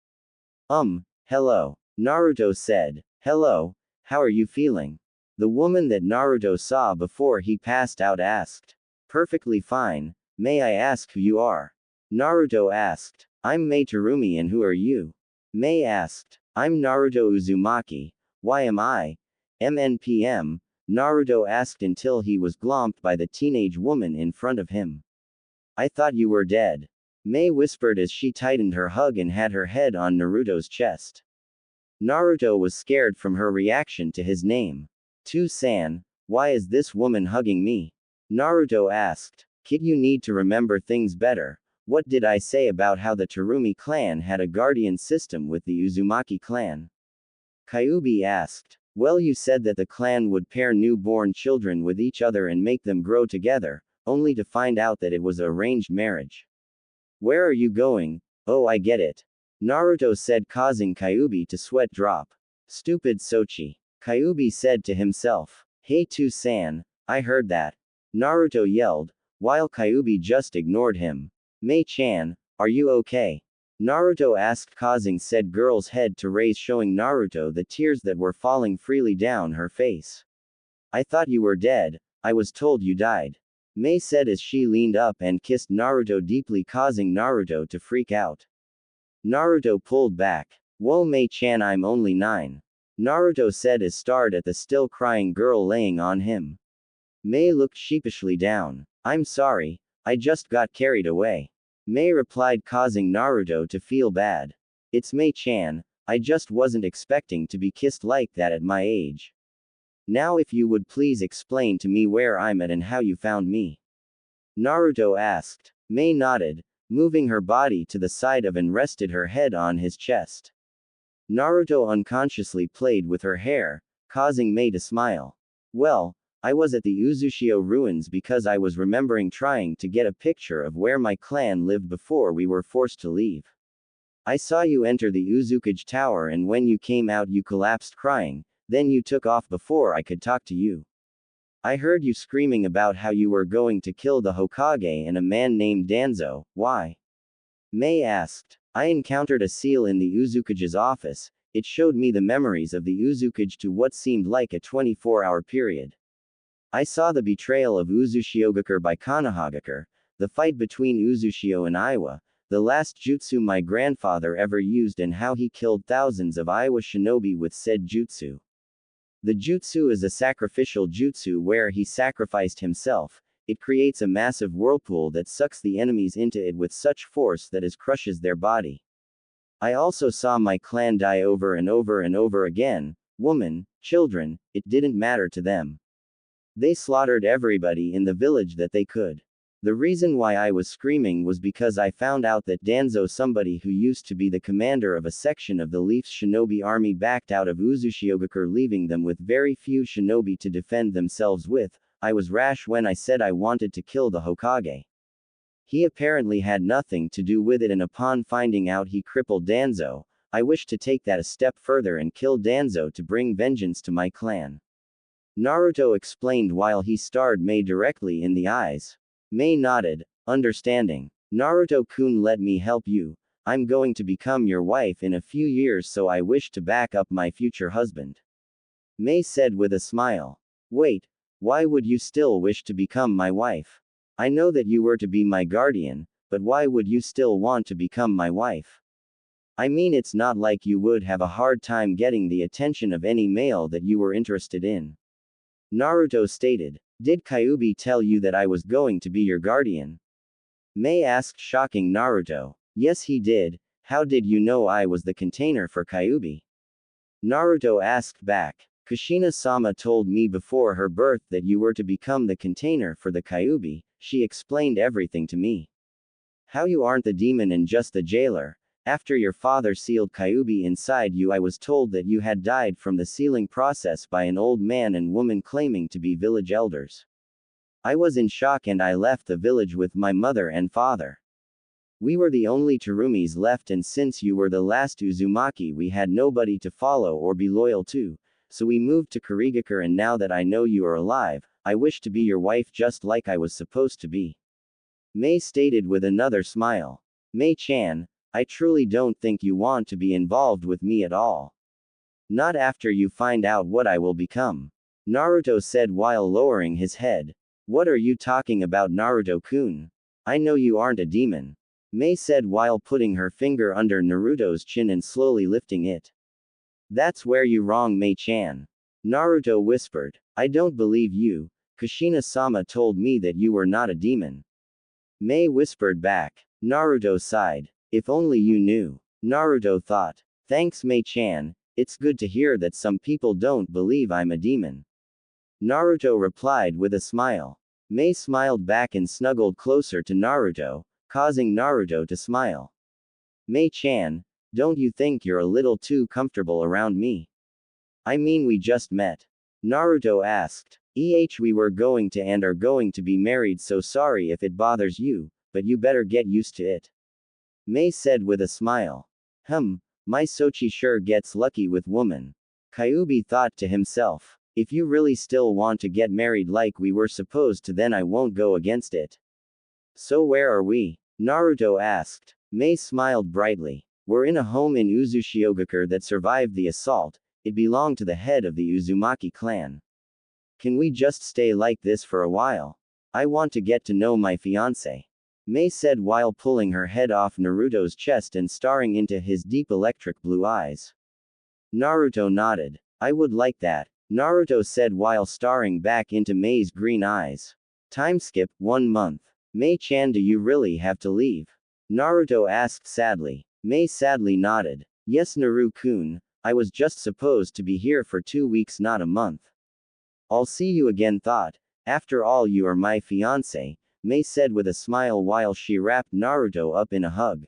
Hello. Naruto said. Hello, how are you feeling? The woman that Naruto saw before he passed out asked. Perfectly fine. May I ask who you are? Naruto asked. I'm Mei Terumi and who are you? Mei asked. I'm Naruto Uzumaki. Why am I? MNPM, Naruto asked until he was glomped by the teenage woman in front of him. I thought you were dead. Mei whispered as she tightened her hug and had her head on Naruto's chest. Naruto was scared from her reaction to his name. To-san, why is this woman hugging me? Naruto asked. Kid, you need to remember things better. What did I say about how the Terumi clan had a guardian system with the Uzumaki clan? Kyuubi asked. Well, you said that the clan would pair newborn children with each other and make them grow together, only to find out that it was an arranged marriage. Where are you going? Oh, I get it. Naruto said, causing Kyuubi to sweat drop. Stupid Sochi. Kyuubi said to himself. Hey To-san, I heard that. Naruto yelled, while Kyuubi just ignored him. Mei-chan, are you okay? Naruto asked, causing said girl's head to raise, showing Naruto the tears that were falling freely down her face. I thought you were dead, I was told you died. Mei said as she leaned up and kissed Naruto deeply, causing Naruto to freak out. Naruto pulled back. Whoa Mei-chan, I'm only 9. Naruto said as stared at the still crying girl laying on him. Mei looked sheepishly down. I'm sorry, I just got carried away. Mei replied, causing Naruto to feel bad. It's Mei-chan, I just wasn't expecting to be kissed like that at my age. Now if you would please explain to me where I'm at and how you found me. Naruto asked. Mei nodded, moving her body to the side of and rested her head on his chest. Naruto unconsciously played with her hair, causing Mei to smile. Well, I was at the Uzushio ruins because I was remembering trying to get a picture of where my clan lived before we were forced to leave. I saw you enter the Uzukage Tower and when you came out you collapsed crying, then you took off before I could talk to you. I heard you screaming about how you were going to kill the Hokage and a man named Danzo. Why? Mei asked. I encountered a seal in the Uzukage's office. It showed me the memories of the Uzukage to what seemed like a 24-hour period. I saw the betrayal of Uzushiogakure by Konohagakure, the fight between Uzushio and Aiwa, the last jutsu my grandfather ever used and how he killed thousands of Aiwa shinobi with said jutsu. The jutsu is a sacrificial jutsu where he sacrificed himself. It creates a massive whirlpool that sucks the enemies into it with such force that it crushes their body. I also saw my clan die over and over and over again, women, children, it didn't matter to them. They slaughtered everybody in the village that they could. The reason why I was screaming was because I found out that Danzo, somebody who used to be the commander of a section of the Leaf's shinobi army, backed out of Uzushiogakure, leaving them with very few shinobi to defend themselves with. I was rash when I said I wanted to kill the Hokage. He apparently had nothing to do with it, and upon finding out he crippled Danzo, I wished to take that a step further and kill Danzo to bring vengeance to my clan. Naruto explained while he stared Mei directly in the eyes. Mei nodded, understanding. Naruto-kun, let me help you. I'm going to become your wife in a few years, so I wish to back up my future husband. Mei said with a smile. Wait, why would you still wish to become my wife? I know that you were to be my guardian, but why would you still want to become my wife? I mean, it's not like you would have a hard time getting the attention of any male that you were interested in. Naruto stated. Did Kyuubi tell you that I was going to be your guardian? Mei asked, shocking Naruto. Yes, he did. How did you know I was the container for Kyuubi? Naruto asked back. Kushina-sama told me before her birth that you were to become the container for the Kyuubi. She explained everything to me. How you aren't the demon and just the jailer. After your father sealed Kyuubi inside you, I was told that you had died from the sealing process by an old man and woman claiming to be village elders. I was in shock and I left the village with my mother and father. We were the only Terumis left, and since you were the last Uzumaki, we had nobody to follow or be loyal to, so we moved to Kurigakure, and now that I know you are alive, I wish to be your wife just like I was supposed to be. Mei stated with another smile. Mei-chan, I truly don't think you want to be involved with me at all. Not after you find out what I will become. Naruto said while lowering his head. What are you talking about, Naruto-kun? I know you aren't a demon. Mei said while putting her finger under Naruto's chin and slowly lifting it. That's where you wrong, Mei-chan. Naruto whispered. I don't believe you. Kushina-sama told me that you were not a demon. Mei whispered back. Naruto sighed. If only you knew. Naruto thought. Thanks, Mei-chan, it's good to hear that some people don't believe I'm a demon. Naruto replied with a smile. Mei smiled back and snuggled closer to Naruto, causing Naruto to smile. Mei-chan, don't you think you're a little too comfortable around me? I mean, we just met. Naruto asked. We were going to and are going to be married, so sorry if it bothers you, but you better get used to it. Mei said with a smile. My Sochi sure gets lucky with woman. Kyuubi thought to himself. If you really still want to get married like we were supposed to, then I won't go against it. So where are we? Naruto asked. Mei smiled brightly. We're in a home in Uzushiogakure that survived the assault. It belonged to the head of the Uzumaki clan. Can we just stay like this for a while? I want to get to know my fiancé. Mei said while pulling her head off Naruto's chest and staring into his deep electric blue eyes. Naruto nodded. I would like that, Naruto said while staring back into Mei's green eyes. Time skip, 1 month. Mei-chan, do you really have to leave? Naruto asked sadly. Mei sadly nodded. Yes, Naru-kun, I was just supposed to be here for 2 weeks, not a month. I'll see you again, thought. After all, you are my fiancé, Mei said with a smile while she wrapped Naruto up in a hug.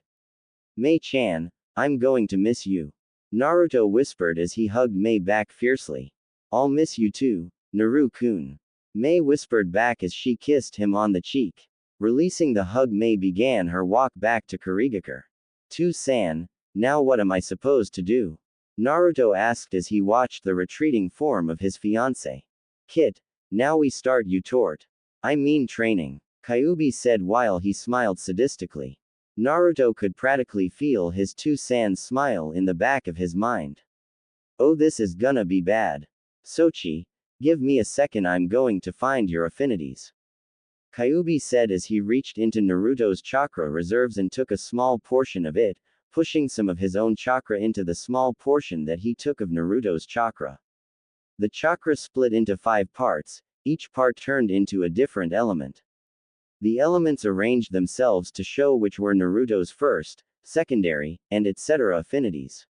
Mei-chan, I'm going to miss you. Naruto whispered as he hugged Mei back fiercely. I'll miss you too, Naru-kun. Mei whispered back as she kissed him on the cheek. Releasing the hug, Mei began her walk back to Kurigakure. To San, Now what am I supposed to do? Naruto asked as he watched the retreating form of his fiancée. Kit, now we start utort. I mean training. Kyuubi said while he smiled sadistically. Naruto could practically feel his two-san smile in the back of his mind. Oh, this is gonna be bad. Sochi, give me a second, I'm going to find your affinities. Kyuubi said as he reached into Naruto's chakra reserves and took a small portion of it, pushing some of his own chakra into the small portion that he took of Naruto's chakra. The chakra split into 5 parts, each part turned into a different element. The elements arranged themselves to show which were Naruto's first, secondary, and etc. affinities.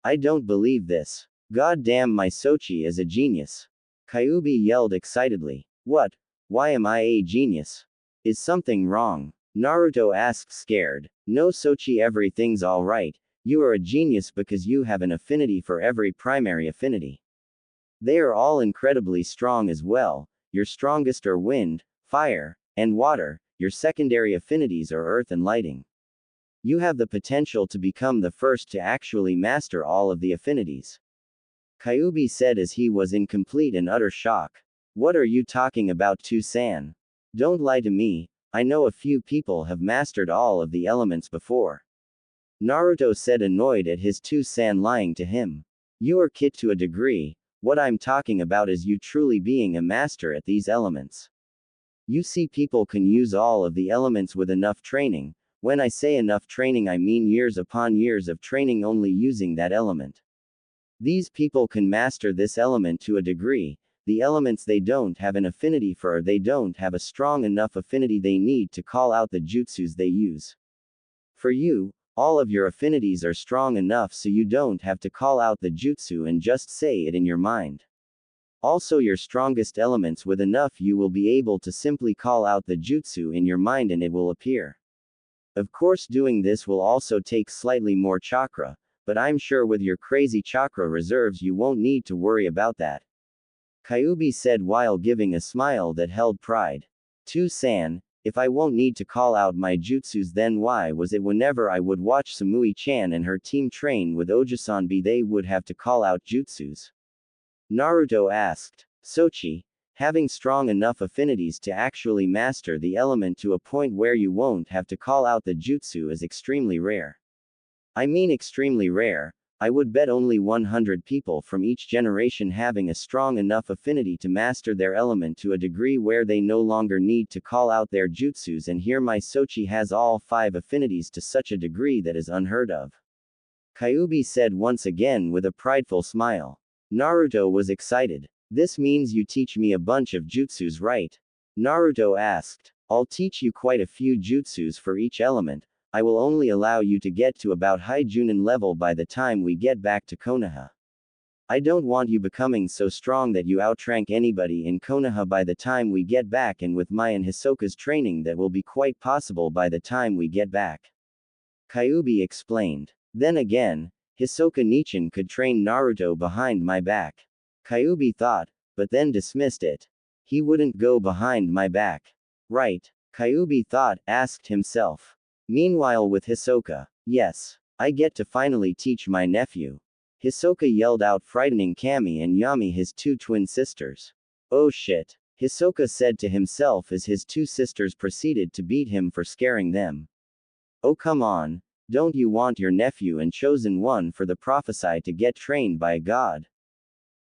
I don't believe this. God damn, my Sochi is a genius. Kyuubi yelled excitedly. What? Why am I a genius? Is something wrong? Naruto asked scared. No Sochi, everything's alright. You are a genius because you have an affinity for every primary affinity. They are all incredibly strong as well. Your strongest are wind, fire, and water. Your secondary affinities are earth and lighting. You have the potential to become the first to actually master all of the affinities. Kyuubi said as he was in complete and utter shock. What are you talking about, two-san? Don't lie to me, I know a few people have mastered all of the elements before. Naruto said, annoyed at his two-san lying to him. You are Kit to a degree, what I'm talking about is you truly being a master at these elements. You see, people can use all of the elements with enough training. When I say enough training, I mean years upon years of training only using that element. These people can master this element to a degree. The elements they don't have an affinity for, or they don't have a strong enough affinity they need to call out the jutsus they use. For you, all of your affinities are strong enough so you don't have to call out the jutsu and just say it in your mind. Also, your strongest elements with enough, you will be able to simply call out the jutsu in your mind and it will appear. Of course, doing this will also take slightly more chakra, but I'm sure with your crazy chakra reserves you won't need to worry about that. Kyuubi said while giving a smile that held pride. Two-san, if I won't need to call out my jutsus, then why was it whenever I would watch Samui-chan and her team train with Ojisanbi they would have to call out jutsus? Naruto asked. Sochi, having strong enough affinities to actually master the element to a point where you won't have to call out the jutsu is extremely rare. I mean extremely rare. I would bet only 100 people from each generation having a strong enough affinity to master their element to a degree where they no longer need to call out their jutsus, and here my Sochi has all 5 affinities to such a degree that is unheard of. Kyuubi said once again with a prideful smile. Naruto was excited. This means you teach me a bunch of jutsus, right? Naruto asked. I'll teach you quite a few jutsus for each element. I will only allow you to get to about high Junin level by the time we get back to Konoha. I don't want you becoming so strong that you outrank anybody in Konoha by the time we get back, and with Mai and Hisoka's training that will be quite possible by the time we get back. Kyuubi explained. Then again, Hisoka Nichan could train Naruto behind my back. Kyuubi thought, but then dismissed it. He wouldn't go behind my back. Right? Kyuubi thought, asked himself. Meanwhile with Hisoka. Yes. I get to finally teach my nephew. Hisoka yelled out, frightening Kami and Yami, his 2 twin sisters. Oh shit. Hisoka said to himself as his 2 sisters proceeded to beat him for scaring them. Oh come on. Don't you want your nephew and chosen one for the prophesy to get trained by a god?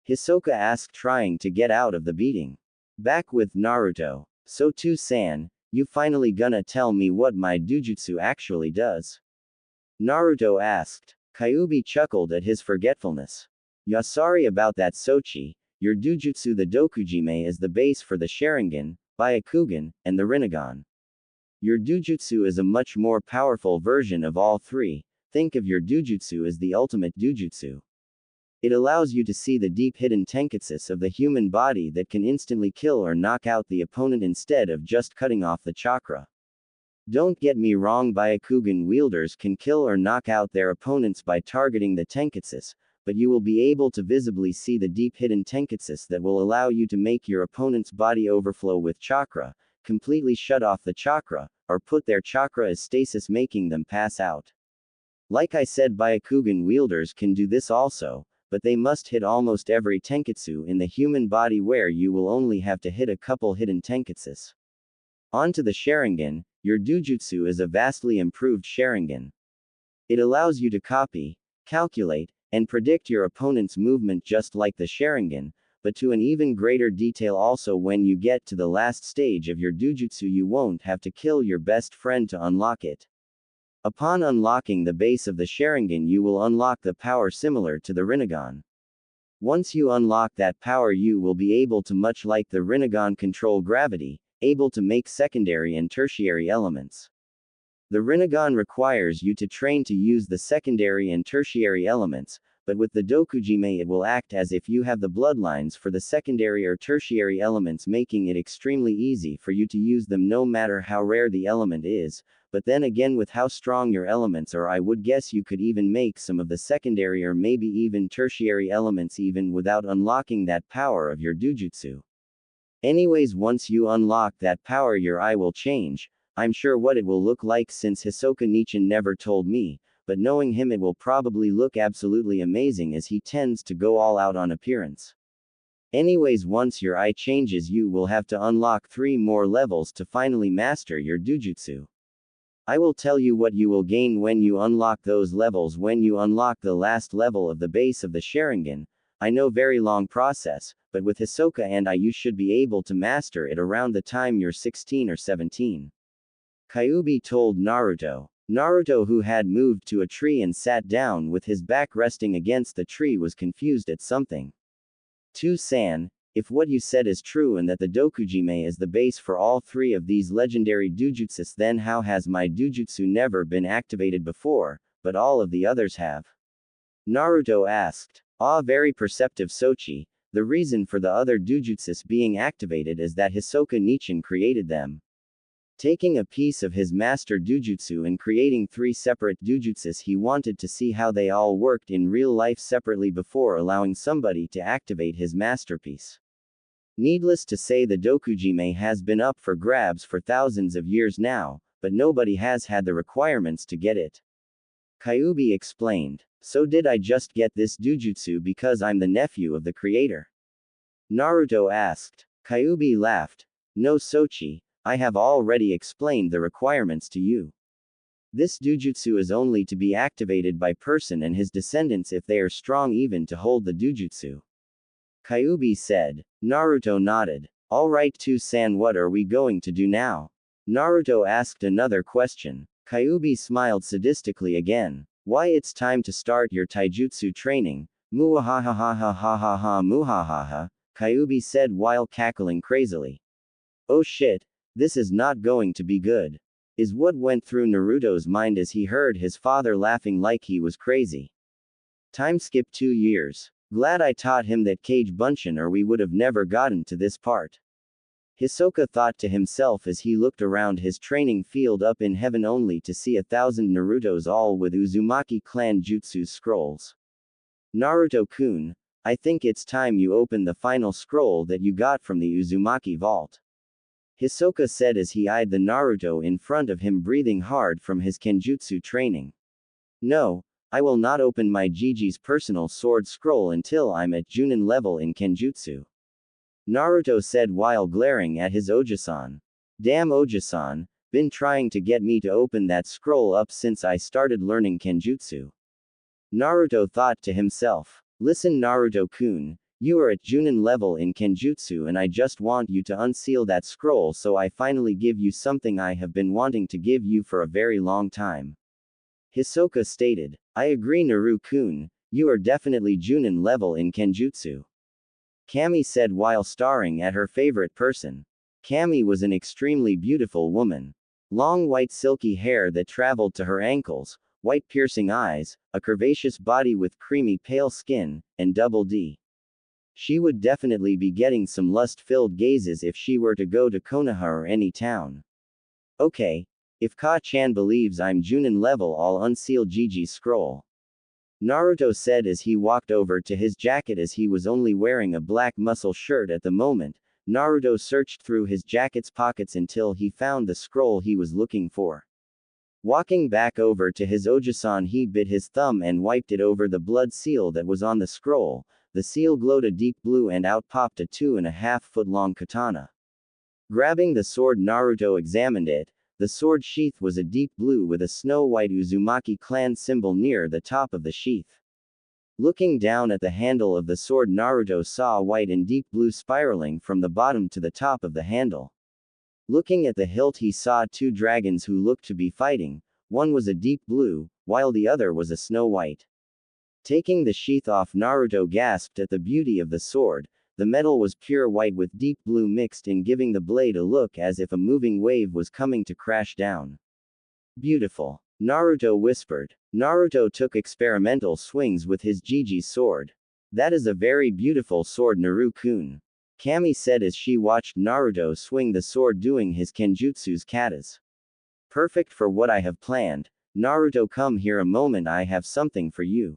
Hisoka asked, trying to get out of the beating. Back with Naruto. So two-san, you finally gonna tell me what my dujutsu actually does? Naruto asked. Kyuubi chuckled at his forgetfulness. Yeah, sorry about that, Sochi. Your dujutsu, the Dokujime, is the base for the Sharingan, Byakugan, and the Rinnegan. Your dujutsu is a much more powerful version of all 3. Think of your dujutsu as the ultimate dujutsu. It allows you to see the deep hidden tenketsus of the human body that can instantly kill or knock out the opponent instead of just cutting off the chakra. Don't get me wrong, Byakugan wielders can kill or knock out their opponents by targeting the tenketsus, but you will be able to visibly see the deep hidden tenketsus that will allow you to make your opponent's body overflow with chakra, completely shut off the chakra, or put their chakra as stasis, making them pass out. Like I said, Byakugan wielders can do this also, but they must hit almost every tenketsu in the human body, where you will only have to hit a couple hidden tenketsus. On to the Sharingan. Your Dujutsu is a vastly improved Sharingan. It allows you to copy, calculate, and predict your opponent's movement just like the Sharingan, but to an even greater detail. Also, when you get to the last stage of your Dujutsu, you won't have to kill your best friend to unlock it. Upon unlocking the base of the Sharingan, you will unlock the power similar to the Rinnegan. Once you unlock that power, you will be able to, much like the Rinnegan, control gravity, able to make secondary and tertiary elements. The Rinnegan requires you to train to use the secondary and tertiary elements, but with the Dokujime it will act as if you have the bloodlines for the secondary or tertiary elements, making it extremely easy for you to use them no matter how rare the element is. But then again, with how strong your elements are, I would guess you could even make some of the secondary or maybe even tertiary elements even without unlocking that power of your Dujutsu. Anyways, once you unlock that power, your eye will change. I'm sure what it will look like, since Hisoka Nichin never told me, but knowing him, it will probably look absolutely amazing, as he tends to go all out on appearance. Anyways, once your eye changes, you will have to unlock 3 more levels to finally master your Dujutsu. I will tell you what you will gain when you unlock those levels. When you unlock the last level of the base of the Sharingan, I know very long process, but with Hisoka and you should be able to master it around the time you're 16 or 17. Kyuubi told Naruto. Naruto, who had moved to a tree and sat down with his back resting against the tree, was confused at something. "To-san, if what you said is true and that the Dokujime is the base for all 3 of these legendary Dujutsus, then how has my Dujutsu never been activated before, but all of the others have?" Naruto asked. Very perceptive Sochi. The reason for the other Dujutsus being activated is that Hisoka Nichin created them. Taking a piece of his master Dujutsu and creating 3 separate Dujutsus, he wanted to see how they all worked in real life separately before allowing somebody to activate his masterpiece. Needless to say, the Dokujime has been up for grabs for thousands of years now, but nobody has had the requirements to get it. Kyuubi explained. So did I just get this Dujutsu because I'm the nephew of the creator? Naruto asked. Kyuubi laughed. No, Sochi, I have already explained the requirements to you. This Dujutsu is only to be activated by person and his descendants if they are strong even to hold the Dujutsu. Kyuubi said. Naruto nodded. Alright, To-san, what are we going to do now? Naruto asked another question. Kyuubi smiled sadistically again. Why, it's time to start your taijutsu training. Muahahahahahaha muhahaha, Kyuubi said while cackling crazily. Oh shit, this is not going to be good, is what went through Naruto's mind as he heard his father laughing like he was crazy. Time skip 2 years. Glad I taught him that Kage Bunshin, or we would have never gotten to this part. Hisoka thought to himself as he looked around his training field up in heaven, only to see 1,000 Narutos, all with Uzumaki clan jutsu scrolls. Naruto-kun, I think it's time you open the final scroll that you got from the Uzumaki vault. Hisoka said as he eyed the Naruto in front of him, breathing hard from his kenjutsu training. No, I will not open my Jiji's personal sword scroll until I'm at Junin level in kenjutsu. Naruto said while glaring at his Oji-san. Damn Oji-san, been trying to get me to open that scroll up since I started learning kenjutsu. Naruto thought to himself. Listen, Naruto-kun, you are at Junin level in kenjutsu and I just want you to unseal that scroll so I finally give you something I have been wanting to give you for a very long time. Hisoka stated. I agree, Naru-kun, you are definitely Junin level in kenjutsu. Kami said while staring at her favorite person. Kami was an extremely beautiful woman. Long white silky hair that traveled to her ankles, white piercing eyes, a curvaceous body with creamy pale skin, and double D. She would definitely be getting some lust-filled gazes if she were to go to Konoha or any town. Okay, if Ka-chan believes I'm Junin level, I'll unseal Gigi's scroll. Naruto said as he walked over to his jacket. As he was only wearing a black muscle shirt at the moment, Naruto searched through his jacket's pockets until he found the scroll he was looking for. Walking back over to his Ojisan, he bit his thumb and wiped it over the blood seal that was on the scroll. The seal glowed a deep blue and out popped a 2.5-foot long katana. Grabbing the sword, Naruto examined it. The sword sheath was a deep blue with a snow-white Uzumaki clan symbol near the top of the sheath. Looking down at the handle of the sword, Naruto saw white and deep blue spiraling from the bottom to the top of the handle. Looking at the hilt, he saw two dragons who looked to be fighting. One was a deep blue, while the other was a snow-white. Taking the sheath off, Naruto gasped at the beauty of the sword. The metal was pure white with deep blue mixed in, giving the blade a look as if a moving wave was coming to crash down. Beautiful, Naruto whispered. Naruto took experimental swings with his Jiji's sword. That is a very beautiful sword, Naru-kun. Kami said as she watched Naruto swing the sword doing his kenjutsu's katas. Perfect for what I have planned. Naruto, come here a moment, I have something for you.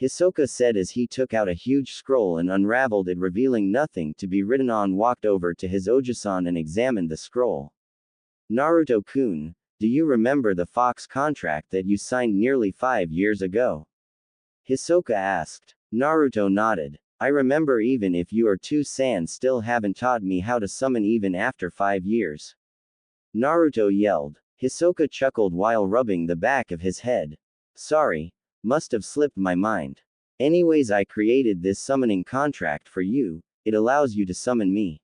Hisoka said as he took out a huge scroll and unraveled it, revealing nothing to be written on. Walked over to his Ojisan and examined the scroll. Naruto-kun, do you remember the Fox contract that you signed nearly 5 years ago? Hisoka asked. Naruto nodded. I remember, even if you are too san still haven't taught me how to summon even after 5 years. Naruto yelled. Hisoka chuckled while rubbing the back of his head. Sorry. Must have slipped my mind. Anyways, I created this summoning contract for you. It allows you to summon me.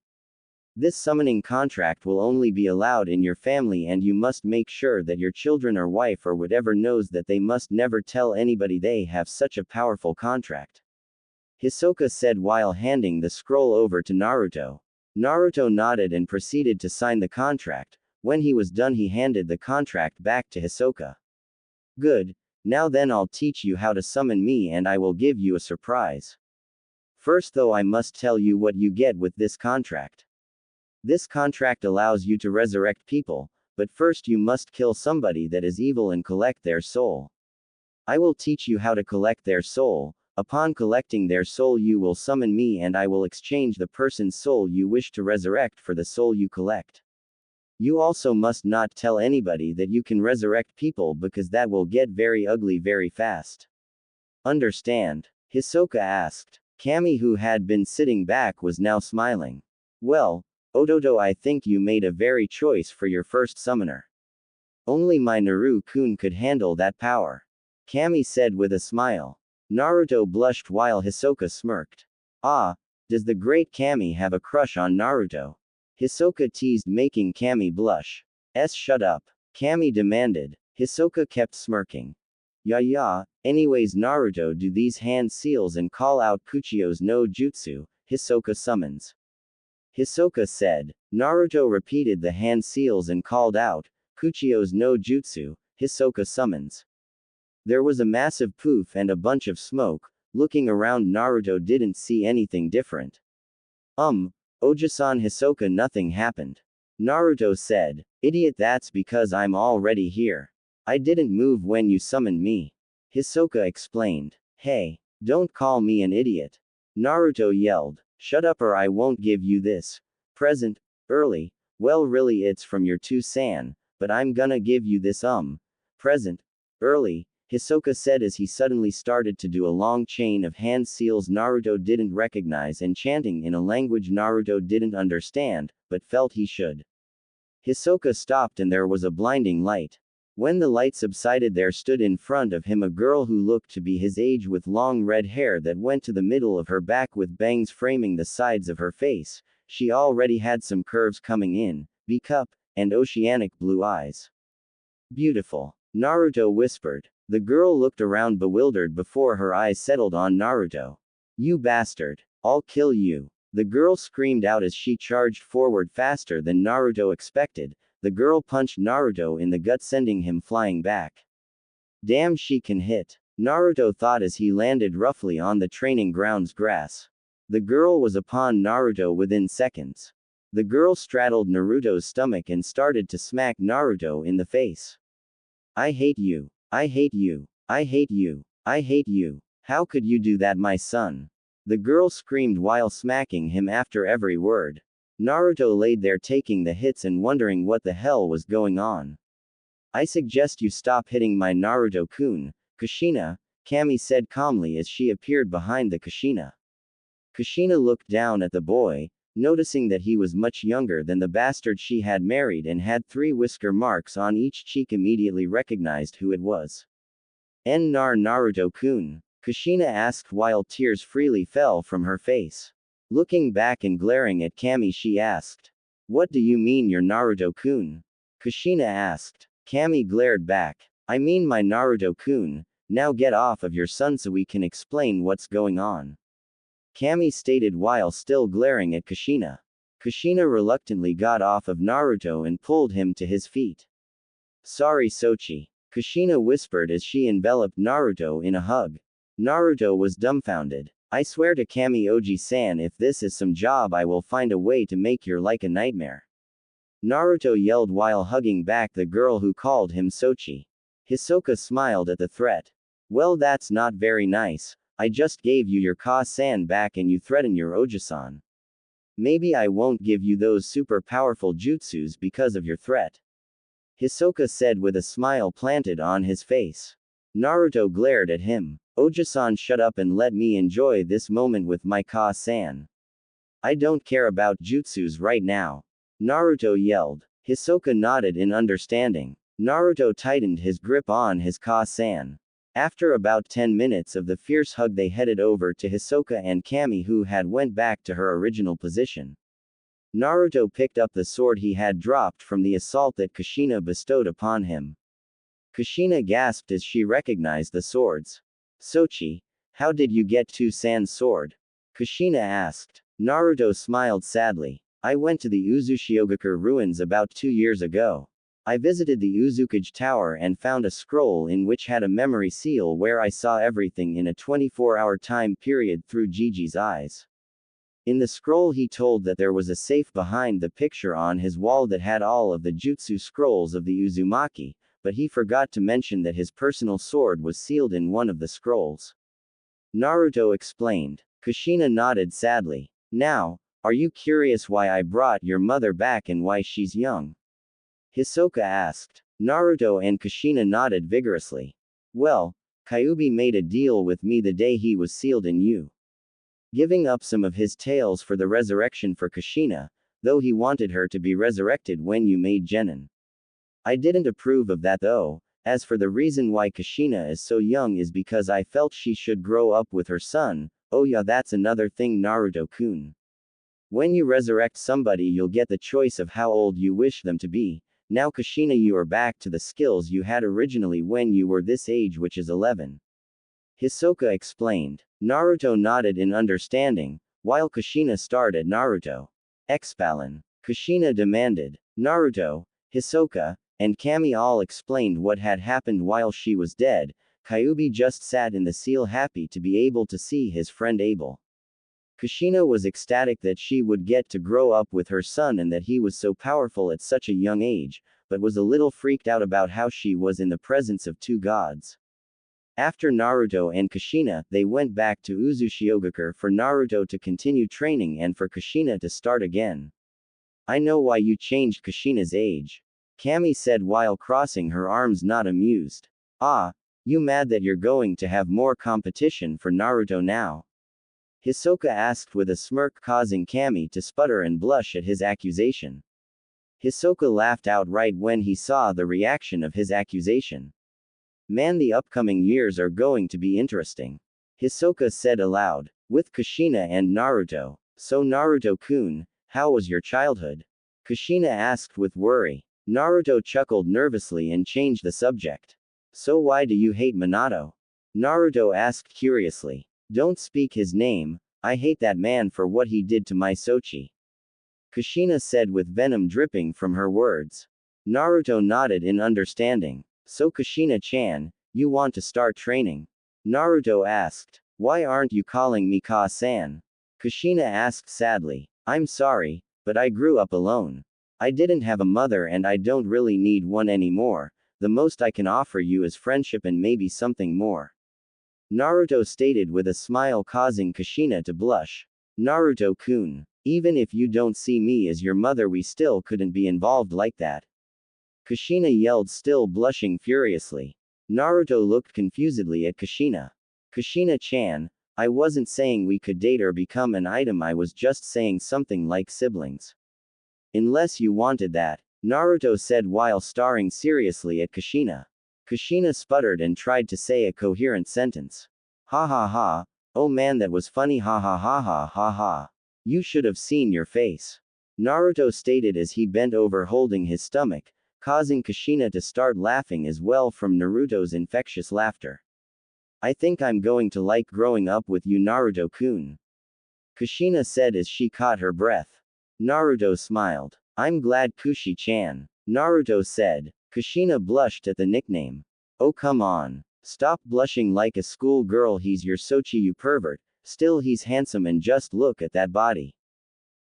This summoning contract will only be allowed in your family, and you must make sure that your children or wife or whatever knows that they must never tell anybody they have such a powerful contract. Hisoka said while handing the scroll over to Naruto. Naruto nodded and proceeded to sign the contract. When he was done, he handed the contract back to Hisoka. Good. Now then, I'll teach you how to summon me, and I will give you a surprise. First though, I must tell you what you get with this contract. This contract allows you to resurrect people, but first you must kill somebody that is evil and collect their soul. I will teach you how to collect their soul. Upon collecting their soul, you will summon me, and I will exchange the person's soul you wish to resurrect for the soul you collect. You also must not tell anybody that you can resurrect people, because that will get very ugly very fast. Understand? Hisoka asked. Kami, who had been sitting back, was now smiling. Well, Ototo, I think you made a very choice for your first summoner. Only my Naru-kun could handle that power. Kami said with a smile. Naruto blushed while Hisoka smirked. Ah, does the great Kami have a crush on Naruto? Hisoka teased, making Kami blush. Shut up. Kami demanded. Hisoka kept smirking. Yeah, anyways, Naruto, do these hand seals and call out Kuchio's no jutsu. Hisoka summons. Hisoka said. Naruto repeated the hand seals and called out, Kuchio's no jutsu. Hisoka summons. There was a massive poof and a bunch of smoke. Looking around, Naruto didn't see anything different. Ojisan, Hisoka, nothing happened. Naruto said. Idiot, that's because I'm already here. I didn't move when you summoned me. Hisoka explained. Hey, don't call me an idiot. Naruto yelled. Shut up or I won't give you this present early. Well, really, it's from your 2-san, but I'm gonna give you this present early. Hisoka said as he suddenly started to do a long chain of hand seals Naruto didn't recognize and chanting in a language Naruto didn't understand, but felt he should. Hisoka stopped and there was a blinding light. When the light subsided, there stood in front of him a girl who looked to be his age with long red hair that went to the middle of her back with bangs framing the sides of her face. She already had some curves coming in, B-cup, and oceanic blue eyes. Beautiful. Naruto whispered. The girl looked around bewildered before her eyes settled on Naruto. You bastard. I'll kill you. The girl screamed out as she charged forward faster than Naruto expected. The girl punched Naruto in the gut, sending him flying back. Damn, she can hit. Naruto thought as he landed roughly on the training ground's grass. The girl was upon Naruto within seconds. The girl straddled Naruto's stomach and started to smack Naruto in the face. I hate you. I hate you. I hate you. I hate you. How could you do that, my son? The girl screamed while smacking him after every word. Naruto laid there taking the hits and wondering what the hell was going on. I suggest you stop hitting my Naruto-kun, Kushina, Kami said calmly as she appeared behind the Kushina. Kushina looked down at the boy, noticing that he was much younger than the bastard she had married and had 3 whisker marks on each cheek. Immediately recognized who it was. Naruto-kun? Kushina asked while tears freely fell from her face. Looking back and glaring at Kami, she asked. What do you mean you're Naruto-kun? Kushina asked. Kami glared back. I mean my Naruto-kun, now get off of your son so we can explain what's going on. Kami stated while still glaring at Kushina. Kushina reluctantly got off of Naruto and pulled him to his feet. Sorry Sochi. Kushina whispered as she enveloped Naruto in a hug. Naruto was dumbfounded. I swear to Kami Oji-san, if this is some job I will find a way to make your life a nightmare. Naruto yelled while hugging back the girl who called him Sochi. Hisoka smiled at the threat. Well, that's not very nice. I just gave you your Ka-san back and you threaten your Oji-san. Maybe I won't give you those super powerful jutsus because of your threat. Hisoka said with a smile planted on his face. Naruto glared at him. Oji-san, shut up and let me enjoy this moment with my Ka-san. I don't care about jutsus right now. Naruto yelled. Hisoka nodded in understanding. Naruto tightened his grip on his Ka-san. After about 10 minutes of the fierce hug, they headed over to Hisoka and Kami, who had went back to her original position. Naruto picked up the sword he had dropped from the assault that Kushina bestowed upon him. Kushina gasped as she recognized the swords. Sochi, how did you get Two-san's sword? Kushina asked. Naruto smiled sadly. I went to the Uzushiogakure ruins about 2 years ago. I visited the Uzukage Tower and found a scroll in which had a memory seal where I saw everything in a 24-hour time period through Gigi's eyes. In the scroll he told that there was a safe behind the picture on his wall that had all of the jutsu scrolls of the Uzumaki, but he forgot to mention that his personal sword was sealed in one of the scrolls. Naruto explained. Kushina nodded sadly. Now, are you curious why I brought your mother back and why she's young? Hisoka asked. Naruto and Kushina nodded vigorously. Well, Kyuubi made a deal with me the day he was sealed in you. Giving up some of his tails for the resurrection for Kushina, though he wanted her to be resurrected when you made Genin. I didn't approve of that though. As for the reason why Kushina is so young is because I felt she should grow up with her son. Oh yeah, that's another thing, Naruto-kun. When you resurrect somebody you'll get the choice of how old you wish them to be. Now Kushina, you are back to the skills you had originally when you were this age, which is 11. Hisoka explained. Naruto nodded in understanding, while Kushina stared at Naruto. Explain. Kushina demanded. Naruto, Hisoka, and Kami all explained what had happened while she was dead. Kyuubi just sat in the seal happy to be able to see his friend Abel. Kushina was ecstatic that she would get to grow up with her son and that he was so powerful at such a young age, but was a little freaked out about how she was in the presence of 2 gods. After Naruto and Kushina, they went back to Uzushiogakure for Naruto to continue training and for Kushina to start again. I know why you changed Kushina's age. Kami said while crossing her arms, not amused. Ah, you mad that you're going to have more competition for Naruto now? Hisoka asked with a smirk, causing Kami to sputter and blush at his accusation. Hisoka laughed outright when he saw the reaction of his accusation. Man, the upcoming years are going to be interesting. Hisoka said aloud. With Kushina and Naruto. So Naruto-kun, how was your childhood? Kushina asked with worry. Naruto chuckled nervously and changed the subject. So why do you hate Minato? Naruto asked curiously. Don't speak his name, I hate that man for what he did to my Sochi. Kushina said with venom dripping from her words. Naruto nodded in understanding. So Kushina-chan, you want to start training? Naruto asked. Why aren't you calling me Ka-san? Kushina asked sadly. I'm sorry, but I grew up alone. I didn't have a mother and I don't really need one anymore. The most I can offer you is friendship and maybe something more. Naruto stated with a smile, causing Kushina to blush. Naruto-kun, even if you don't see me as your mother, we still couldn't be involved like that. Kushina yelled, still blushing furiously. Naruto looked confusedly at Kushina. Kushina-chan, I wasn't saying we could date or become an item, I was just saying something like siblings. Unless you wanted that, Naruto said while staring seriously at Kushina. Kushina sputtered and tried to say a coherent sentence. Ha ha ha, oh man, that was funny, ha ha ha ha ha ha. You should have seen your face. Naruto stated as he bent over holding his stomach, causing Kushina to start laughing as well from Naruto's infectious laughter. I think I'm going to like growing up with you, Naruto-kun. Kushina said as she caught her breath. Naruto smiled. I'm glad, Kushi-chan. Naruto said. Kushina blushed at the nickname. Oh come on. Stop blushing like a school girl, he's your Sochi, you pervert. Still he's handsome and just look at that body.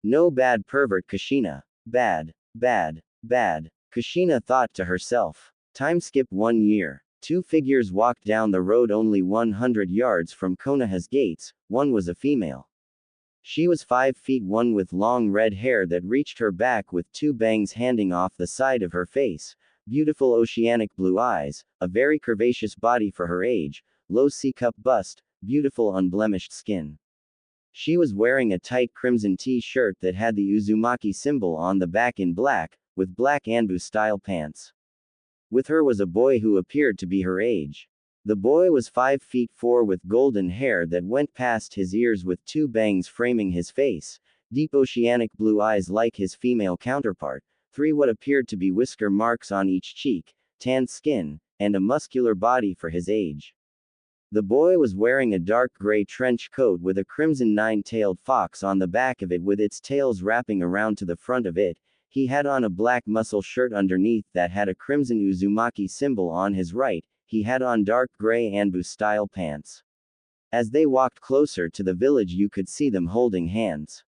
No bad pervert, Kushina. Bad, bad, bad. Kushina thought to herself. Time skip 1 year. Two figures walked down the road only 100 yards from Konoha's gates. One was a female. She was 5 feet 1 with long red hair that reached her back with 2 bangs hanging off the side of her face, beautiful oceanic blue eyes, a very curvaceous body for her age, low C-cup bust, beautiful unblemished skin. She was wearing a tight crimson t-shirt that had the Uzumaki symbol on the back in black, with black Anbu-style pants. With her was a boy who appeared to be her age. The boy was 5 feet 4 with golden hair that went past his ears with 2 bangs framing his face, deep oceanic blue eyes like his female counterpart, 3 what appeared to be whisker marks on each cheek, tanned skin, and a muscular body for his age. The boy was wearing a dark gray trench coat with a crimson 9-tailed fox on the back of it with its tails wrapping around to the front of it. He had on a black muscle shirt underneath that had a crimson Uzumaki symbol on his right. He had on dark gray Anbu-style pants. As they walked closer to the village you could see them holding hands.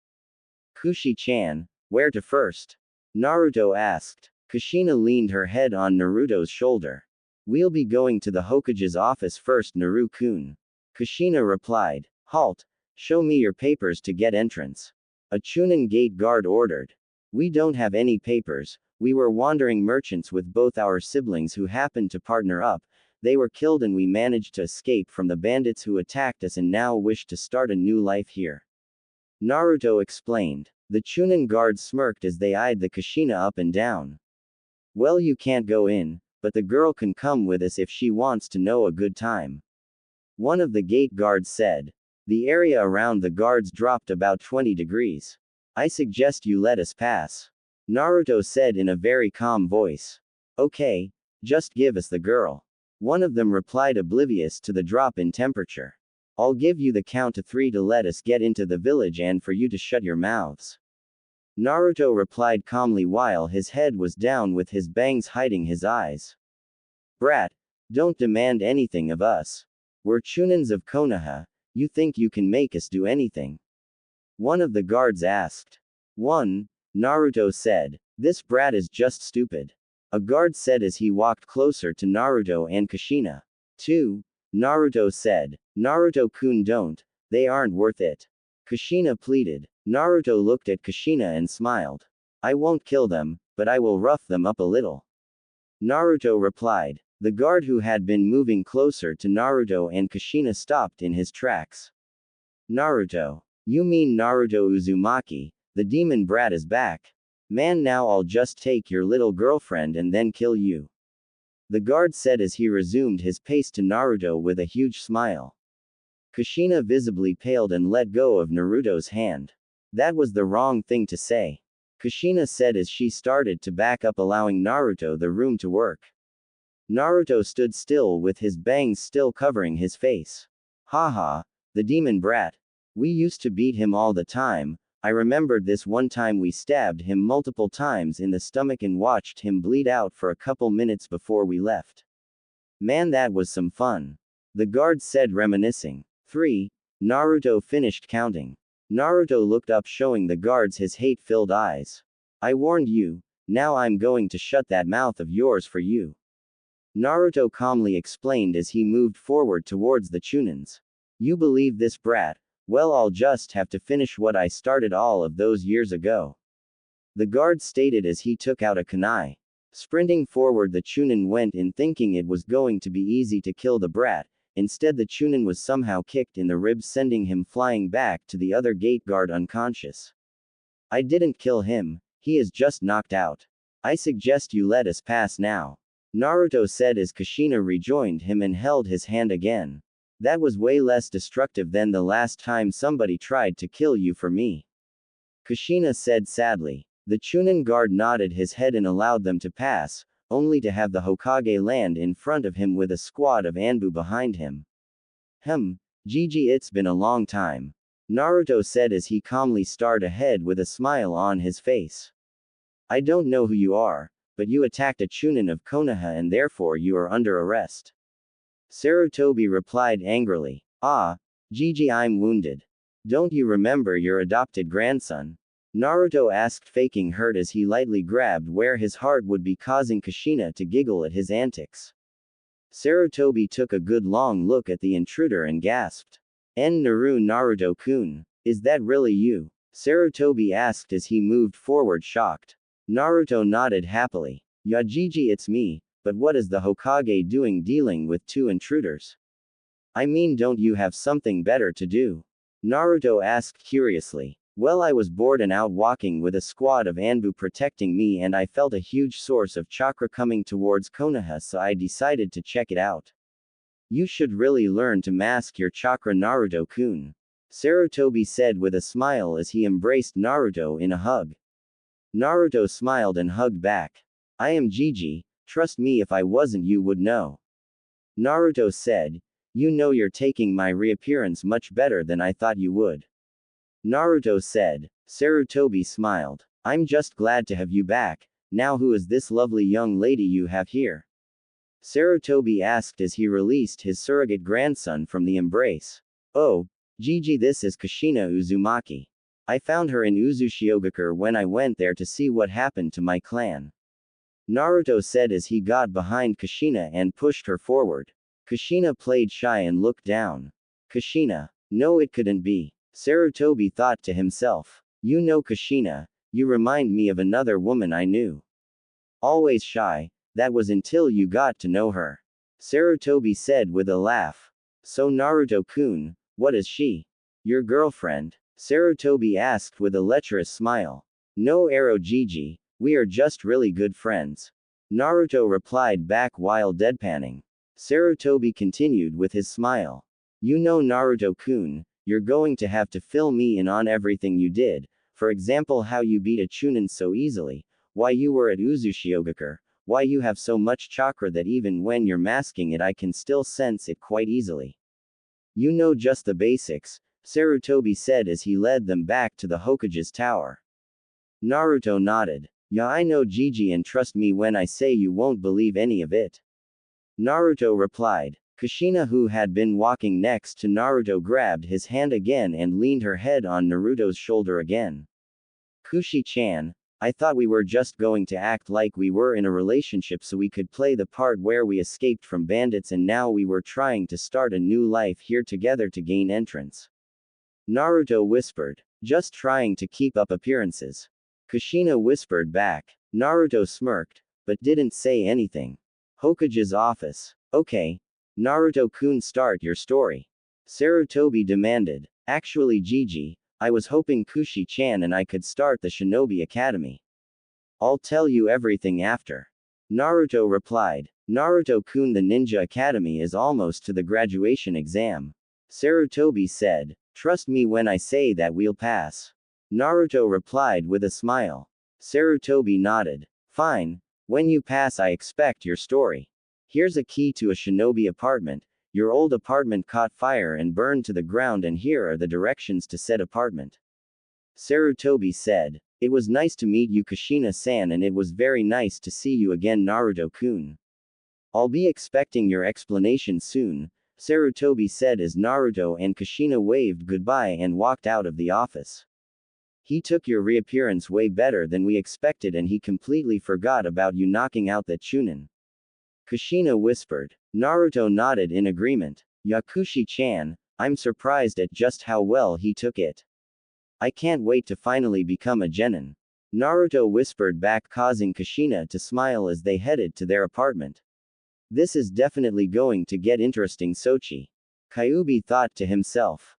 Kushi-chan, where to first? Naruto asked. Kushina leaned her head on Naruto's shoulder. We'll be going to the Hokage's office first, Naru-kun. Kushina replied. Halt. Show me your papers to get entrance. A Chunin gate guard ordered. We don't have any papers, we were wandering merchants with both our siblings who happened to partner up. They were killed and we managed to escape from the bandits who attacked us and now wish to start a new life here. Naruto explained. The Chunin guards smirked as they eyed the Kushina up and down. Well, you can't go in, but the girl can come with us if she wants to know a good time. One of the gate guards said. The area around the guards dropped about 20 degrees. I suggest you let us pass. Naruto said in a very calm voice. Okay, just give us the girl. One of them replied, oblivious to the drop in temperature. I'll give you the count to 3 to let us get into the village and for you to shut your mouths. Naruto replied calmly while his head was down with his bangs hiding his eyes. Brat, don't demand anything of us. We're Chunins of Konoha, you think you can make us do anything? One of the guards asked. 1. Naruto said. This brat is just stupid. A guard said as he walked closer to Naruto and Kushina. 2. Naruto said. Naruto-kun, don't. They aren't worth it. Kushina pleaded. Naruto looked at Kushina and smiled. I won't kill them, but I will rough them up a little. Naruto replied. The guard who had been moving closer to Naruto and Kushina stopped in his tracks. Naruto. You mean Naruto Uzumaki, the demon brat is back. Man, now I'll just take your little girlfriend and then kill you. The guard said as he resumed his pace to Naruto with a huge smile. Kushina visibly paled and let go of Naruto's hand. That was the wrong thing to say. Kushina said as she started to back up, allowing Naruto the room to work. Naruto stood still with his bangs still covering his face. Haha, the demon brat. We used to beat him all the time. I remembered this one time we stabbed him multiple times in the stomach and watched him bleed out for a couple minutes before we left. Man, that was some fun. The guard said, reminiscing. 3. Naruto finished counting. Naruto looked up, showing the guards his hate-filled eyes. I warned you, now I'm going to shut that mouth of yours for you. Naruto calmly explained as he moved forward towards the Chunins. You believe this brat? Well, I'll just have to finish what I started all of those years ago. The guard stated as he took out a kunai. Sprinting forward, the Chunin went in thinking it was going to be easy to kill the brat. Instead, the Chunin was somehow kicked in the ribs, sending him flying back to the other gate guard unconscious. I didn't kill him, he is just knocked out. I suggest you let us pass now, Naruto said as Kushina rejoined him and held his hand again. That was way less destructive than the last time somebody tried to kill you for me, Kushina said sadly. The Chunin guard nodded his head and allowed them to pass, only to have the Hokage land in front of him with a squad of Anbu behind him. Gigi, it's been a long time, Naruto said as he calmly stared ahead with a smile on his face. I don't know who you are, but you attacked a Chunin of Konoha and therefore you are under arrest, Sarutobi replied angrily. Ah, Gigi, I'm wounded. Don't you remember your adopted grandson? Naruto asked, faking hurt as he lightly grabbed where his heart would be, causing Kushina to giggle at his antics. Sarutobi took a good long look at the intruder and gasped. Naruto-kun, is that really you? Sarutobi asked as he moved forward shocked. Naruto nodded happily. Yeah, Gigi, it's me, but what is the Hokage doing dealing with two intruders? I mean, don't you have something better to do? Naruto asked curiously. Well, I was bored and out walking with a squad of Anbu protecting me, and I felt a huge source of chakra coming towards Konoha, so I decided to check it out. You should really learn to mask your chakra, Naruto-kun, Sarutobi said with a smile as he embraced Naruto in a hug. Naruto smiled and hugged back. I am Gigi, trust me, if I wasn't you would know. Naruto said, you know you're taking my reappearance much better than I thought you would, Naruto said. Sarutobi smiled. I'm just glad to have you back. Now who is this lovely young lady you have here? Sarutobi asked as he released his surrogate grandson from the embrace. Oh, Gigi, this is Kushina Uzumaki. I found her in Uzushiogakure when I went there to see what happened to my clan, Naruto said as he got behind Kushina and pushed her forward. Kushina played shy and looked down. Kushina. No, it couldn't be, Sarutobi thought to himself. You know Kushina, you remind me of another woman I knew. Always shy, that was until you got to know her, Sarutobi said with a laugh. So Naruto-kun, what is she? Your girlfriend? Sarutobi asked with a lecherous smile. No, Ero Gigi, we are just really good friends, Naruto replied back while deadpanning. Sarutobi continued with his smile. You know, Naruto-kun, you're going to have to fill me in on everything you did, for example how you beat a Chunin so easily, why you were at Uzushiogakure, why you have so much chakra that even when you're masking it I can still sense it quite easily. You know, just the basics, Sarutobi said as he led them back to the Hokage's tower. Naruto nodded. Yeah, I know Gigi, and trust me when I say you won't believe any of it, Naruto replied. Kushina, who had been walking next to Naruto, grabbed his hand again and leaned her head on Naruto's shoulder again. Kushi-chan, I thought we were just going to act like we were in a relationship so we could play the part where we escaped from bandits, and now we were trying to start a new life here together to gain entrance, Naruto whispered. Just trying to keep up appearances, Kushina whispered back. Naruto smirked, but didn't say anything. Hokage's office. Okay, Naruto-kun, start your story, Sarutobi demanded. Actually, Gigi, I was hoping Kushi-chan and I could start the Shinobi Academy. I'll tell you everything after, Naruto replied. Naruto-kun, the Ninja Academy is almost to the graduation exam, Sarutobi said. Trust me when I say that we'll pass, Naruto replied with a smile. Sarutobi nodded. Fine, when you pass I expect your story. Here's a key to a shinobi apartment. Your old apartment caught fire and burned to the ground, and here are the directions to said apartment, Sarutobi said. It was nice to meet you, Kushina-san, and it was very nice to see you again, Naruto-kun. I'll be expecting your explanation soon, Sarutobi said as Naruto and Kushina waved goodbye and walked out of the office. He took your reappearance way better than we expected, and he completely forgot about you knocking out that Chunin, Kushina whispered. Naruto nodded in agreement. Yakushi-chan, I'm surprised at just how well he took it. I can't wait to finally become a genin, Naruto whispered back, causing Kushina to smile as they headed to their apartment. This is definitely going to get interesting, Sochi. Kyuubi thought to himself.